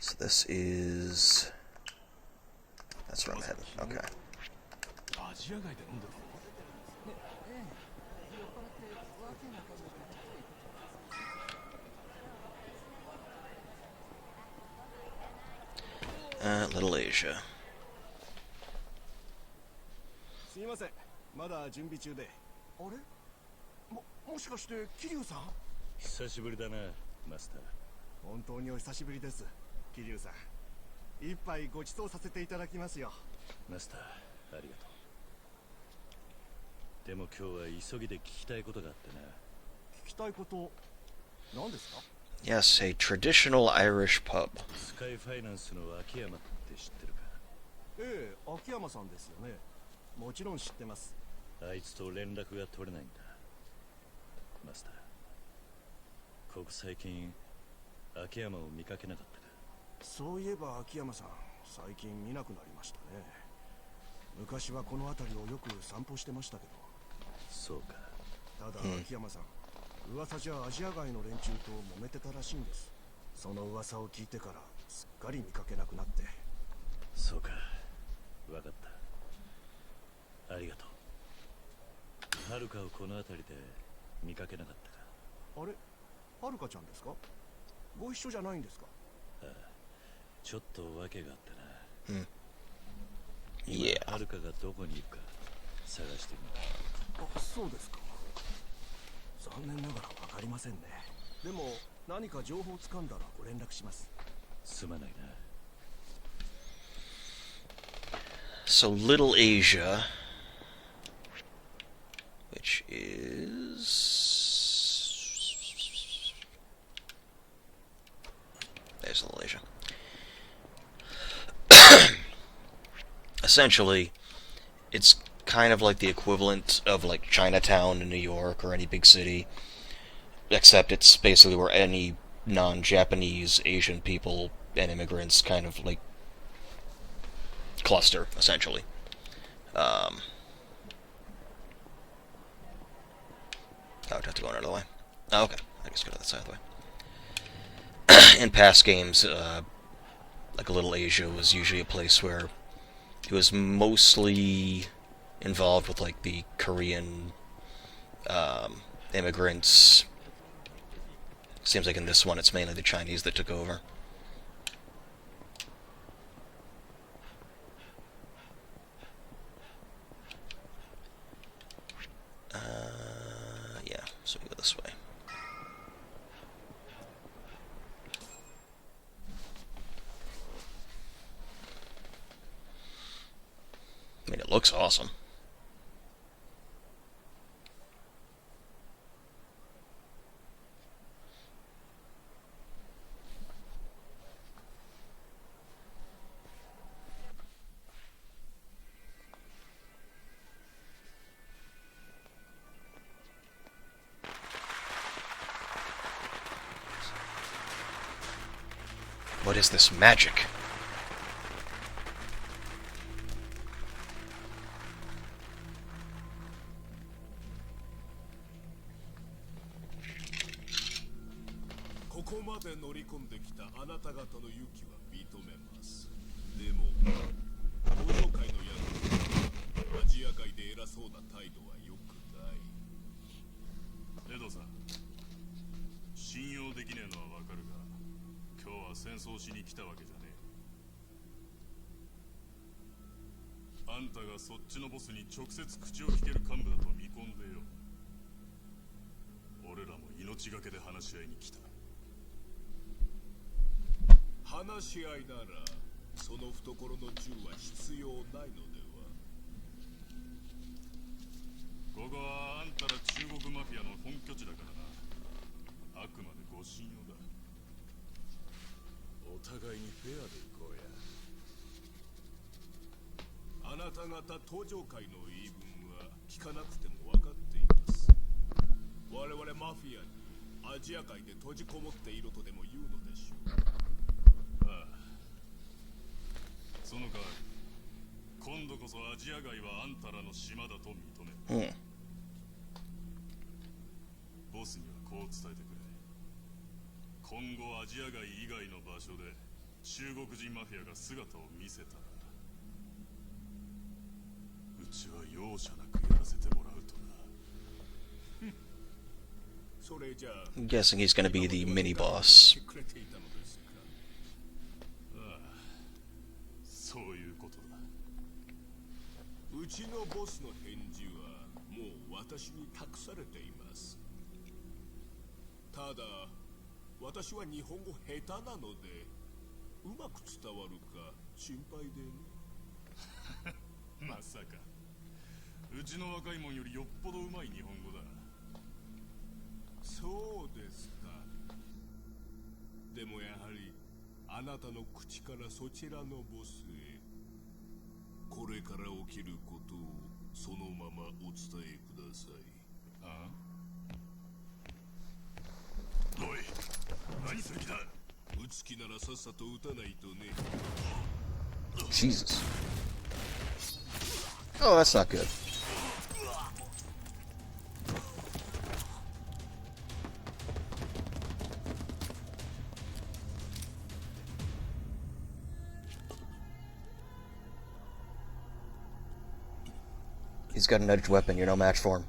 Speaker 1: So this is... That's where I'm heading. Okay. Little Asia.
Speaker 6: すみません、まだ準備中で。あれ？もしかして桐生さん？
Speaker 8: 久しぶりだな、マスター。
Speaker 6: 本当にお久しぶりです、桐生さん。一杯ご馳走させていただきますよ。
Speaker 8: マスター、ありがとう。でも今日は急ぎで聞きたいことがあってな。
Speaker 6: 聞きたいこと、何ですか？
Speaker 1: Yes, a traditional Irish pub.
Speaker 8: スカイファイナンスの秋山って知ってるか？
Speaker 6: ええ、秋山さんですよね。もちろん知ってます。
Speaker 8: あいつと連絡が取れないんだ。マスター、ここ最近秋山を見かけなかったか？
Speaker 6: そういえば秋山さん、最近見なくなりましたね。昔はこの辺りをよく散歩してましたけど。
Speaker 8: そうか。
Speaker 6: ただ秋山さん、噂じゃアジア外の連中と揉めてたらしいんです。その噂を聞いてからすっかり見かけなくなって。
Speaker 8: そうか、わかった。ありがとう。はるかをこの辺りで見かけなかったか？
Speaker 6: あれ、はるかちゃんですか？ご一緒じゃないんですか？
Speaker 8: ああ、ちょっと訳があってな。
Speaker 1: いや、
Speaker 8: はるかがどこにいるか探してみる。
Speaker 6: あ、そうですか。残念ながらわかりませんね。でも何か情報をつかんだらご連絡します。
Speaker 8: すまないな。
Speaker 1: So Little Asia, which is... There's Little Asia. Essentially, it's kind of like the equivalent of like Chinatown in New York or any big city, except it's basically where any non-Japanese Asian people and immigrants kind of like cluster, essentially. Oh, I'd have to go another way. Oh, okay. I guess go to the side of the way. In past games, like Little Asia was usually a place where it was mostly involved with like the Korean immigrants. Seems like in this one it's mainly the Chinese that took over. Yeah, so we go this way. I mean, it looks awesome. What is this magic?
Speaker 3: あんたがそっちのボスに直接口を聞ける幹部だと見込んでよ。俺らも命がけで話し合いに来た。
Speaker 15: 話し合いならその懐の銃は必要ないのでは。
Speaker 3: ここはあんたら中国マフィアの本拠地だからな。あくまでご信用だ。
Speaker 15: お互いにフェアでいこうや。あなた方登場界の言い分は聞かなくても分かっています。我々マフィアにアジア界で閉じこもっているとでも言うのでしょう。
Speaker 3: ああ、その代わり今度こそアジア街はあんたらの島だと認める。ボスにはこう伝えてくれ。今後アジア街以外の場所で中国人マフィアが姿を見せたら、うちは容赦なくやらせてもらうとな。
Speaker 15: それじゃあ
Speaker 1: I'm guessing he's going to be the mini boss.
Speaker 3: ああ、そういうことだ。
Speaker 15: うちのボスの返事はもう私に託されています。ただ私は日本語下手なのでうまく伝わるか心配でね。
Speaker 3: まさかうちの若いもんよりよっぽどうまい日本語だ。
Speaker 15: そうですか。でもやはりあなたの口からそちらのボスへこれから起きることをそのままお伝えください。
Speaker 3: ああ、おい、何する気だ。
Speaker 15: 撃つ気ならさっさと撃たないとね。
Speaker 1: Jesus. Oh, that's not good. He's got an edged weapon, you're no match for him.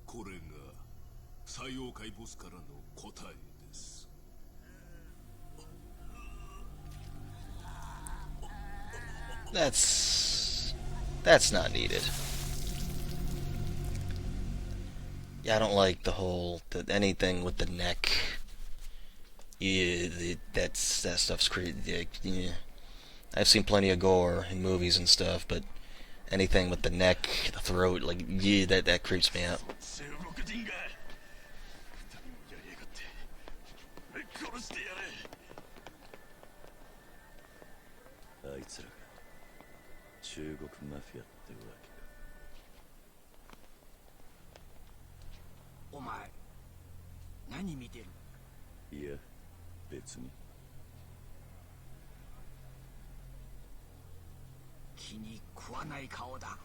Speaker 15: これが採用界ボスからの答えです。
Speaker 1: That's not needed. Yeah, I don't like the whole anything with the neck. Yeah, that stuff's creepy. Yeah. I've seen plenty of gore in movies and stuff, but anything with the neck, the throat, like, yeah, that creeps me out.
Speaker 8: あいつらが中国マフィアってわけか。
Speaker 9: お前何見てる？
Speaker 8: いや別に。
Speaker 9: 気に食わない顔だ。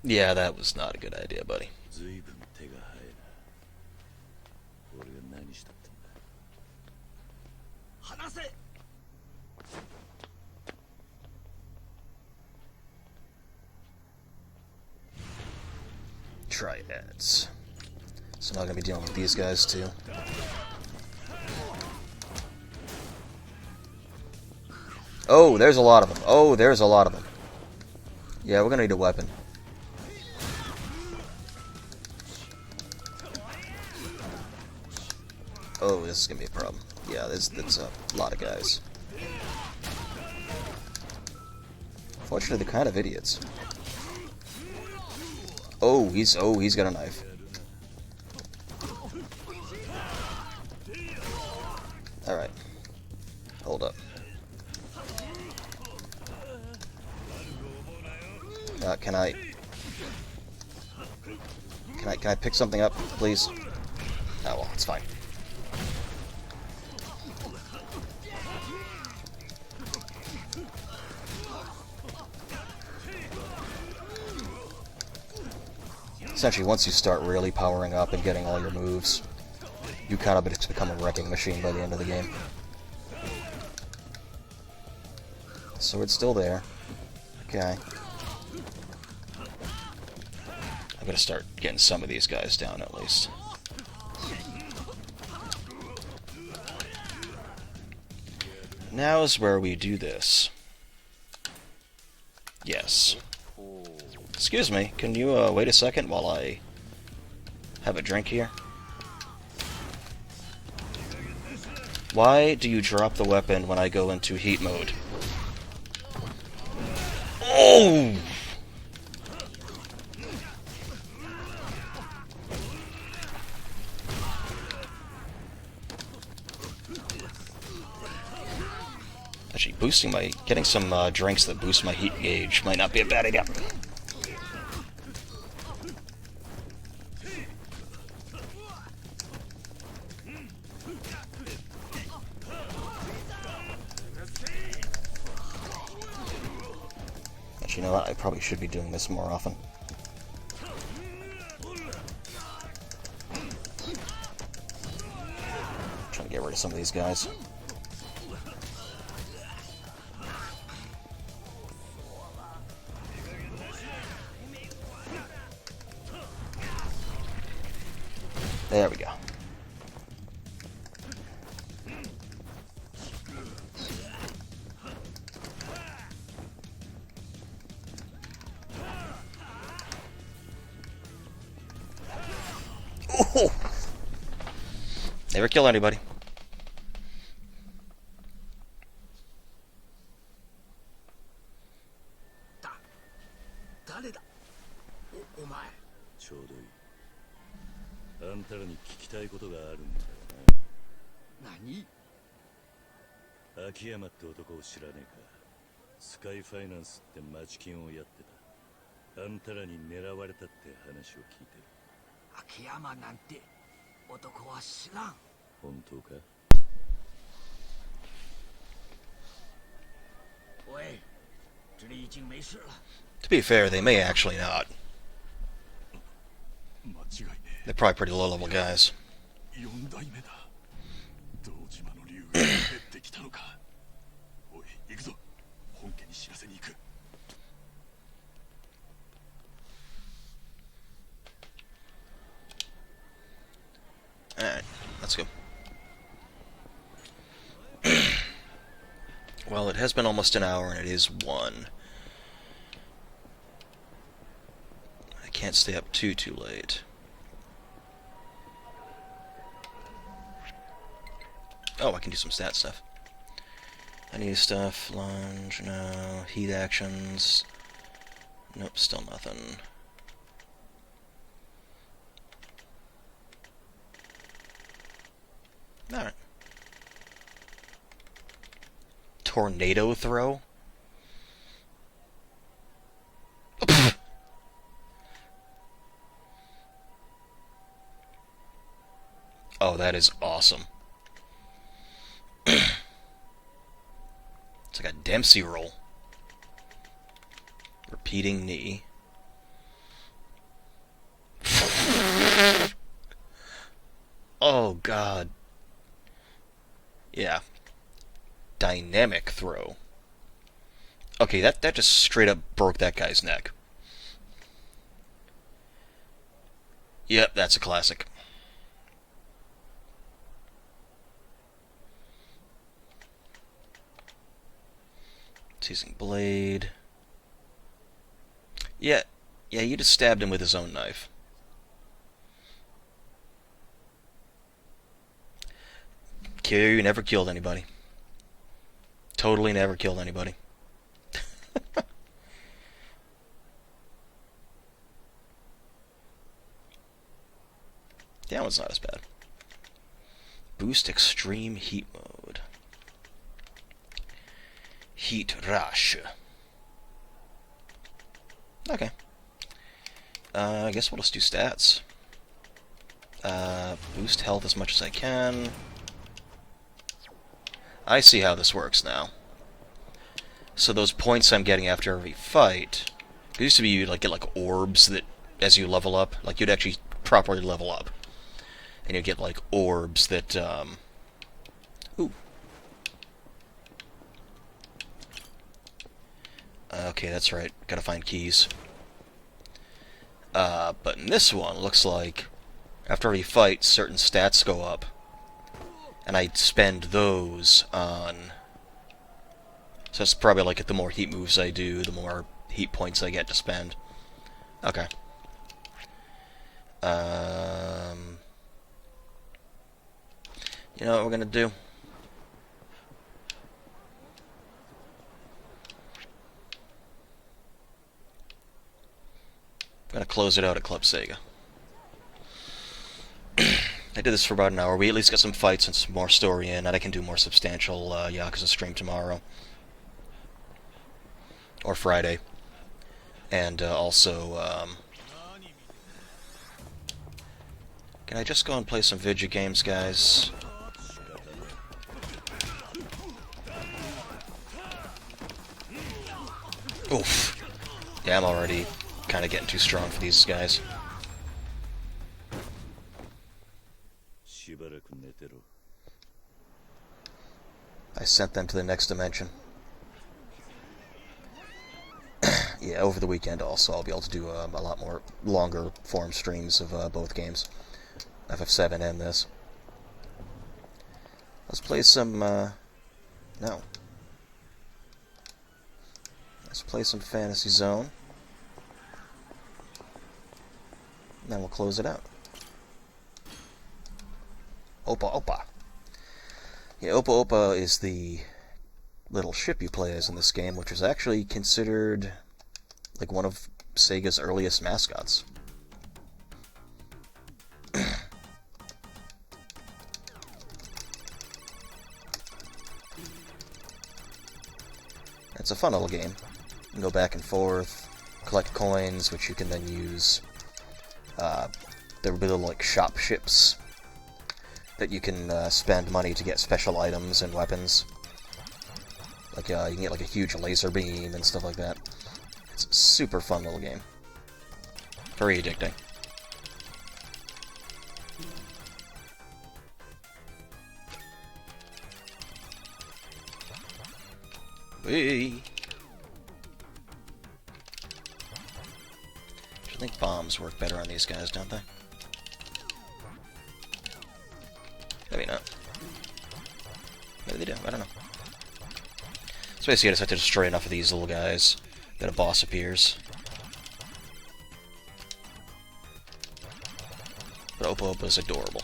Speaker 1: Yeah, that was not a good idea, buddy.
Speaker 8: ずいぶん手が早いな。俺が何したってんだ。
Speaker 9: 離せ。
Speaker 1: Triads. So now I'm gonna be dealing with these guys too. Oh, there's a lot of them. Oh, there's a lot of them. Yeah, we're gonna need a weapon. Oh, this is gonna be a problem. Yeah, that's a lot of guys. Fortunately, they're kind of idiots. Oh, he's got a knife. All right, hold up. Can I pick something up, please? Oh well, it's fine. Essentially, once you start really powering up and getting all your moves, you kind of become a wrecking machine by the end of the game. Sword's still there. Okay. I'm gonna start getting some of these guys down at least. Now is where we do this. Yes. Excuse me, can you wait a second while I have a drink here? Why do you drop the weapon when I go into heat mode? Oh! Actually, getting some drinks that boost my heat gauge might not be a bad idea. Actually, you know what? I probably should be doing this more often. Trying to get rid of some of these guys. There we go. Ooh. Never kill anybody.
Speaker 8: 秋山って男を知らねえか。スカイファイナンスって町金をやってた。あんたらに狙われたって話を聞いてる。
Speaker 9: 秋山なんて男は知らん。
Speaker 8: 本当か？
Speaker 9: おい、这里已经没事了。
Speaker 1: To be fair, they may actually not. They're probably pretty low-level guys. Alright, let's go. Well, it has been almost an hour and it is 1. I can't stay up too late. Oh, I can do some stat stuff. I need stuff, lunge, no, heat actions. Nope, still nothing. Alright. Tornado throw? Oh, that is awesome. It's like a Dempsey roll. Repeating knee. Oh, God. Yeah. Dynamic throw. Okay, that just straight up broke that guy's neck. Yep, that's a classic. Teasing blade. Yeah, you just stabbed him with his own knife. Kiryu never killed anybody. Totally never killed anybody. That one's not as bad. Boost extreme heat mode. Heat rush. Okay. I guess we'll just do stats. Boost health as much as I can. I see how this works now. So those points I'm getting after every fight, it used to be you'd like get like orbs that as you level up, like you'd actually properly level up, and you'd get like orbs that okay, Okay, that's right. Gotta find keys. But in this one, looks like after every fight, certain stats go up. And I spend those on... So it's probably like the more heat moves I do, the more heat points I get to spend. Okay. You know what we're gonna do? I'm gonna close it out at Club Sega. I did this for about an hour. We at least got some fights and some more story in, and I can do more substantial Yakuza stream tomorrow. Or Friday. And also, can I just go and play some video games, guys? Oof. Yeah, I'm already kind of getting too strong for these guys. I sent them to the next dimension. Yeah, over the weekend also I'll be able to do a lot more longer form streams of both games. FF7 and this. Let's play some, no. Let's play some Fantasy Zone. And then we'll close it out. Opa Opa. Yeah, Opa Opa is the little ship you play as in this game, which is actually considered like one of Sega's earliest mascots. It's a fun little game. You can go back and forth, collect coins, which you can then use. There will be little like shop ships that you can spend money to get special items and weapons. Like you can get like a huge laser beam and stuff like that. It's a super fun little game. Very addicting. Whee! I think bombs work better on these guys, don't they? Maybe not. Maybe they do, I don't know. So basically I just have to destroy enough of these little guys that a boss appears. But Opa Opa is adorable.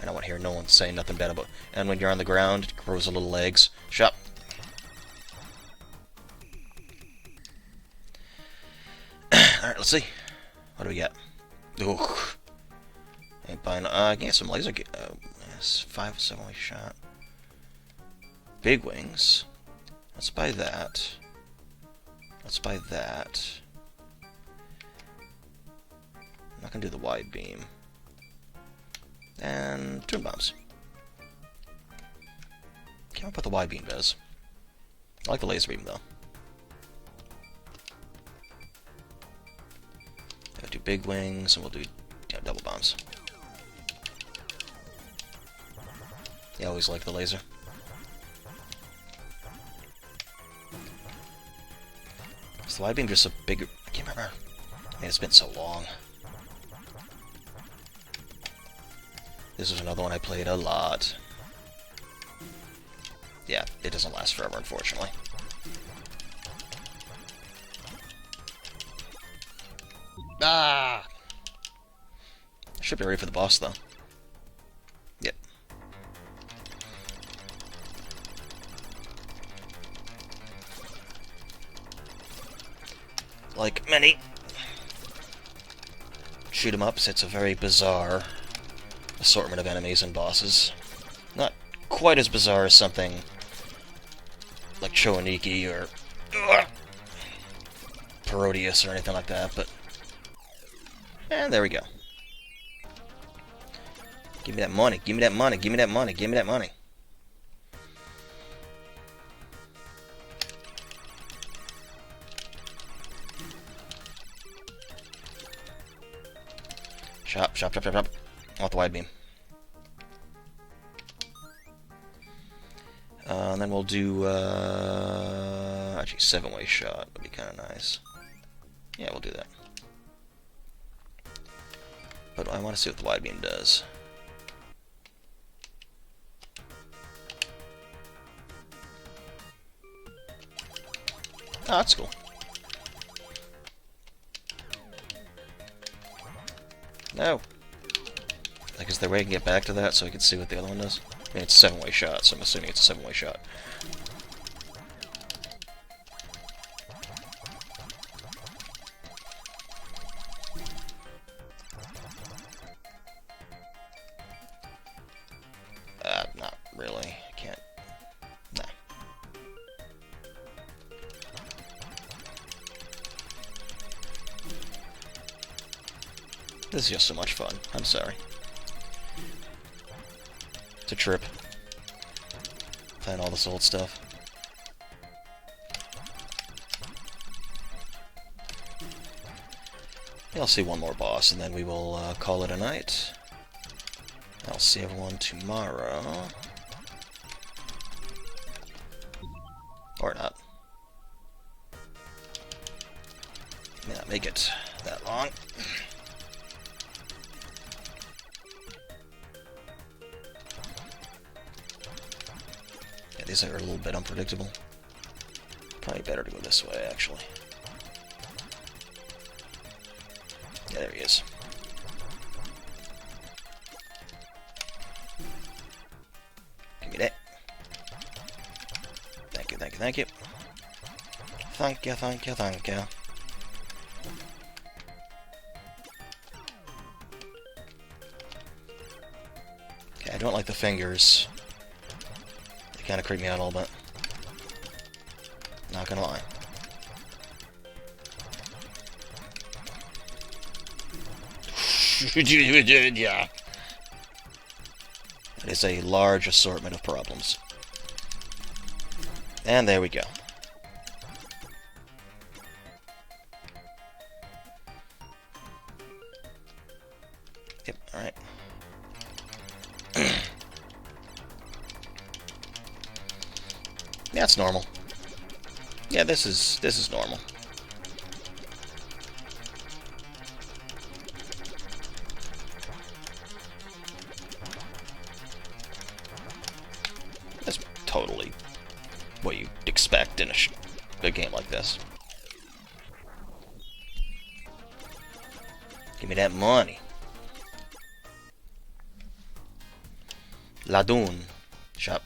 Speaker 1: I don't want to hear no one saying nothing bad about it. And when you're on the ground, it grows little legs. Shop! Alright, let's see. What do we get? Ooh. Ain't buying... I can get some laser... yes, 5-7 shot. Big wings. Let's buy that. Let's buy that. I'm not gonna do the wide beam. And twin bombs. Can't remember what the wide beam does. I like the laser beam though. I'll do big wings and we'll do double bombs. I always like the laser. Is the wide beam just a bigger... I can't remember. I mean, it's been so long. This is another one I played a lot. Yeah, it doesn't last forever, unfortunately. Ah! I should be ready for the boss, though. Yep. Like many shoot 'em ups, it's a very bizarre assortment of enemies and bosses. Not quite as bizarre as something like Choaniki or Parodius or anything like that, but... And there we go. Give me that money, give me that money, give me that money, give me that money. Shop, shop, shop, shop, shop. I want the wide beam. And then we'll do, Actually, 7-way shot would be kind of nice. Yeah, we'll do that. But I want to see what the wide beam does. Oh, that's cool. No. I guess there way I can get back to that so I can see what the other one does. I mean, it's a 7-way shot, so I'm assuming it's a 7-way shot. Not really. I can't. Nah. This is just so much fun. I'm sorry. It's a trip. Playing all this old stuff. I'll see one more boss, and then we will call it a night. I'll see everyone tomorrow. Or not. May not make it that long. Yeah, these are a little bit unpredictable. Probably better to go this way, actually. Yeah, there he is. Give me that. Thank you, thank you, thank you. Thank you, thank you, thank you. Okay, I don't like the fingers. They kind of creep me out a little bit. Not gonna lie. Yeah. It is a large assortment of problems. And there we go. Yep, alright. That's normal. Yeah, this is normal. That's totally what you'd expect in a game like this. Give me that money. Ladun. Shop.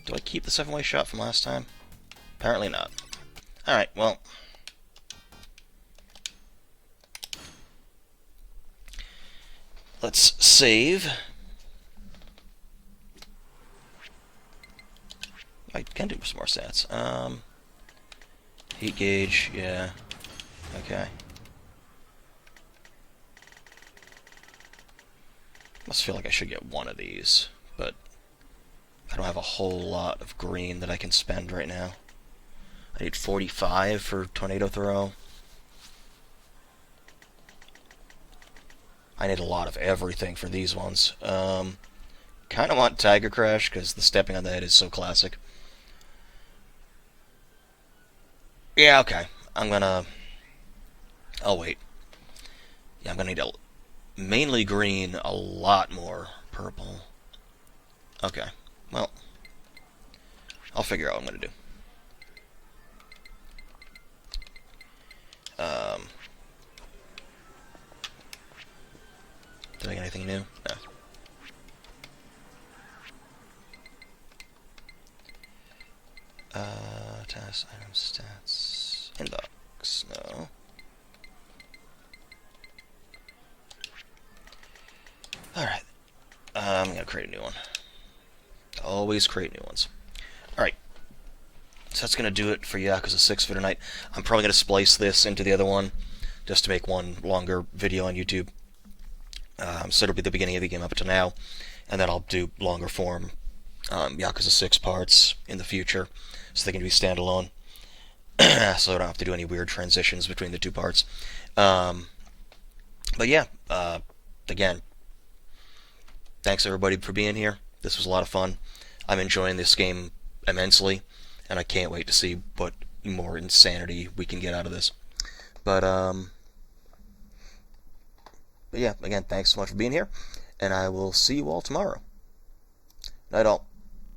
Speaker 1: Do I keep the 7-way shot from last time? Apparently not. Alright, well. Let's save. I can do some more stats. Heat gauge, yeah. Okay. Must feel like I should get one of these, but I don't have a whole lot of green that I can spend right now. I need 45 for Tornado Throw. I need a lot of everything for these ones. Kind of want Tiger Crash, because the stepping on the head is so classic. Yeah, okay. I'll wait. Yeah, I'm gonna need mainly green, a lot more purple. Okay. Well, I'll figure out what I'm going to do. Did I get anything new? No. Task, item, stats, inbox, no. Alright. I'm going to create a new one. Always create new ones. Alright. So that's going to do it for Yakuza 6 for tonight. I'm probably going to splice this into the other one just to make one longer video on YouTube. So it'll be the beginning of the game up to now. And then I'll do longer form Yakuza 6 parts in the future so they can be standalone. So I don't have to do any weird transitions between the two parts. But yeah, again, thanks everybody for being here. This was a lot of fun. I'm enjoying this game immensely, and I can't wait to see what more insanity we can get out of this. But yeah, again, thanks so much for being here, and I will see you all tomorrow. Night all.